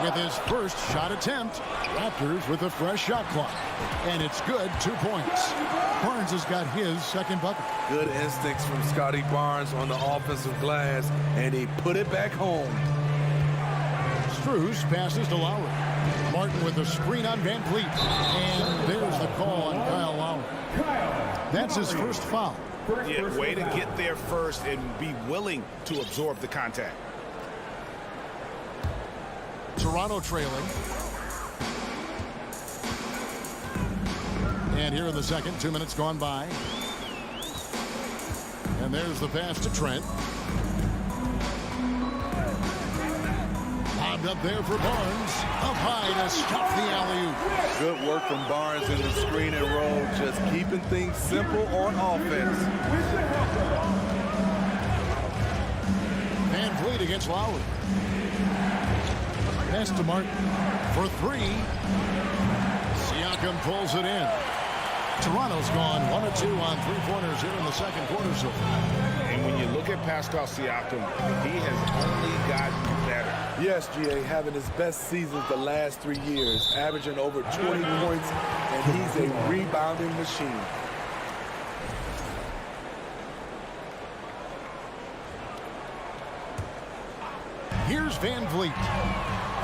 With his first shot attempt, Raptors with a fresh shot clock. And it's good, 2 points. Barnes has got his second bucket. Good instincts from Scotty Barnes on the offensive glass, and he put it back home. Strus passes to Lowry. Martin with a screen on Van Vliet. And there's the call on Kyle Lowry. That's his first foul. Yeah, way to get there first and be willing to absorb the contact. Toronto trailing. And here in the second, 2 minutes gone by. And there's the pass to Trent. Lobbed up there for Barnes. Up high to stop the alley-oop. Good work from Barnes in the screen and roll, just keeping things simple on offense. Van Vliet against Lowry. Pass to Martin for 3. Siakam pulls it in. Toronto's gone 1 of 2 on 3-pointers here in the second quarter so far. And when you look at Pascal Siakam, he has only gotten better. Yes, GA, having his best seasons the last 3 years, averaging over 20 points, and he's a rebounding machine. Here's Van Vliet.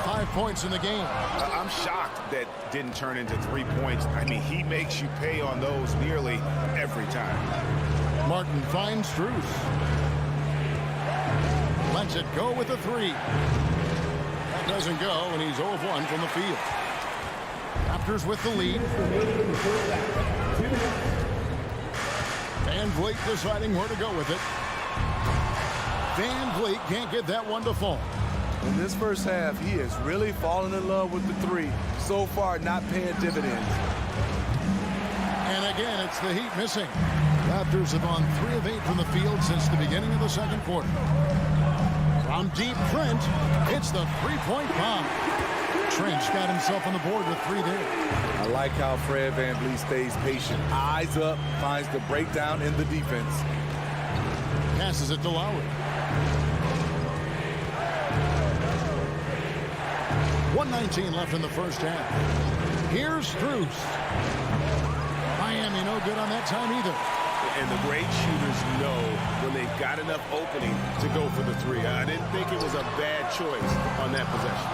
5 points in the game. I'm shocked that didn't turn into 3 points. I mean, he makes you pay on those nearly every time. Martin finds Strus. Lets it go with a 3. That doesn't go, and he's 0 of 1 from the field. Raptors with the lead. Van Vliet deciding where to go with it. Van Vliet can't get that one to fall. In this first half, he has really fallen in love with the 3. So far, not paying dividends. And again, it's the Heat missing. Raptors have gone 3 of 8 from the field since the beginning of the second quarter. From deep, Trent hits the 3-point bomb. Trent's got himself on the board with 3 there. I like how Fred VanVleet stays patient. Eyes up, finds the breakdown in the defense. Passes it to Lowry. 1:19 left in the first half. Here's Strus. Miami no good on that time either. And the great shooters know when they've got enough opening to go for the 3. I didn't think it was a bad choice on that possession.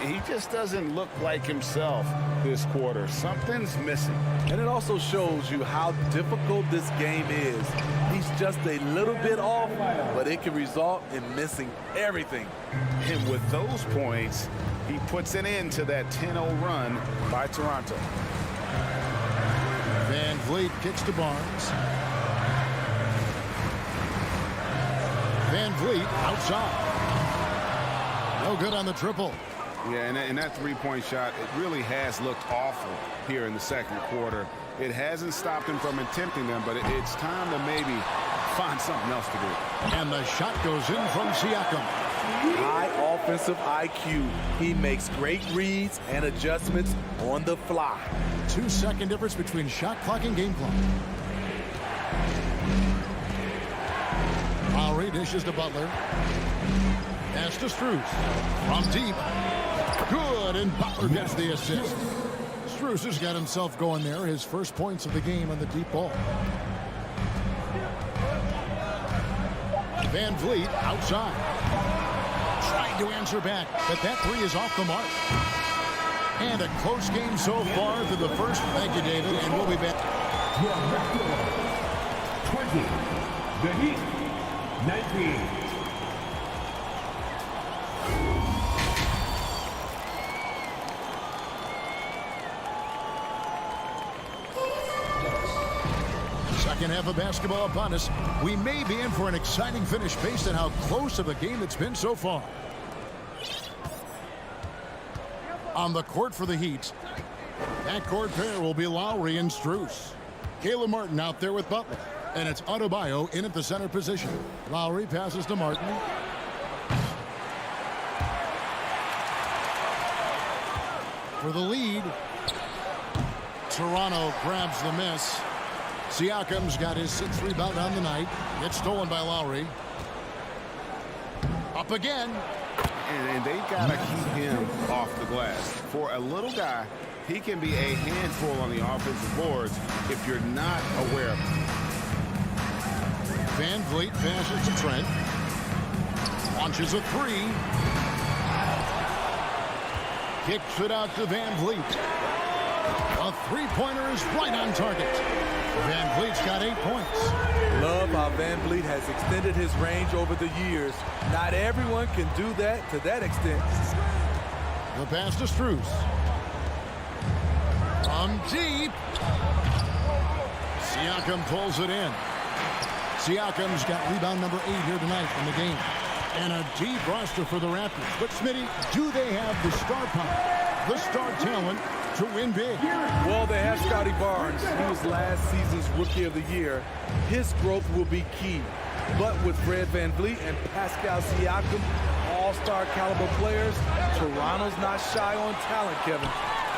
He just doesn't look like himself this quarter. Something's missing. And it also shows you how difficult this game is. He's just a little bit off, but it can result in missing everything. And with those points, he puts an end to that 10-0 run by Toronto. Van Vliet kicks to Barnes. Van Vliet outside. No good on the triple. Yeah, and that 3-point shot, it really has looked awful here in the second quarter. It hasn't stopped him from attempting them, but it's time to maybe find something else to do. And the shot goes in from Siakam. High offensive IQ. He makes great reads and adjustments on the fly. 2-second difference between shot clock and game clock. Lowry dishes to Butler. Pass to Strus. From deep. Good, and Butler gets the assist. Strus has got himself going there. His first points of the game on the deep ball. Van Vliet outside. Trying to answer back, but that 3 is off the mark. And a close game so far through the first. Thank you, David, and we'll be back. 20. The Heat, 19. Second half of basketball upon us. We may be in for an exciting finish based on how close of a game it's been so far. On the court for the Heat, that court pair will be Lowry and Strus. Caleb Martin out there with Butler, and it's Adebayo in at the center position. Lowry passes to Martin. For the lead, Toronto grabs the miss. Siakam's got his 6th rebound on the night. Gets stolen by Lowry. Up again. And they've got to keep him off the glass. For a little guy, he can be a handful on the offensive boards if you're not aware of him. Van Vliet passes to Trent. Launches a 3. Kicks it out to Van Vliet. A 3-pointer is right on target. Van Vliet's got 8 points. Love how Van Vliet has extended his range over the years. Not everyone can do that to that extent. The pass to Strus. From deep. Siakam pulls it in. Siakam's got rebound number 8 here tonight in the game. And a deep roster for the Raptors. But Smitty, do they have the star power, the star talent to win big? Well, they have Scotty Barnes. He was last season's Rookie of the Year. His growth will be key. But with Fred VanVleet and Pascal Siakam, all-star caliber players, Toronto's not shy on talent, Kevin.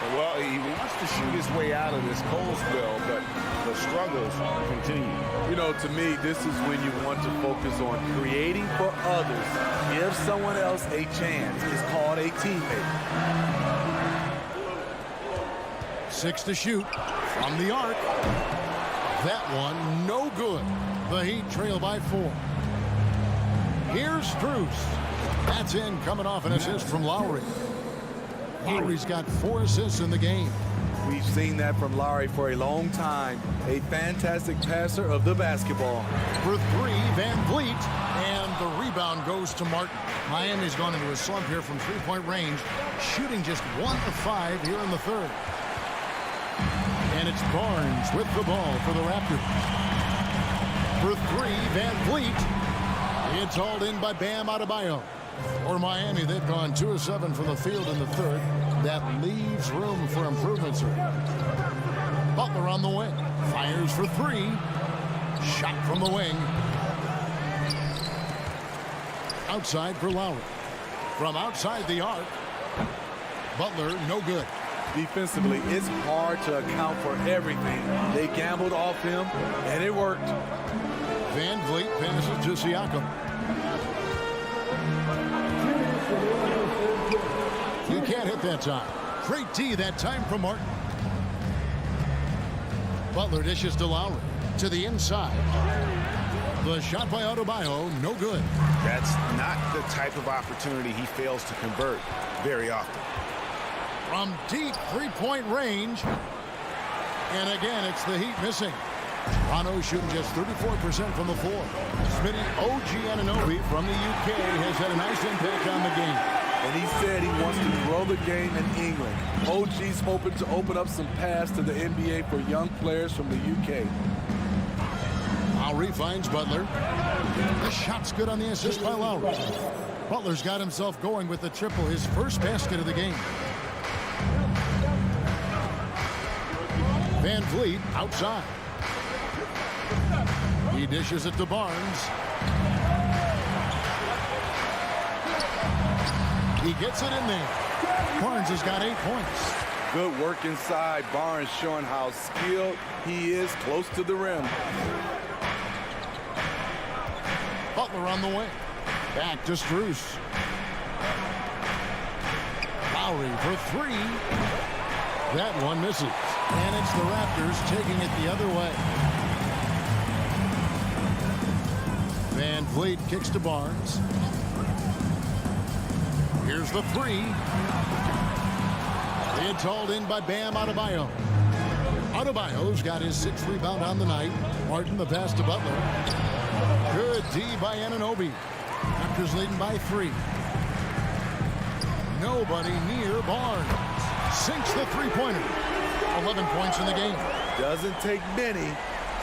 Well, he wants to shoot his way out of this cold spell, but the struggles continue. You know, to me, this is when you want to focus on creating for others. Give someone else a chance. It's called a teammate. 6 to shoot from the arc. That one, no good. The Heat trail by 4. Here's Strus. That's in, coming off an assist from Lowry. Lowry's got 4 assists in the game. We've seen that from Lowry for a long time. A fantastic passer of the basketball. For 3, Van Vliet. And the rebound goes to Martin. Miami's gone into a slump here from three-point range, shooting just 1 of 5 here in the third. And it's Barnes with the ball for the Raptors. For 3, Van Vliet. It's hauled in by Bam Adebayo. For Miami, they've gone 2 of 7 from the field in the third. That leaves room for improvement, sir. Butler on the wing. Fires for 3. Shot from the wing. Outside for Lowry. From outside the arc. Butler, no good. Defensively, it's hard to account for everything. They gambled off him, and it worked. Van Vliet passes to Siakam. You can't hit that time. Great D that time from Martin. Butler dishes to Lowry. To the inside. The shot by Adebayo, no good. That's not the type of opportunity he fails to convert very often. From deep three-point range. And again, it's the Heat missing. Toronto shooting just 34% from the floor. Smitty OG Anunoby from the UK has had a nice impact on the game. And he said he wants to grow the game in England. OG's hoping to open up some paths to the NBA for young players from the UK. Lowry finds Butler. The shot's good on the assist by Lowry. Butler's got himself going with the triple, his first basket of the game. Van Vliet outside. He dishes it to Barnes. He gets it in there. Barnes has got 8 points. Good work inside. Barnes showing how skilled he is close to the rim. Butler on the wing. Back to Strus. Lowry for 3. That one misses. And it's the Raptors taking it the other way. Van Vliet kicks to Barnes. Here's the 3. It's hauled in by Bam Adebayo. Adebayo's got his 6th rebound on the night. Martin the pass to Butler. Good D by Anunoby. Raptors leading by 3. Nobody near Barnes. Sinks the three-pointer. 11 points in the game. Doesn't take many.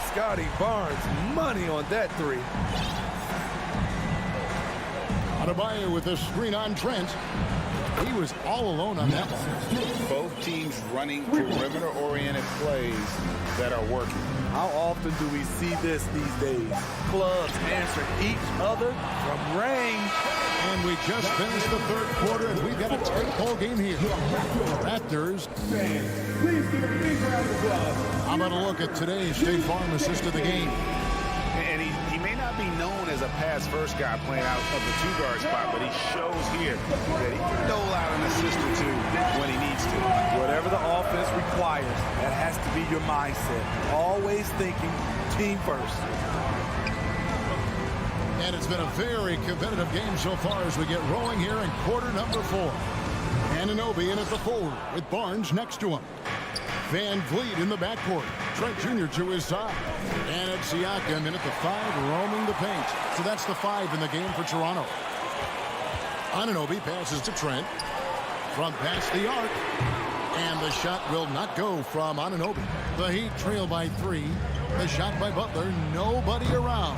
Scotty Barnes, money on that 3. Adebayo with a screen on Trent. He was all alone on that one. Both teams running perimeter-oriented plays that are working. How often do we see this these days? Clubs answer each other from range. And we just finished the third quarter, and we've got a tight ball game here. Raptors. Please give a big round of applause. How about a look at today's State Farm assist of the game? And he may not be known as a pass-first guy playing out of the 2-guard spot, but he shows here that he can dole out an assist or 2 when he needs to. Whatever the offense requires, that has to be your mindset. Always thinking team first. And it's been a very competitive game so far as we get rolling here in quarter number 4. Anunoby in at the forward with Barnes next to him. Van Vliet in the backcourt. Trent Jr. to his side. And it's Siakam in at the 5, roaming the paint. So that's the 5 in the game for Toronto. Anunoby passes to Trent. From past the arc. And the shot will not go from Anunoby. The Heat trail by 3. The shot by Butler. Nobody around.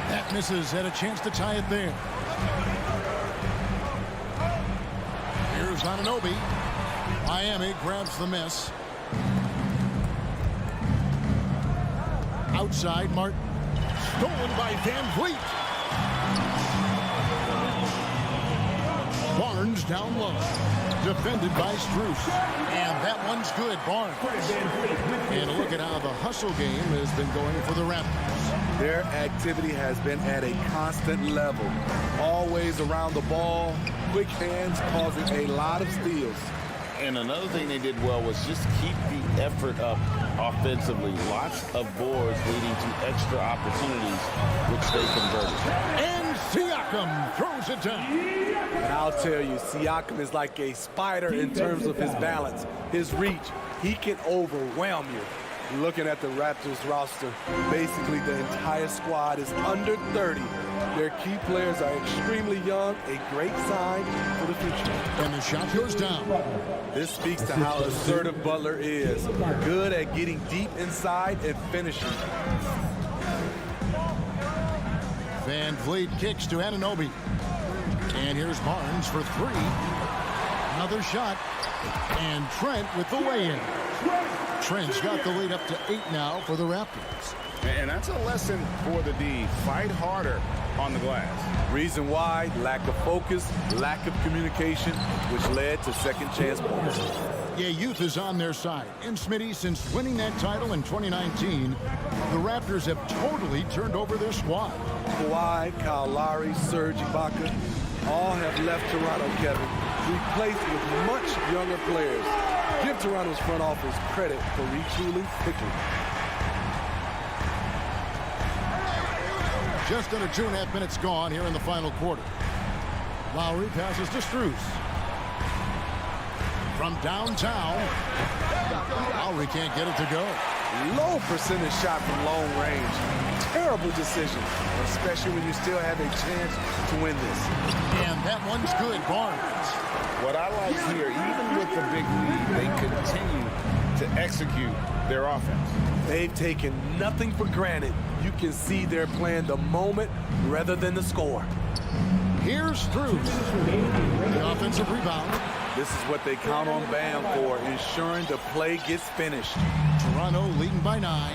That misses. Had a chance to tie it there. Here's Anunoby. Miami grabs the miss. Outside, Martin. Stolen by Van Vliet. Barnes down low. Defended by Strus. And that one good. Barnes. And a look at how the hustle game has been going for the Raptors. Their activity has been at a constant level. Always around the ball, quick hands causing a lot of steals. And another thing they did well was just keep the effort up offensively. Lots of boards leading to extra opportunities, which they converted. And Siakam throws it down. And I'll tell you, Siakam is like a spider in terms of his balance, his reach. He can overwhelm you. Looking at the Raptors roster, basically the entire squad is under 30. Their key players are extremely young, a great sign for the future. And the shot goes down. This speaks to how assertive Butler is. Good at getting deep inside and finishing. Van Vliet kicks to Anunoby. And here's Barnes for three. Another shot. And Trent with the lay-in. Trent's got the lead up to 8 now for the Raptors. And that's a lesson for the D. Fight harder on the glass. Reason why, lack of focus, lack of communication, which led to second chance points. Yeah, youth is on their side. And Smitty, since winning that title in 2019, the Raptors have totally turned over their squad. Kawhi, Kyle Lowry, Serge Ibaka, all have left Toronto, Kevin, replaced with much younger players. Give Toronto's front office credit for retooling quickly. Just under 2.5 minutes gone here in the final quarter. Lowry passes to Strus. From downtown, Lowry can't get it to go. Low percentage shot from long range. Terrible decision, especially when you still have a chance to win this. And that one's good, Barnes. What I like here, even with the big lead, they continue to execute their offense. They've taken nothing for granted. You can see they're playing the moment rather than the score. Here's Strus. The offensive rebound. This is what they count on Bam for, ensuring the play gets finished. Toronto leading by 9.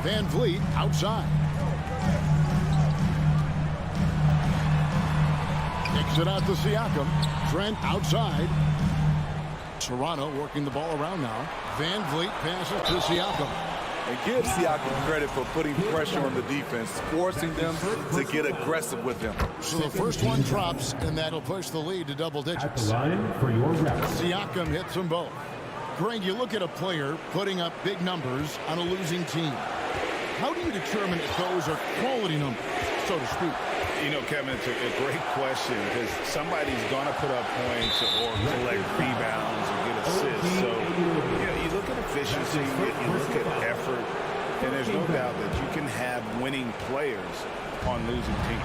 Van Vliet outside. Kicks it out to Siakam. Trent outside. Toronto working the ball around now. Van Vliet passes to Siakam. And give Siakam credit for putting pressure on the defense, forcing them to get aggressive with them. So the first one drops, and that'll push the lead to double digits. Siakam hits them both. Greg, you look at a player putting up big numbers on a losing team. How do you determine if those are quality numbers, so to speak? You know, Kevin, it's a great question because somebody's going to put up points or collect rebounds or get assists. So, you look at efficiency, you look at effort, and there's no doubt that you can have winning players on losing teams.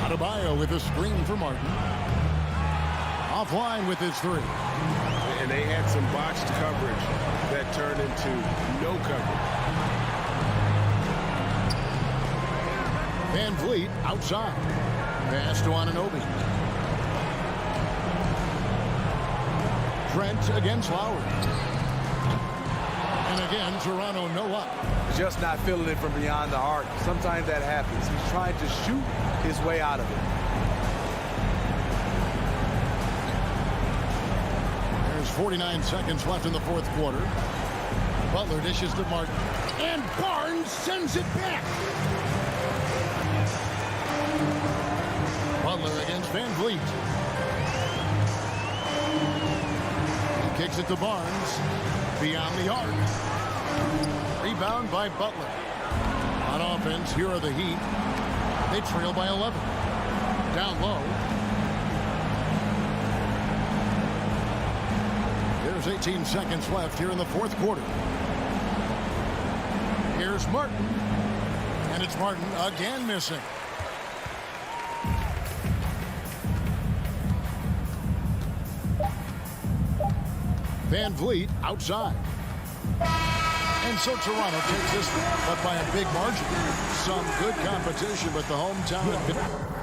Adebayo with a screen for Martin. Offline with his 3. And they had some botched coverage that turned into no coverage. Van Vliet outside. Pass to Anunoby. Trent against Lowry. And again, Toronto no up. Just not feeling it from beyond the arc. Sometimes that happens. He's trying to shoot his way out of it. There's 49 seconds left in the fourth quarter. Butler dishes to Martin. And Barnes sends it back. Butler against Van Vliet. He kicks it to Barnes. Beyond the arc. Rebound by Butler. On offense, here are the Heat. They trail by 11. Down low. There's 18 seconds left here in the fourth quarter. Here's Martin. And it's Martin again missing. Van Vliet outside. And so Toronto takes this one, but by a big margin. Some good competition, but the hometown...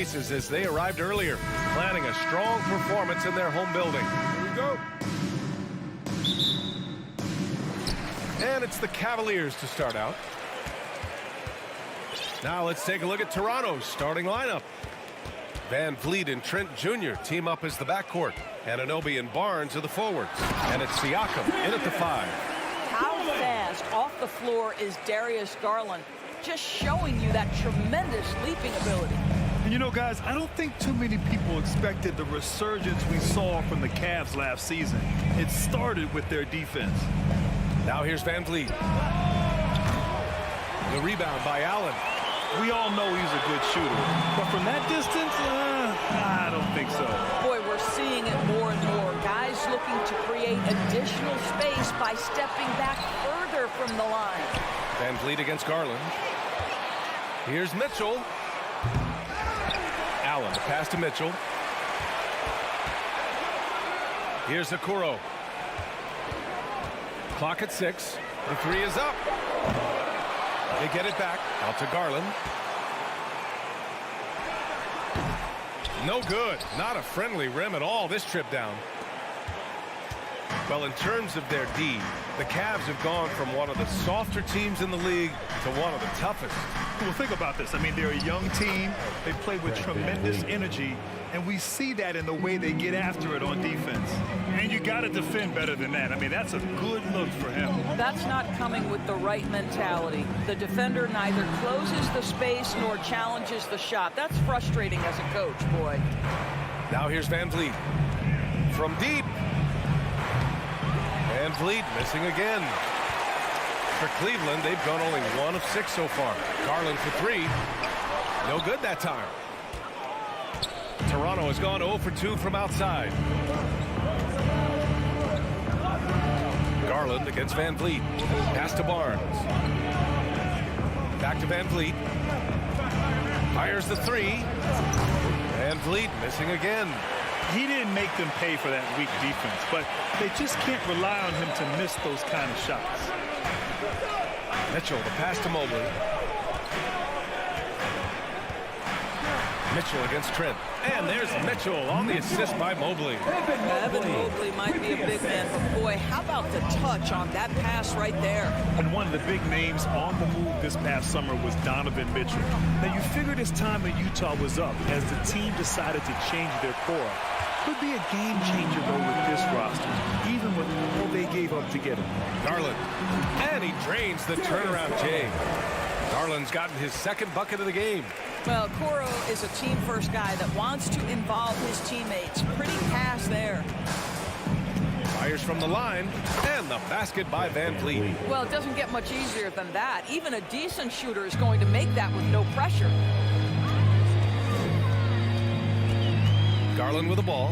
faces as they arrived earlier, planning a strong performance in their home building. Here we go. And it's the Cavaliers to start out. Now let's take a look at Toronto's starting lineup. Van Vliet and Trent Jr. team up as the backcourt. Anunoby and Barnes are the forwards. And it's Siakam in at the 5. How fast off the floor is Darius Garland? Just showing you that tremendous leaping ability. And you know, guys, I don't think too many people expected the resurgence we saw from the Cavs last season. It started with their defense. Now here's Van Vliet. The rebound by Allen. We all know he's a good shooter, but from that distance, I don't think so. Boy, we're seeing it more and more. Guys looking to create additional space by stepping back further from the line. Van Vliet against Garland. Here's Mitchell. Allen, the pass to Mitchell. Here's Okoro. Clock at 6. The 3 is up. They get it back. Out to Garland. No good. Not a friendly rim at all this trip down. Well, in terms of their D, the Cavs have gone from one of the softer teams in the league to one of the toughest. Well, think about this. I mean, they're a young team. They play with tremendous energy, and we see that in the way they get after it on defense. And you got to defend better than that. I mean, that's a good look for him. That's not coming with the right mentality. The defender neither closes the space nor challenges the shot. That's frustrating as a coach, boy. Now here's Van Vliet. From deep. Van Vliet missing again. For Cleveland, they've gone only 1 of 6 so far. Garland for 3. No good that time. Toronto has gone 0 for 2 from outside. Garland against Van Vliet. Pass to Barnes. Back to Van Vliet. Fires the 3. Van Vliet missing again. He didn't make them pay for that weak defense, but they just can't rely on him to miss those kind of shots. Mitchell, the pass to Mobley. Mitchell against Trent. And there's Mitchell on the assist by Mobley. Evan Mobley might be a big man, but boy, how about the touch on that pass right there? And one of the big names on the move this past summer was Donovan Mitchell. Now, you figured his time in Utah was up as the team decided to change their core. Could be a game changer, though, with this roster, even with all they gave up to get him. Garland. And he drains the turnaround J. Garland's gotten his second bucket of the game. Well, Okoro is a team-first guy that wants to involve his teammates. Pretty pass there. Fires from the line, and the basket by Van Vliet. Well, it doesn't get much easier than that. Even a decent shooter is going to make that with no pressure. Garland with the ball.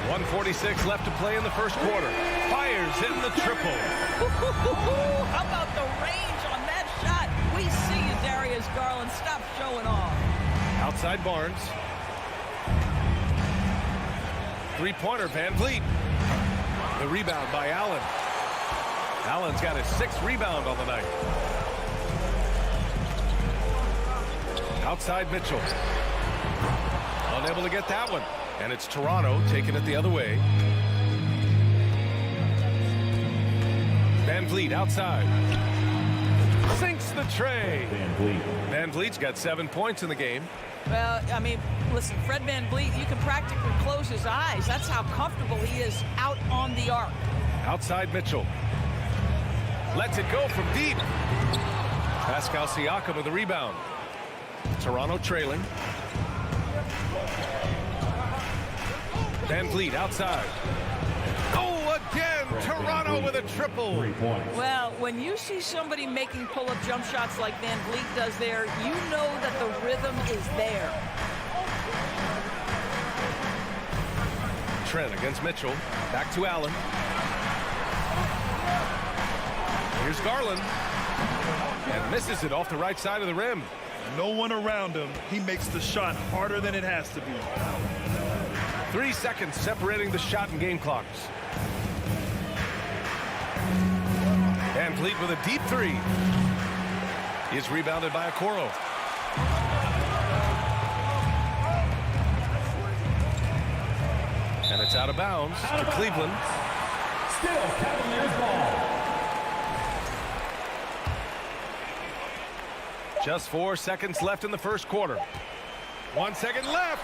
1:46 left to play in the first quarter. Fires in the triple. How about the range on that shot? We see you, Darius Garland. Stop showing off. Outside Barnes. Three-pointer, Van Vliet. The rebound by Allen. Allen's got his 6th rebound on the night. Outside Mitchell. Unable to get that one. And it's Toronto taking it the other way. Van Vliet outside. Sinks the tray. Van Vliet's got 7 points in the game. Well, I mean, listen, Fred Van Vliet, you can practically close his eyes. That's how comfortable he is out on the arc. Outside Mitchell. Lets it go from deep. Pascal Siakam with the rebound. Toronto trailing. Van Vliet outside. Oh, again! Toronto with a triple. Well, when you see somebody making pull-up jump shots like Van Vliet does there, you know that the rhythm is there. Trent against Mitchell. Back to Allen. Here's Garland. And misses it off the right side of the rim. No one around him. He makes the shot harder than it has to be. 3 seconds separating the shot and game clocks. Van Vliet with a deep 3. Is rebounded by Okoro. And it's out of bounds to Cleveland. Still Cavaliers ball. Just 4 seconds left in the first quarter. 1 second left.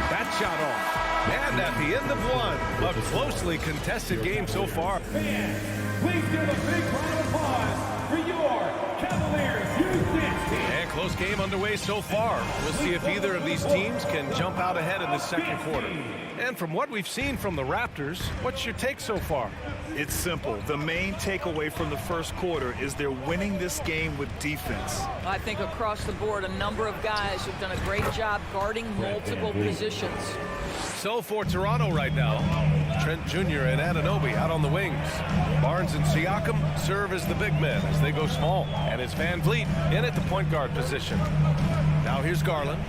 That shot off. And at the end of one, a closely contested game so far. Fans, please give a big round of applause for your Cavaliers U16 team. And close game underway so far. We'll see if either of these teams can jump out ahead in the second quarter. And from what we've seen from the Raptors, what's your take so far? It's simple. The main takeaway from the first quarter is they're winning this game with defense. I think across the board, a number of guys have done a great job guarding multiple positions. So for Toronto right now, Trent Jr. and Anunoby out on the wings. Barnes and Siakam serve as the big men as they go small. And it's Van Vliet in at the point guard position. Now here's Garland.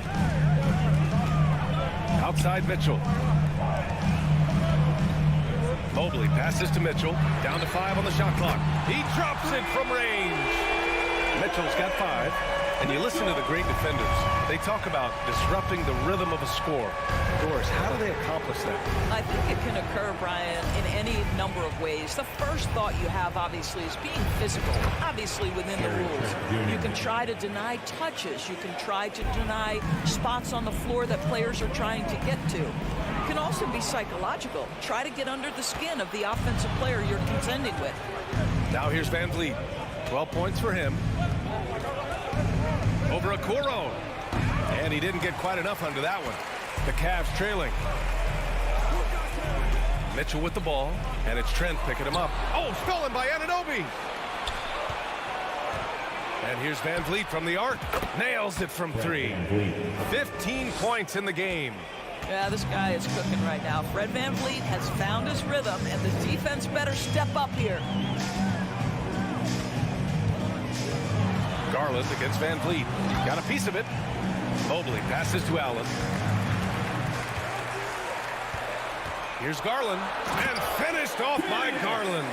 Outside Mitchell. Mobley passes to Mitchell. Down to 5 on the shot clock. He drops it from range. Mitchell's got 5. And you listen to the great defenders. They talk about disrupting the rhythm of a score. Doris, how do they accomplish that? I think it can occur, Brian, in any number of ways. The first thought you have, obviously, is being physical, obviously within the rules. You can try to deny touches. You can try to deny spots on the floor that players are trying to get to. It can also be psychological. Try to get under the skin of the offensive player you're contending with. Now here's Van Vliet. 12 points for him. Over Okoro. And he didn't get quite enough under that one. The Cavs trailing. Mitchell with the ball. And it's Trent picking him up. Oh, stolen by Anunoby. And here's Van Vliet from the arc. Nails it from 3. 15 points in the game. Yeah, this guy is cooking right now. Fred Van Vliet has found his rhythm, and the defense better step up here. Garland against Van Vliet. Got a piece of it. Mobley passes to Allen. Here's Garland. And finished off by Garland.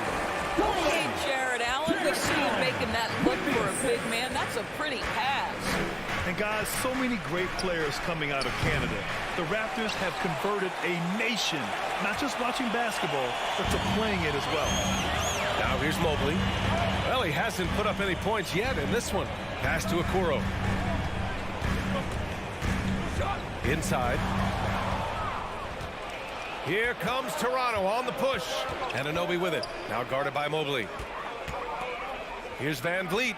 Hey, Jared Allen, to see you making that look for a big man. That's a pretty pass. And guys, so many great players coming out of Canada. The Raptors have converted a nation, not just watching basketball, but to playing it as well. Now here's Mobley. Well, he hasn't put up any points yet in this one. Pass to Okoro. Inside. Here comes Toronto on the push. And Anunoby with it. Now guarded by Mobley. Here's Van Vliet.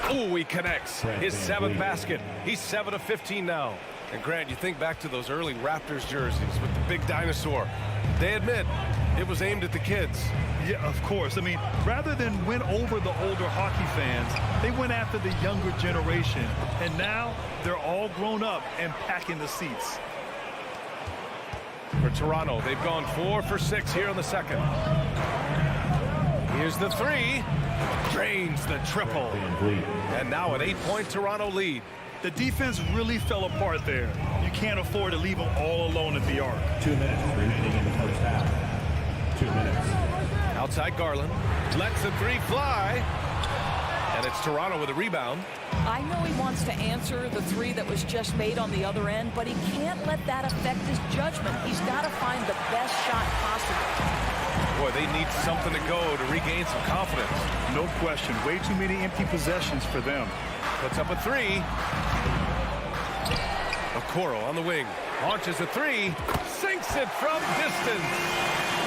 Oh, he connects. His 7th basket. He's 7 of 15 now. And Grant, you think back to those early Raptors jerseys with the big dinosaur. They admit it was aimed at the kids. Yeah, of course. I mean, rather than win over the older hockey fans, they went after the younger generation. And now they're all grown up and packing the seats. For Toronto, they've gone 4 for 6 here in the second. Here's the 3. Drains the triple. And now an 8-point Toronto lead. The defense really fell apart there. You can't afford to leave them all alone at the arc. 2 minutes remaining in the first half. 2 minutes. Outside Garland. Lets the 3 fly. And it's Toronto with a rebound. I know he wants to answer the 3 that was just made on the other end, but he can't let that affect his judgment. He's got to find the best shot possible. Boy, they need something to go to regain some confidence. No question. Way too many empty possessions for them. Puts up a 3. Okoro on the wing. Launches a 3. Sinks it from distance.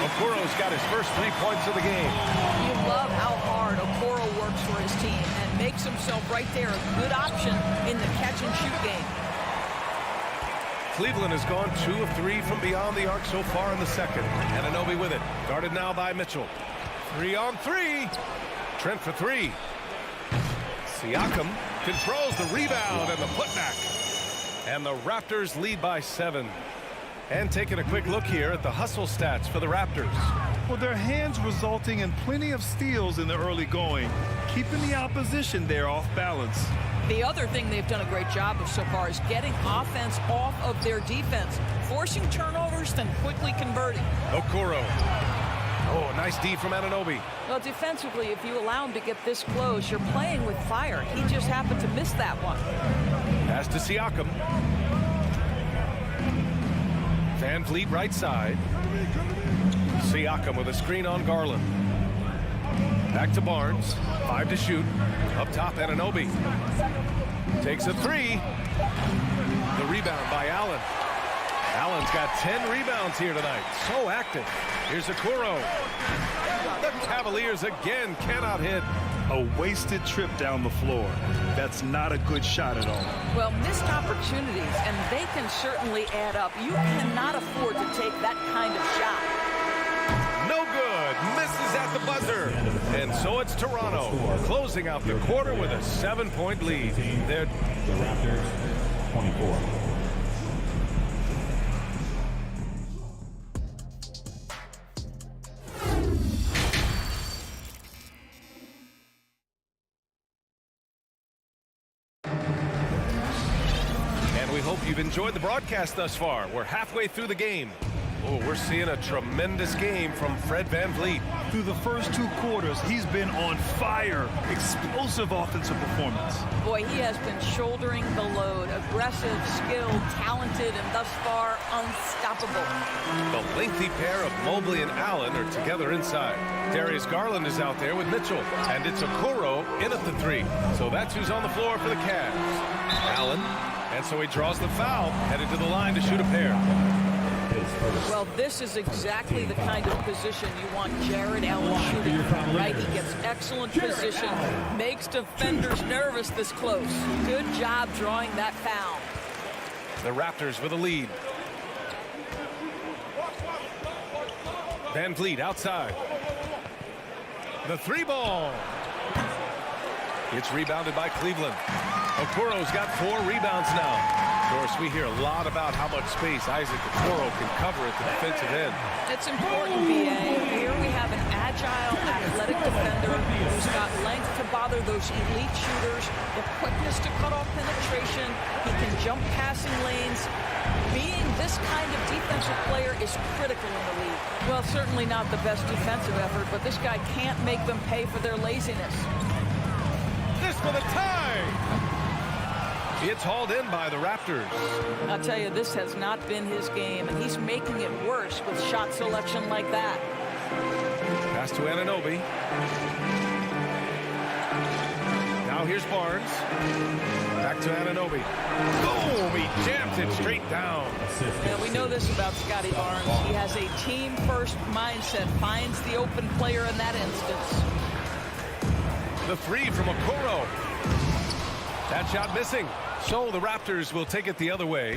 Okoro's got his first 3 points of the game. You love how hard Okoro works for his team and makes himself right there a good option in the catch-and-shoot game. Cleveland has gone 2 of 3 from beyond the arc so far in the second. And Anunoby with it. Guarded now by Mitchell. 3 on 3. Trent for 3. Siakam controls the rebound and the putback. And the Raptors lead by 7. And taking a quick look here at the hustle stats for the Raptors. Well, their hands resulting in plenty of steals in the early going, keeping the opposition there off balance. The other thing they've done a great job of so far is getting offense off of their defense, forcing turnovers, then quickly converting. Okoro. Oh, nice D from Anunoby. Well, defensively, if you allow him to get this close, you're playing with fire. He just happened to miss that one. Pass to Siakam. Van Vliet right side. Siakam with a screen on Garland. Back to Barnes. 5 to shoot. Up top, Anunoby. Takes a 3. The rebound by Allen. Allen's got 10 rebounds here tonight. So active. Here's Okoro. The Cavaliers again cannot hit. A wasted trip down the floor. That's not a good shot at all. Well, missed opportunities, and they can certainly add up. You cannot afford to take that kind of shot. No good. Misses at the buzzer. And so it's Toronto closing out the quarter with a 7-point lead. They're The Raptors, 24. And we hope you've enjoyed the broadcast thus far. We're halfway through the game. Oh, we're seeing a tremendous game from Fred Van Vliet. Through the first 2 quarters, he's been on fire. Explosive offensive performance. Boy, he has been shouldering the load. Aggressive, skilled, talented, and thus far unstoppable. The lengthy pair of Mobley and Allen are together inside. Darius Garland is out there with Mitchell. And it's Okoro in at the 3. So that's who's on the floor for the Cavs. Allen. And so he draws the foul, headed to the line to shoot a pair. Well, this is exactly the kind of position you want Jared Allen shooting from, right? He gets excellent position, makes defenders nervous this close. Good job drawing that foul. The Raptors with a lead. Van Vliet outside. The 3-ball. It's rebounded by Cleveland. Okoro's got 4 rebounds now. Of course, we hear a lot about how much space Isaac Okoro can cover at the defensive end. It's important, B.A. Here we have an agile, athletic defender who's got length to bother those elite shooters, the quickness to cut off penetration. He can jump passing lanes. Being this kind of defensive player is critical in the league. Well, certainly not the best defensive effort, but this guy can't make them pay for their laziness. This for the tie! It's hauled in by the Raptors. I'll tell you, this has not been his game, and he's making it worse with shot selection like that. Pass to Anunoby. Now here's Barnes. Back to Anunoby. Boom! He jams it straight down. Yeah, we know this about Scotty Barnes. He has a team-first mindset, finds the open player in that instance. The 3 from Okoro. That shot missing. So the Raptors will take it the other way.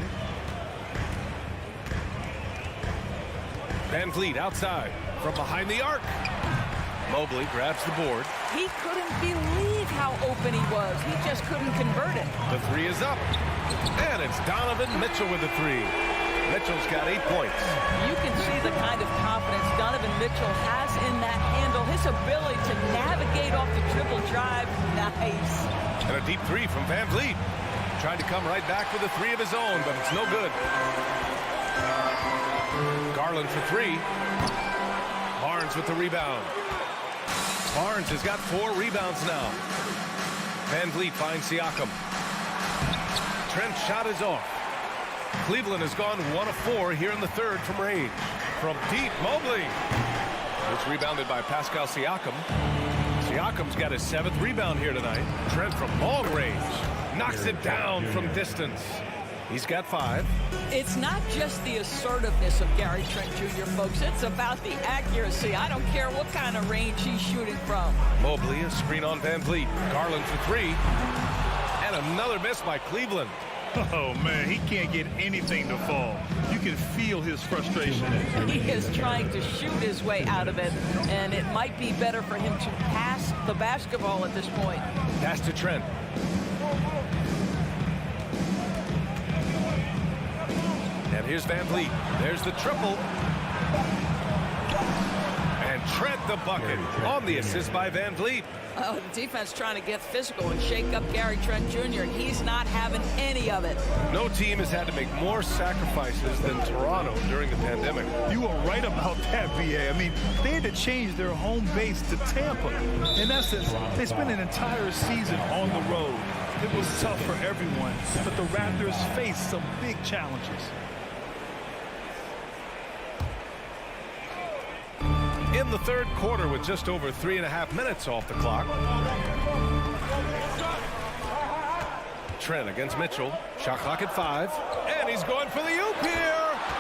Van Vliet outside from behind the arc. Mobley grabs the board. He couldn't believe how open he was. He just couldn't convert it. The 3 is up. And it's Donovan Mitchell with the 3. Mitchell's got 8 points. You can see the kind of confidence Donovan Mitchell has in that handle. His ability to navigate off the dribble drive. Nice. And a deep 3 from Van Vliet. Tried to come right back with a 3 of his own, but it's no good. Garland for 3. Barnes with the rebound. Barnes has got 4 rebounds now. Van Vliet finds Siakam. Trent's shot is off. Cleveland has gone 1 of 4 here in the 3rd from range. From deep, Mobley. It's rebounded by Pascal Siakam. Siakam's got his 7th rebound here tonight. Trent from long range knocks it down from distance. He's got 5. It's not just the assertiveness of Gary Trent Jr., folks. It's about the accuracy. I don't care what kind of range he's shooting from. Mobley, a screen on Van Vliet. Garland for 3. And another miss by Cleveland. Oh, man, he can't get anything to fall. You can feel his frustration. He is trying to shoot his way out of it, and it might be better for him to pass the basketball at this point. Pass to Trent. And here's Van Vliet. There's the triple. And Trent the bucket on the assist by Van Vliet. Oh, the defense trying to get physical and shake up Gary Trent Jr. He's not having any of it. No team has had to make more sacrifices than Toronto during the pandemic. You are right about that, BA. I mean, they had to change their home base to Tampa. In essence, they spent an entire season on the road. It was tough for everyone, but the Raptors faced some big challenges. In the third quarter with just over 3.5 minutes off the clock. Trent against Mitchell. Shot clock at 5. And he's going for the oop here.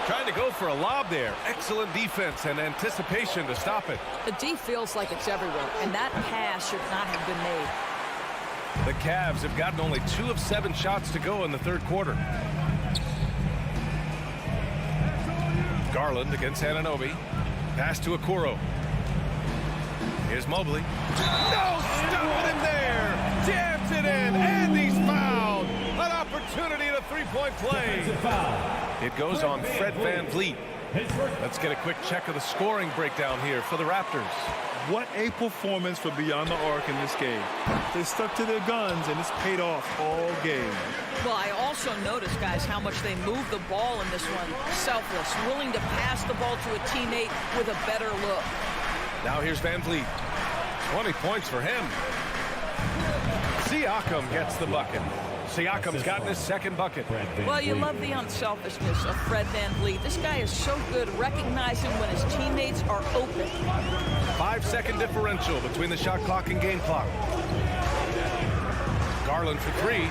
Trying to go for a lob there. Excellent defense and anticipation to stop it. The D feels like it's everywhere, and that pass should not have been made. The Cavs have gotten only 2 of 7 shots to go in the third quarter. Garland against Anunoby. Pass to Okoro. Here's Mobley. No, stop him there. Jams it in, and he's fouled. An opportunity at a three-point play. It goes on Fred VanVleet. Let's get a quick check of the scoring breakdown here for the Raptors. What a performance for Beyond the Arc in this game. They stuck to their guns, and it's paid off all game. Well, I also noticed, guys, how much they moved the ball in this one. Selfless, willing to pass the ball to a teammate with a better look. Now here's VanVleet. 20 points for him. Siakam gets the bucket. Siakam's gotten his second bucket. Well, you love the unselfishness of Fred VanVleet. This guy is so good recognizing when his teammates are open. 5-second differential between the shot clock and game clock. Garland for 3.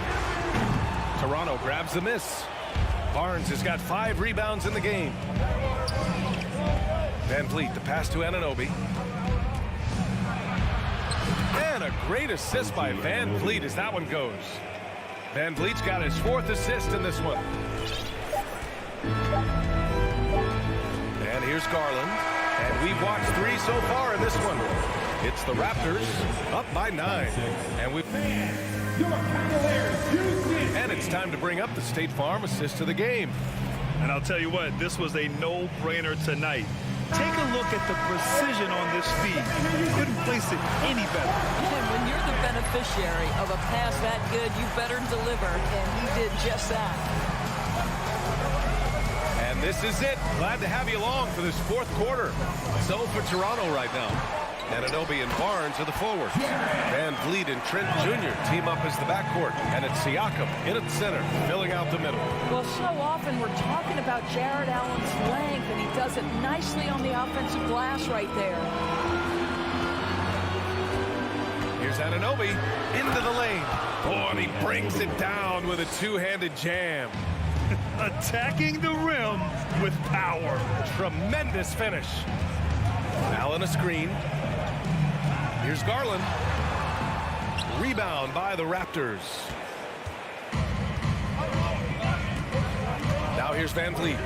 Toronto grabs the miss. Barnes has got 5 rebounds in the game. VanVleet, the pass to Anunoby. And a great assist by VanVleet as that one goes. VanVleet's got his 4th assist in this one. And here's Garland. And we've watched 3 so far in this one. It's the Raptors up by 9. And it's time to bring up the State Farm assist of the game. And I'll tell you what, this was a no-brainer tonight. Take a look at the precision on this feed. You couldn't place it any better. And when you're the beneficiary of a pass that good, you better deliver, and he did just that. And this is it. Glad to have you along for this 4th quarter. So for Toronto right now. Anunoby and Barnes are the forwards. VanVleet and Trent Jr. team up as the backcourt. And it's Siakam in at center, filling out the middle. Well, so often we're talking about Jared Allen's length, and he does it nicely on the offensive glass right there. Here's Anunoby into the lane. Oh, and he brings it down with a 2-handed jam. Attacking the rim with power. Tremendous finish. Allen a screen. Here's Garland. Rebound by the Raptors. Now here's VanVleet.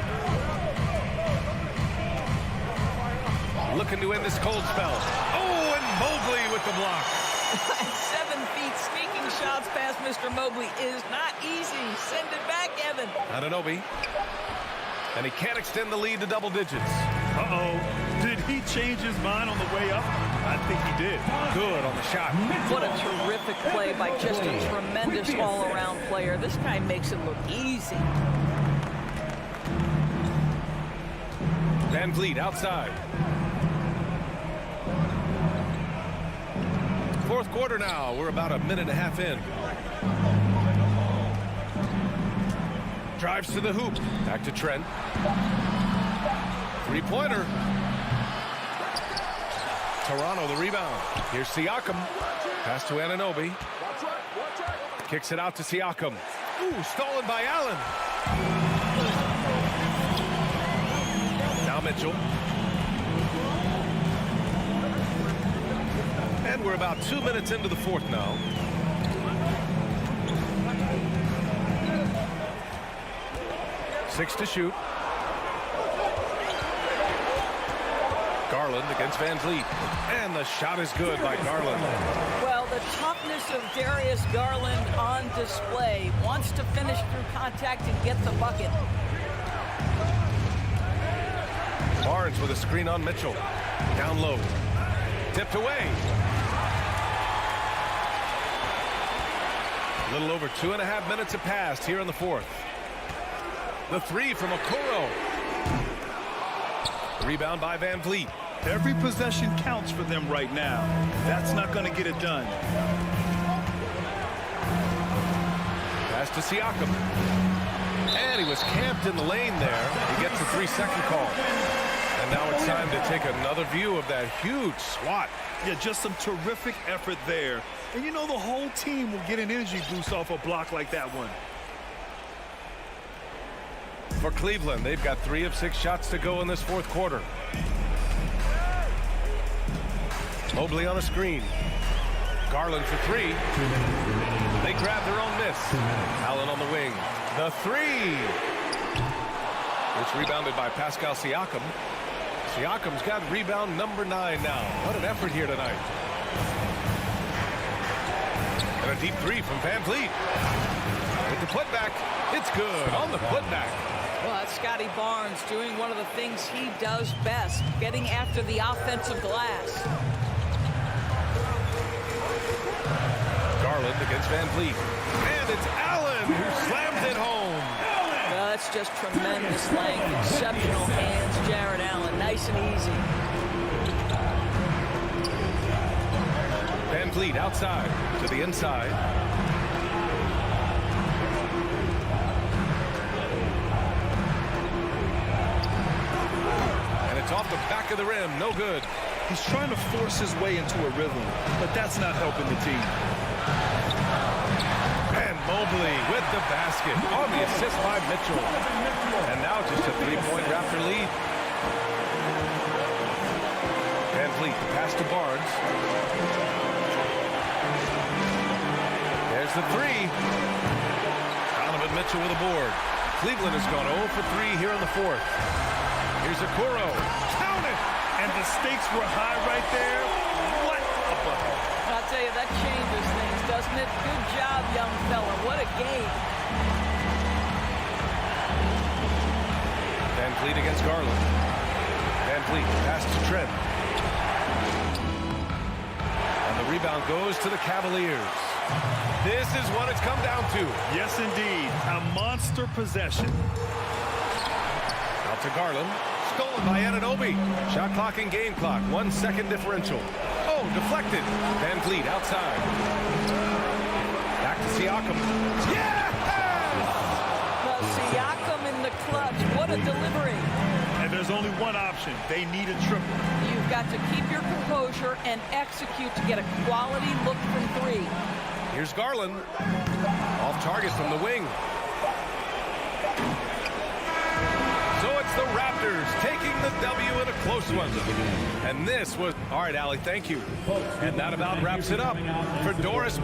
Looking to end this cold spell. Oh, and Mobley with the block. 7 feet, sneaking shots past Mr. Mobley is not easy. Send it back, Evan. Anunoby. And he can't extend the lead to double digits. Uh-oh. Did he change his mind on the way up? I think he did. Good on the shot. What a terrific play by just a tremendous all-around player. This guy makes it look easy. VanVleet outside. 4th quarter now. We're about a minute and a half in. Drives to the hoop. Back to Trent. 3-pointer. Toronto the rebound. Here's Siakam. Pass to Anunoby. Kicks it out to Siakam. Ooh, stolen by Allen. Now Mitchell. And we're about 2 minutes into the 4th now. Six to shoot. Garland against VanVleet. And the shot is good by Garland. Well, the toughness of Darius Garland on display. Wants to finish through contact and get the bucket. Barnes with a screen on Mitchell. Down low. Tipped away. A little over 2.5 minutes have passed here in the fourth. The three from Okoro. Rebound by Van Vliet. Every possession counts for them right now. That's not going to get it done. Pass to Siakam. And he was camped in the lane there. He gets a 3-second call. And now it's time to take another view of that huge swat. Yeah, just some terrific effort there. And you know the whole team will get an energy boost off a block like that one. For Cleveland, they've got 3 of 6 shots to go in this fourth quarter. Mobley on a screen. Garland for 3. They grab their own miss. Allen on the wing. The 3. It's rebounded by Pascal Siakam. Siakam's got rebound number 9 now. What an effort here tonight. And a deep 3 from Van Vliet. With the putback, it's good on the putback. Well, that's Scotty Barnes doing one of the things he does best, getting after the offensive glass. Garland against Van Vliet. And it's Allen who slams it home. Well, that's just tremendous length, exceptional hands, Jared Allen, nice and easy. Van Vliet outside to the inside. And it's off the back of the rim, no good. He's trying to force his way into a rhythm, but that's not helping the team. And Mobley with the basket on the assist by Mitchell. And now just a 3-point Raptor lead. Van Vliet, pass to Barnes. There's the 3. Donovan Mitchell with a board. Cleveland has gone 0 for 3 here in the fourth. Here's Okoro. Count it! And the stakes were high right there. What a bucket. I'll tell you, that changes things, doesn't it? Good job, young fella. What a game. Van Vliet against Garland. Van Vliet pass to Trent. And the rebound goes to the Cavaliers. This is what it's come down to. Yes, indeed. A monster possession. Out to Garland. Stolen by Anunoby. Shot clock and game clock. 1 second differential. Oh, deflected. Van Vliet outside. Back to Siakam. Yeah! Well, Siakam in the clutch. What a delivery. And there's only one option. They need a triple. You've got to keep your composure and execute to get a quality look from 3. Here's Garland. Off target from the wing. So it's the Raptors taking the W in a close one. And this was... All right, Allie, thank you. And that about wraps it up. For Doris